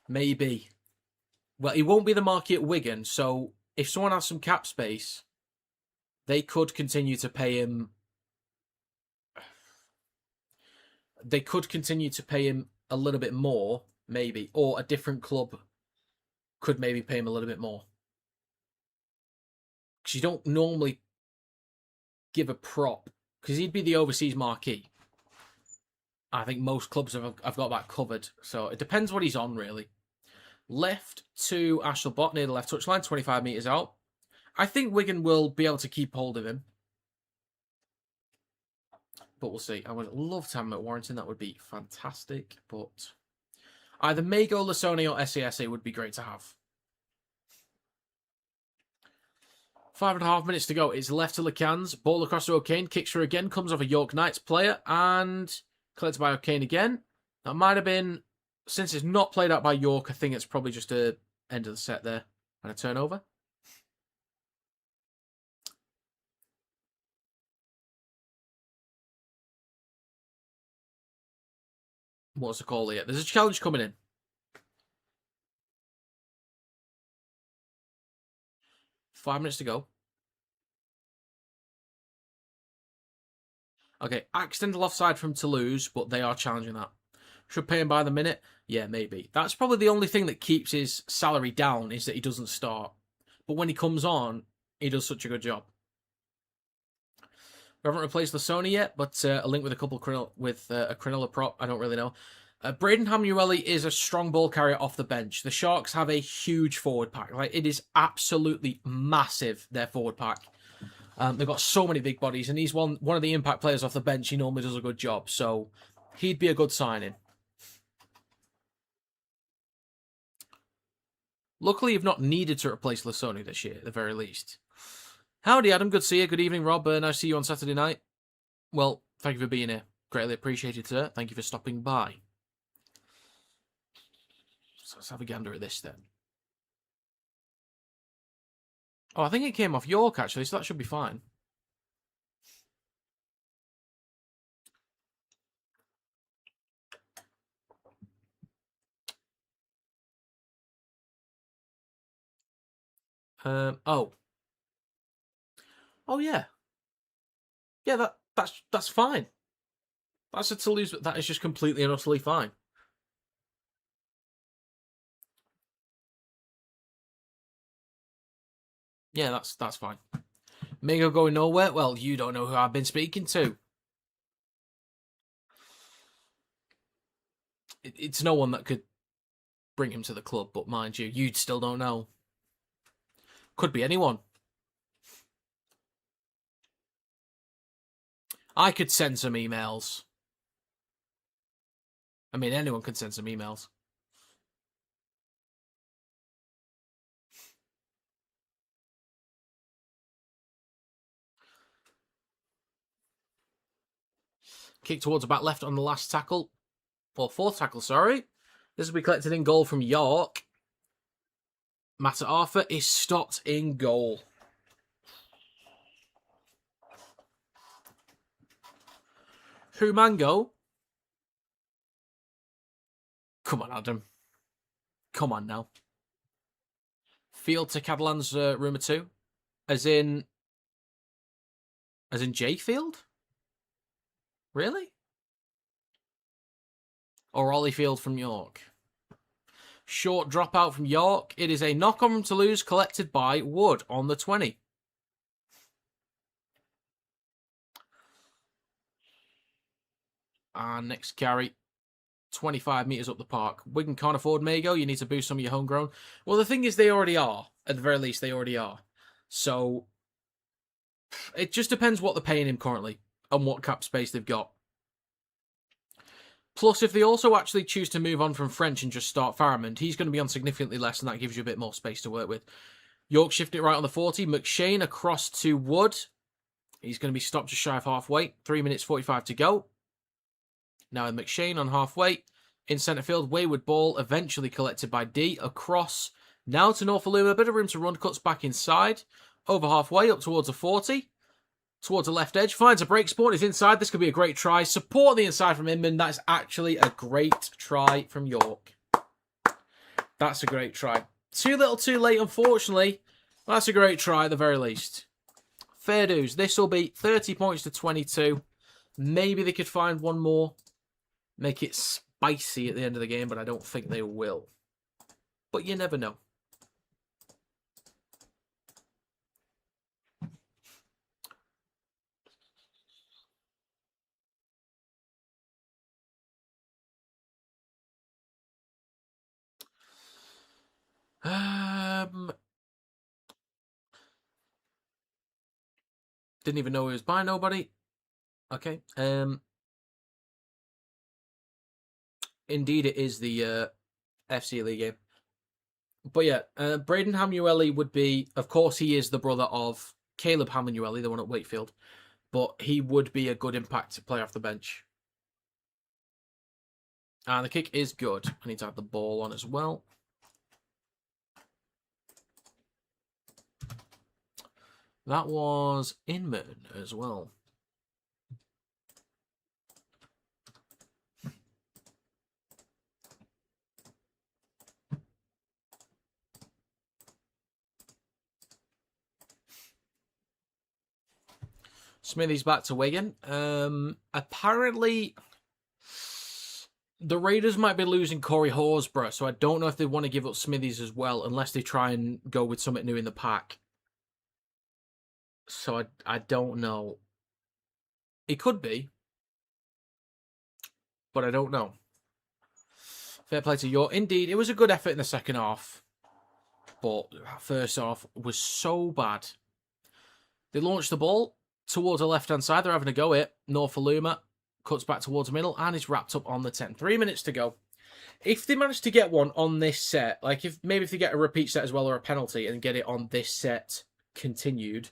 Maybe. Well, he won't be the marquee at Wigan, so if someone has some cap space, they could continue to pay him. They could continue to pay him a little bit more, maybe. Or a different club could maybe pay him a little bit more. Because you don't normally give a prop. Because he'd be the overseas marquee. I think most clubs have got that covered. So it depends what he's on, really. Left to Ashelbot near the left touchline, 25 metres out. I think Wigan will be able to keep hold of him. But we'll see. I would love to have him at Warrington. That would be fantastic. But either Mago, Lasone or SASA would be great to have. 5.5 minutes to go. It's left to Lecans. Ball across to O'Kane. Kicks through again. Comes off a York Knights player. And collected by O'Kane again. That might have been... Since it's not played out by York, I think it's probably just a end of the set there. And a turnover. What's the call here? There's a challenge coming in. 5 minutes to go. Okay, accidental offside from Toulouse, but they are challenging that. Should pay him by the minute? Yeah, maybe. That's probably the only thing that keeps his salary down, is that he doesn't start. But when he comes on, he does such a good job. We haven't replaced Lasoni yet, but a link with a couple with a Cronulla prop. I don't really know. Braden Hamueli is a strong ball carrier off the bench. The Sharks have a huge forward pack. Like, it is absolutely massive, their forward pack. They've got so many big bodies, and he's one of the impact players off the bench. He normally does a good job, so he'd be a good signing. Luckily, you've not needed to replace Lasoni this year, at the very least. Howdy, Adam. Good to see you. Good evening, Rob. Nice to see you on Saturday night. Well, thank you for being here. Greatly appreciated, sir. Thank you for stopping by. So let's have a gander at this, then. Oh, I think it came off York, actually, so that should be fine. Oh. Oh, yeah. Yeah, that's fine. That's a Toulouse, but that is just completely and utterly fine. Yeah, that's fine. Mego going nowhere? Well, you don't know who I've been speaking to. It's no one that could bring him to the club, but mind you, you still don't know. Could be anyone. I could send some emails. I mean, anyone could send some emails. Kick towards the back left on the last tackle. Or fourth tackle, sorry. This will be collected in goal from York. Matt Arthur is stopped in goal. Humango. Come on, Adam. Come on now. Field to Catalan's rumour 2. As in J Field? Really? Or Ollie Field from York? Short dropout from York. It is a knock-on from Toulouse collected by Wood on the 20. And next carry, 25 metres up the park. Wigan can't afford Mago. You need to boost some of your homegrown. Well, the thing is, they already are. At the very least, they already are. So, it just depends what they're paying him currently and what cap space they've got. Plus, if they also actually choose to move on from French and just start Faramond, he's going to be on significantly less, and that gives you a bit more space to work with. York shifting it right on the 40. McShane across to Wood. He's going to be stopped just shy of halfway. 3 minutes 45 to go. Now McShane on halfway. In centre field, wayward ball eventually collected by D. Across now to Norfoluma. A bit of room to run. Cuts back inside. Over halfway, up towards the 40. Towards the left edge. Finds a break spawn. Is inside. This could be a great try. Support the inside from Inman. That's actually a great try from York. That's a great try. Too little too late, unfortunately. That's a great try at the very least. Fair dues. This will be 30 points to 22. Maybe they could find one more. Make it spicy at the end of the game, but I don't think they will. But you never know. Didn't even know he was by nobody. Okay. Indeed, it is the FC League game. But yeah, Braden Hamueli would be, of course, he is the brother of Caleb Hamueli, the one at Wakefield. But he would be a good impact player off the bench. And the kick is good. I need to have the ball on as well. That was Inman as well. Smithies back to Wigan. Apparently, the Raiders might be losing Corey Horsburgh, so I don't know if they want to give up Smithies as well, unless they try and go with something new in the pack. So I don't know. It could be, but I don't know. Fair play to York. Indeed, it was a good effort in the second half, but first half was so bad. They launched the ball towards the left-hand side. They're having a go at Norfoluma. Cuts back towards the middle and is wrapped up on the 10. 3 minutes to go. If they manage to get one on this set, like if they get a repeat set as well or a penalty and get it on this set continued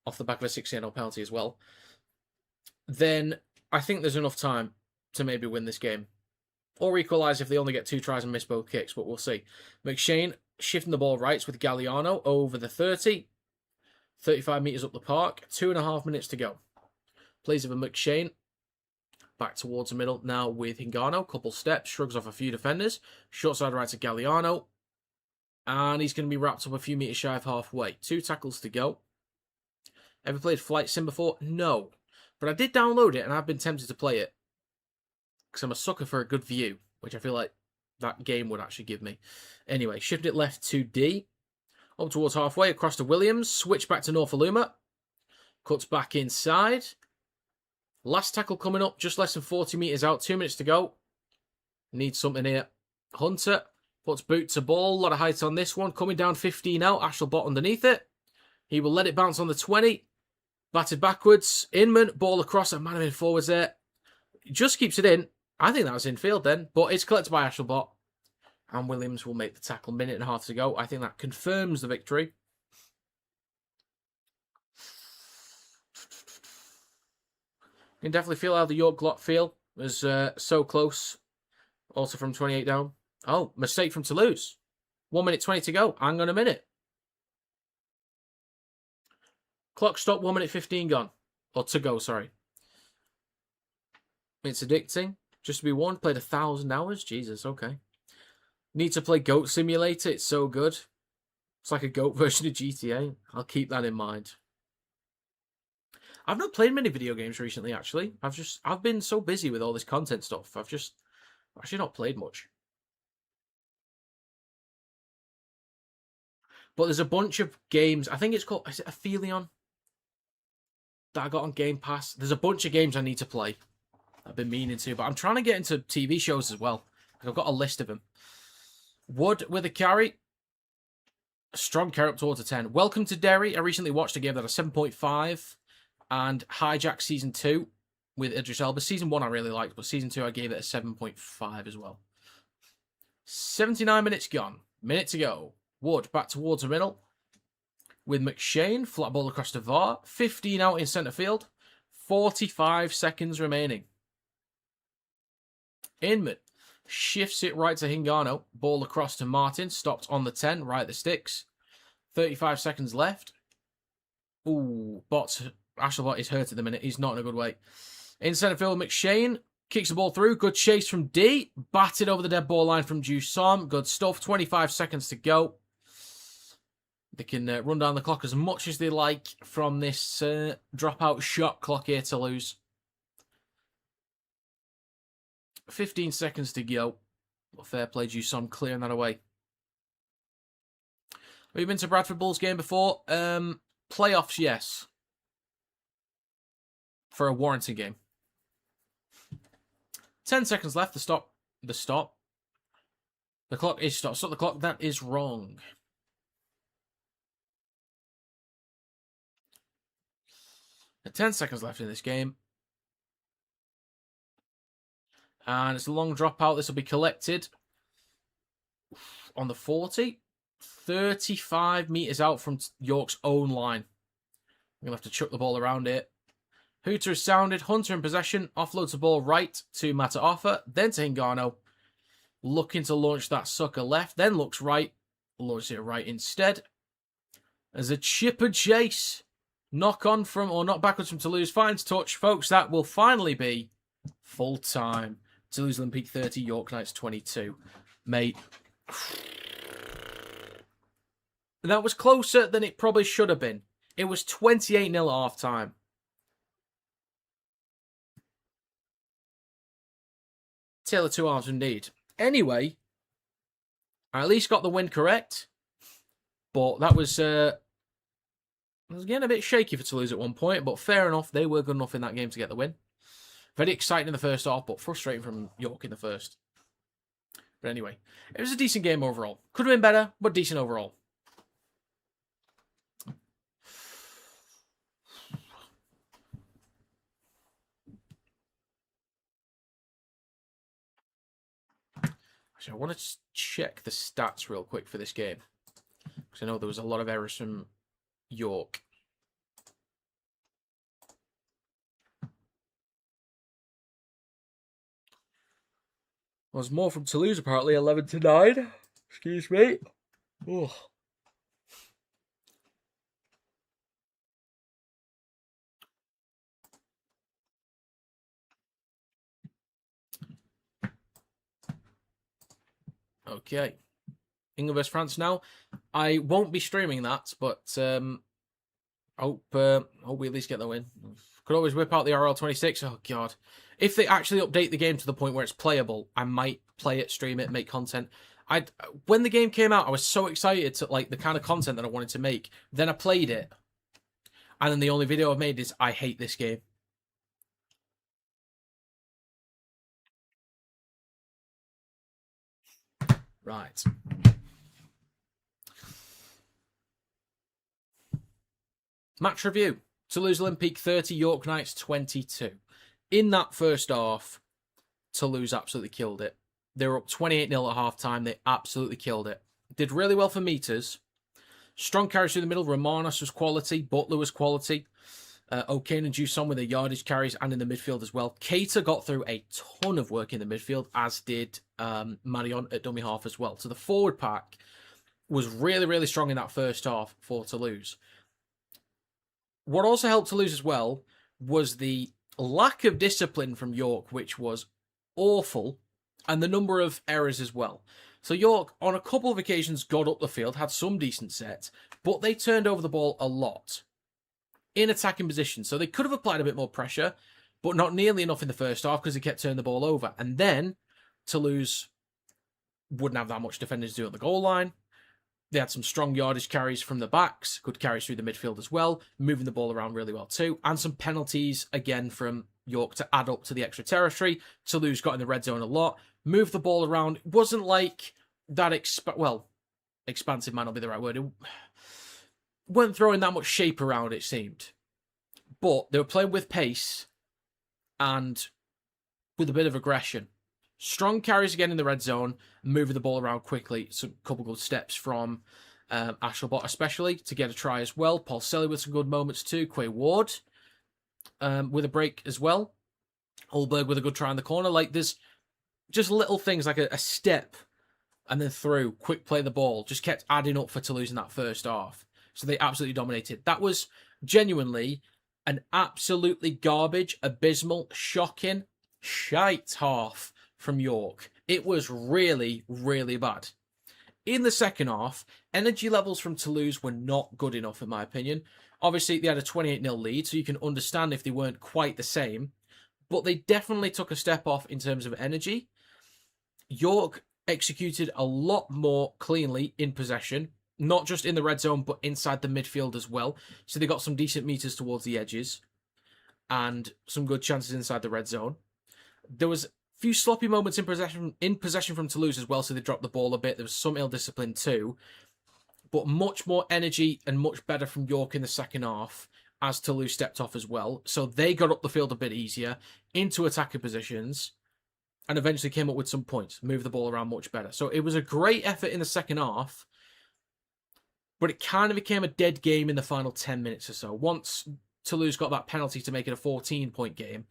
off the back of a 6-0 penalty as well, then I think there's enough time to maybe win this game. Or equalise if they only get 2 tries and miss both kicks, but we'll see. McShane shifting the ball rights with Galliano over the 30. 35 metres up the park. 2.5 minutes to go. Plays over McShane. Back towards the middle now with Hingano. Couple steps. Shrugs off a few defenders. Short side right to Galliano. And he's going to be wrapped up a few metres shy of halfway. 2 tackles to go. Ever played Flight Sim before? No. But I did download it and I've been tempted to play it. Because I'm a sucker for a good view. Which I feel like that game would actually give me. Anyway, shift it left to D. Up towards halfway. Across to Williams. Switch back to Norfoluma. Cuts back inside. Last tackle coming up, just less than 40 metres out, 2 minutes to go. Needs something here. Hunter puts boot to ball, a lot of height on this one. Coming down 15 out, Ashlbot underneath it. He will let it bounce on the 20. Batted backwards. Inman, ball across, a man in forwards there. Just keeps it in. I think that was infield then, but it's collected by Ashlbot. And Williams will make the tackle, 1.5 minutes to go. I think that confirms the victory. You can definitely feel how the York Glock feel. It was so close. Also from 28 down. Oh, mistake from Toulouse. 1 minute 20 to go. Hang on a minute. Clock stopped, 1 minute 15 gone. Or to go, sorry. It's addicting. Just to be warned, played 1,000 hours. Jesus, okay. Need to play Goat Simulator. It's so good. It's like a goat version of GTA. I'll keep that in mind. I've not played many video games recently, actually. I've been so busy with all this content stuff. I've actually not played much. But there's a bunch of games. I think it's called, is it Aphelion? That I got on Game Pass. There's a bunch of games I need to play. I've been meaning to, but I'm trying to get into TV shows as well. I've got a list of them. Wood with a carry. A strong carry up towards a 10. Welcome to Derry. I recently watched a game that a 7.5. And Hijack Season 2 with Idris Elba. Season 1 I really liked, but Season 2 I gave it a 7.5 as well. 79 minutes gone. Minute to go. Wood back towards the middle. With McShane. Flat ball across to VAR. 15 out in centre field. 45 seconds remaining. Inman shifts it right to Hingano. Ball across to Martin. Stopped on the 10. Right at the sticks. 35 seconds left. Ooh, Ashlbot is hurt at the minute. He's not in a good way. In centre field, McShane kicks the ball through. Good chase from D. Batted over the dead ball line from Jusom. Good stuff. 25 seconds to go. They can run down the clock as much as they like from this dropout shot clock here, Toulouse. 15 seconds to go. Well, fair play, Jusom, clearing that away. Have you been to Bradford Bulls game before? Playoffs, yes. For a Warrington game. 10 seconds left to stop. The stop. The clock is stopped. Stop the clock. That is wrong. And 10 seconds left in this game. And it's a long dropout. This will be collected on the 40. 35 metres out from York's own line. I'm going to have to chuck the ball around it. Hooter is sounded. Hunter in possession. Offloads the ball right to Mata'afa. Then to Hingano. Looking to launch that sucker left. Then looks right. Launches it right instead. As a chipper chase. Knock on from, or not backwards from Toulouse. Finds touch. Folks, that will finally be full time. Toulouse Olympique 30. York Knights 22. Mate. That was closer than it probably should have been. It was 28-0 at half time. Tale of two halves indeed. Anyway, I at least got the win correct, but that was getting a bit shaky for Toulouse at one point, but fair enough, they were good enough in that game to get the win. Very exciting in the first half, but frustrating from York in the first. But anyway, it was a decent game overall. Could have been better, but decent overall. Actually, I want to check the stats real quick for this game, because I know there was a lot of errors from York. Was more from Toulouse, apparently, 11-9. Excuse me. Ugh. Okay. England vs France now. I won't be streaming that, but hope we at least get the win. Could always whip out the RL 26. Oh, God. If they actually update the game to the point where it's playable, I might play it, stream it, make content. When the game came out, I was so excited to like the kind of content that I wanted to make. Then I played it. And then the only video I've made is, I hate this game. Right. Match review. Toulouse Olympique 30, York Knights 22. In that first half, Toulouse absolutely killed it. They were up 28-0 at half-time. They absolutely killed it. Did really well for meters. Strong carries through the middle. Romanos was quality. Butler was quality. O'Kane and Jusson with their yardage carries and in the midfield as well. Cater got through a ton of work in the midfield, as did Marion at dummy half as well. So the forward pack was really, really strong in that first half for Toulouse. What also helped Toulouse as well was the lack of discipline from York, which was awful, and the number of errors as well. So York, on a couple of occasions, got up the field, had some decent sets, but they turned over the ball a lot in attacking position. So they could have applied a bit more pressure, but not nearly enough in the first half because they kept turning the ball over. And then Toulouse wouldn't have that much defending to do at the goal line. They had some strong yardage carries from the backs, good carries through the midfield as well, moving the ball around really well too, and some penalties again from York to add up to the extra territory. Toulouse got in the red zone a lot, moved the ball around. It wasn't like that expansive might not be the right word. It weren't throwing that much shape around, it seemed. But they were playing with pace and with a bit of aggression. Strong carries again in the red zone, moving the ball around quickly. Some couple good steps from Ashelbot especially to get a try as well. Paul Selly with some good moments too. Quay Ward with a break as well. Holberg with a good try in the corner. Like there's just little things like a step and then through, quick play the ball. Just kept adding up for Toulouse in that first half. So they absolutely dominated. That was genuinely an absolutely garbage, abysmal, shocking, shite half from York. It was really, really bad. In the second half, energy levels from Toulouse were not good enough, in my opinion. Obviously, they had a 28-0 lead, so you can understand if they weren't quite the same. But they definitely took a step off in terms of energy. York executed a lot more cleanly in possession, not just in the red zone, but inside the midfield as well. So they got some decent meters towards the edges and some good chances inside the red zone. There was few sloppy moments in possession from Toulouse as well, so they dropped the ball a bit. There was some ill-discipline too, but much more energy and much better from York in the second half as Toulouse stepped off as well. So they got up the field a bit easier into attacking positions and eventually came up with some points, moved the ball around much better. So it was a great effort in the second half, but it kind of became a dead game in the final 10 minutes or so. Once Toulouse got that penalty to make it a 14-point game,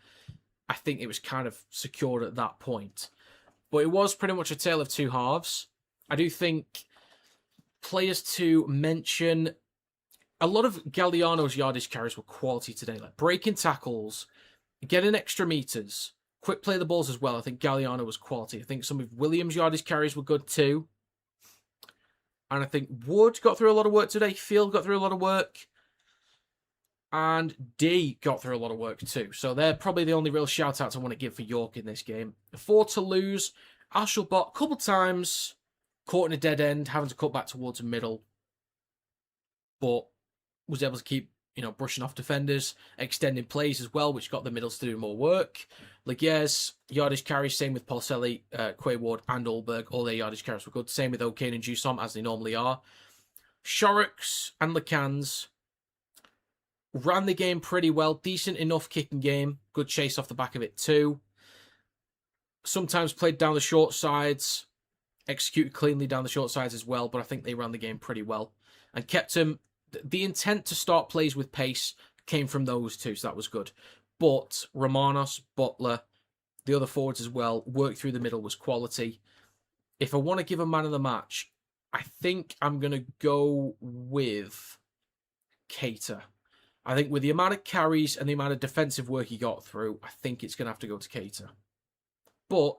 I think it was kind of secured at that point. But it was pretty much a tale of two halves. I do think players to mention, a lot of Galliano's yardage carries were quality today, like breaking tackles, getting extra meters, quick play the balls as well. I think Galliano was quality. I think some of Williams' yardage carries were good too. And I think Wood got through a lot of work today. Field got through a lot of work. and D got through a lot of work too. So they're probably the only real shout-outs I want to give for York in this game. For Toulouse, Ashelbot a couple times caught in a dead end, having to cut back towards the middle, but was able to keep, brushing off defenders, extending plays as well, which got the middles to do more work. Liguez, yardage carries, same with Paulselli, Quay Ward, and Ulberg. All their yardage carries were good. Same with O'Kane and Jusom, as they normally are. Shorrocks and Lacans ran the game pretty well. Decent enough kicking game. Good chase off the back of it too. Sometimes played down the short sides. Executed cleanly down the short sides as well, but I think they ran the game pretty well. And kept him... The intent to start plays with pace came from those two, so that was good. But Romanos, Butler, the other forwards as well, work through the middle was quality. If I want to give a man of the match, I think I'm going to go with Cater. I think with the amount of carries and the amount of defensive work he got through, I think it's going to have to go to Cater. But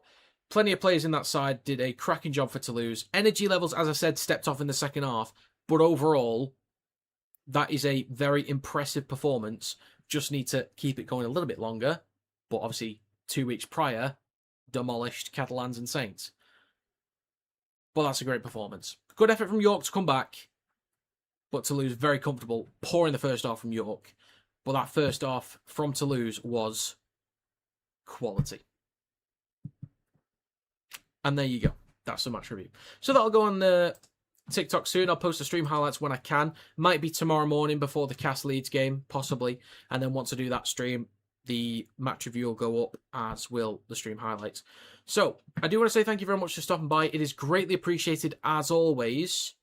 plenty of players in that side did a cracking job for Toulouse. Energy levels, as I said, stepped off in the second half. But overall, that is a very impressive performance. Just need to keep it going a little bit longer. But obviously, 2 weeks prior, demolished Catalans and Saints. But that's a great performance. Good effort from York to come back. But Toulouse very comfortable. Pouring the first half from York. But that first half from Toulouse was quality. And there you go. That's the match review. So that'll go on TikTok soon. I'll post the stream highlights when I can. Might be tomorrow morning before the Cast Leeds game, possibly. And then once I do that stream, the match review will go up, as will the stream highlights. So, I do want to say thank you very much for stopping by. It is greatly appreciated, as always.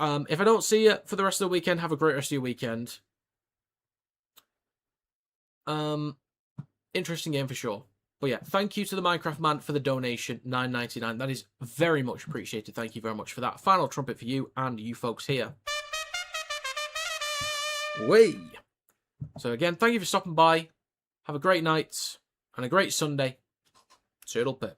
If I don't see you for the rest of the weekend, have a great rest of your weekend. Interesting game for sure. But yeah, thank you to the Minecraft Man for the donation, $9.99. That is very much appreciated. Thank you very much for that. Final trumpet for you and you folks here. Whee! So again, thank you for stopping by. Have a great night and a great Sunday. Toodle pip.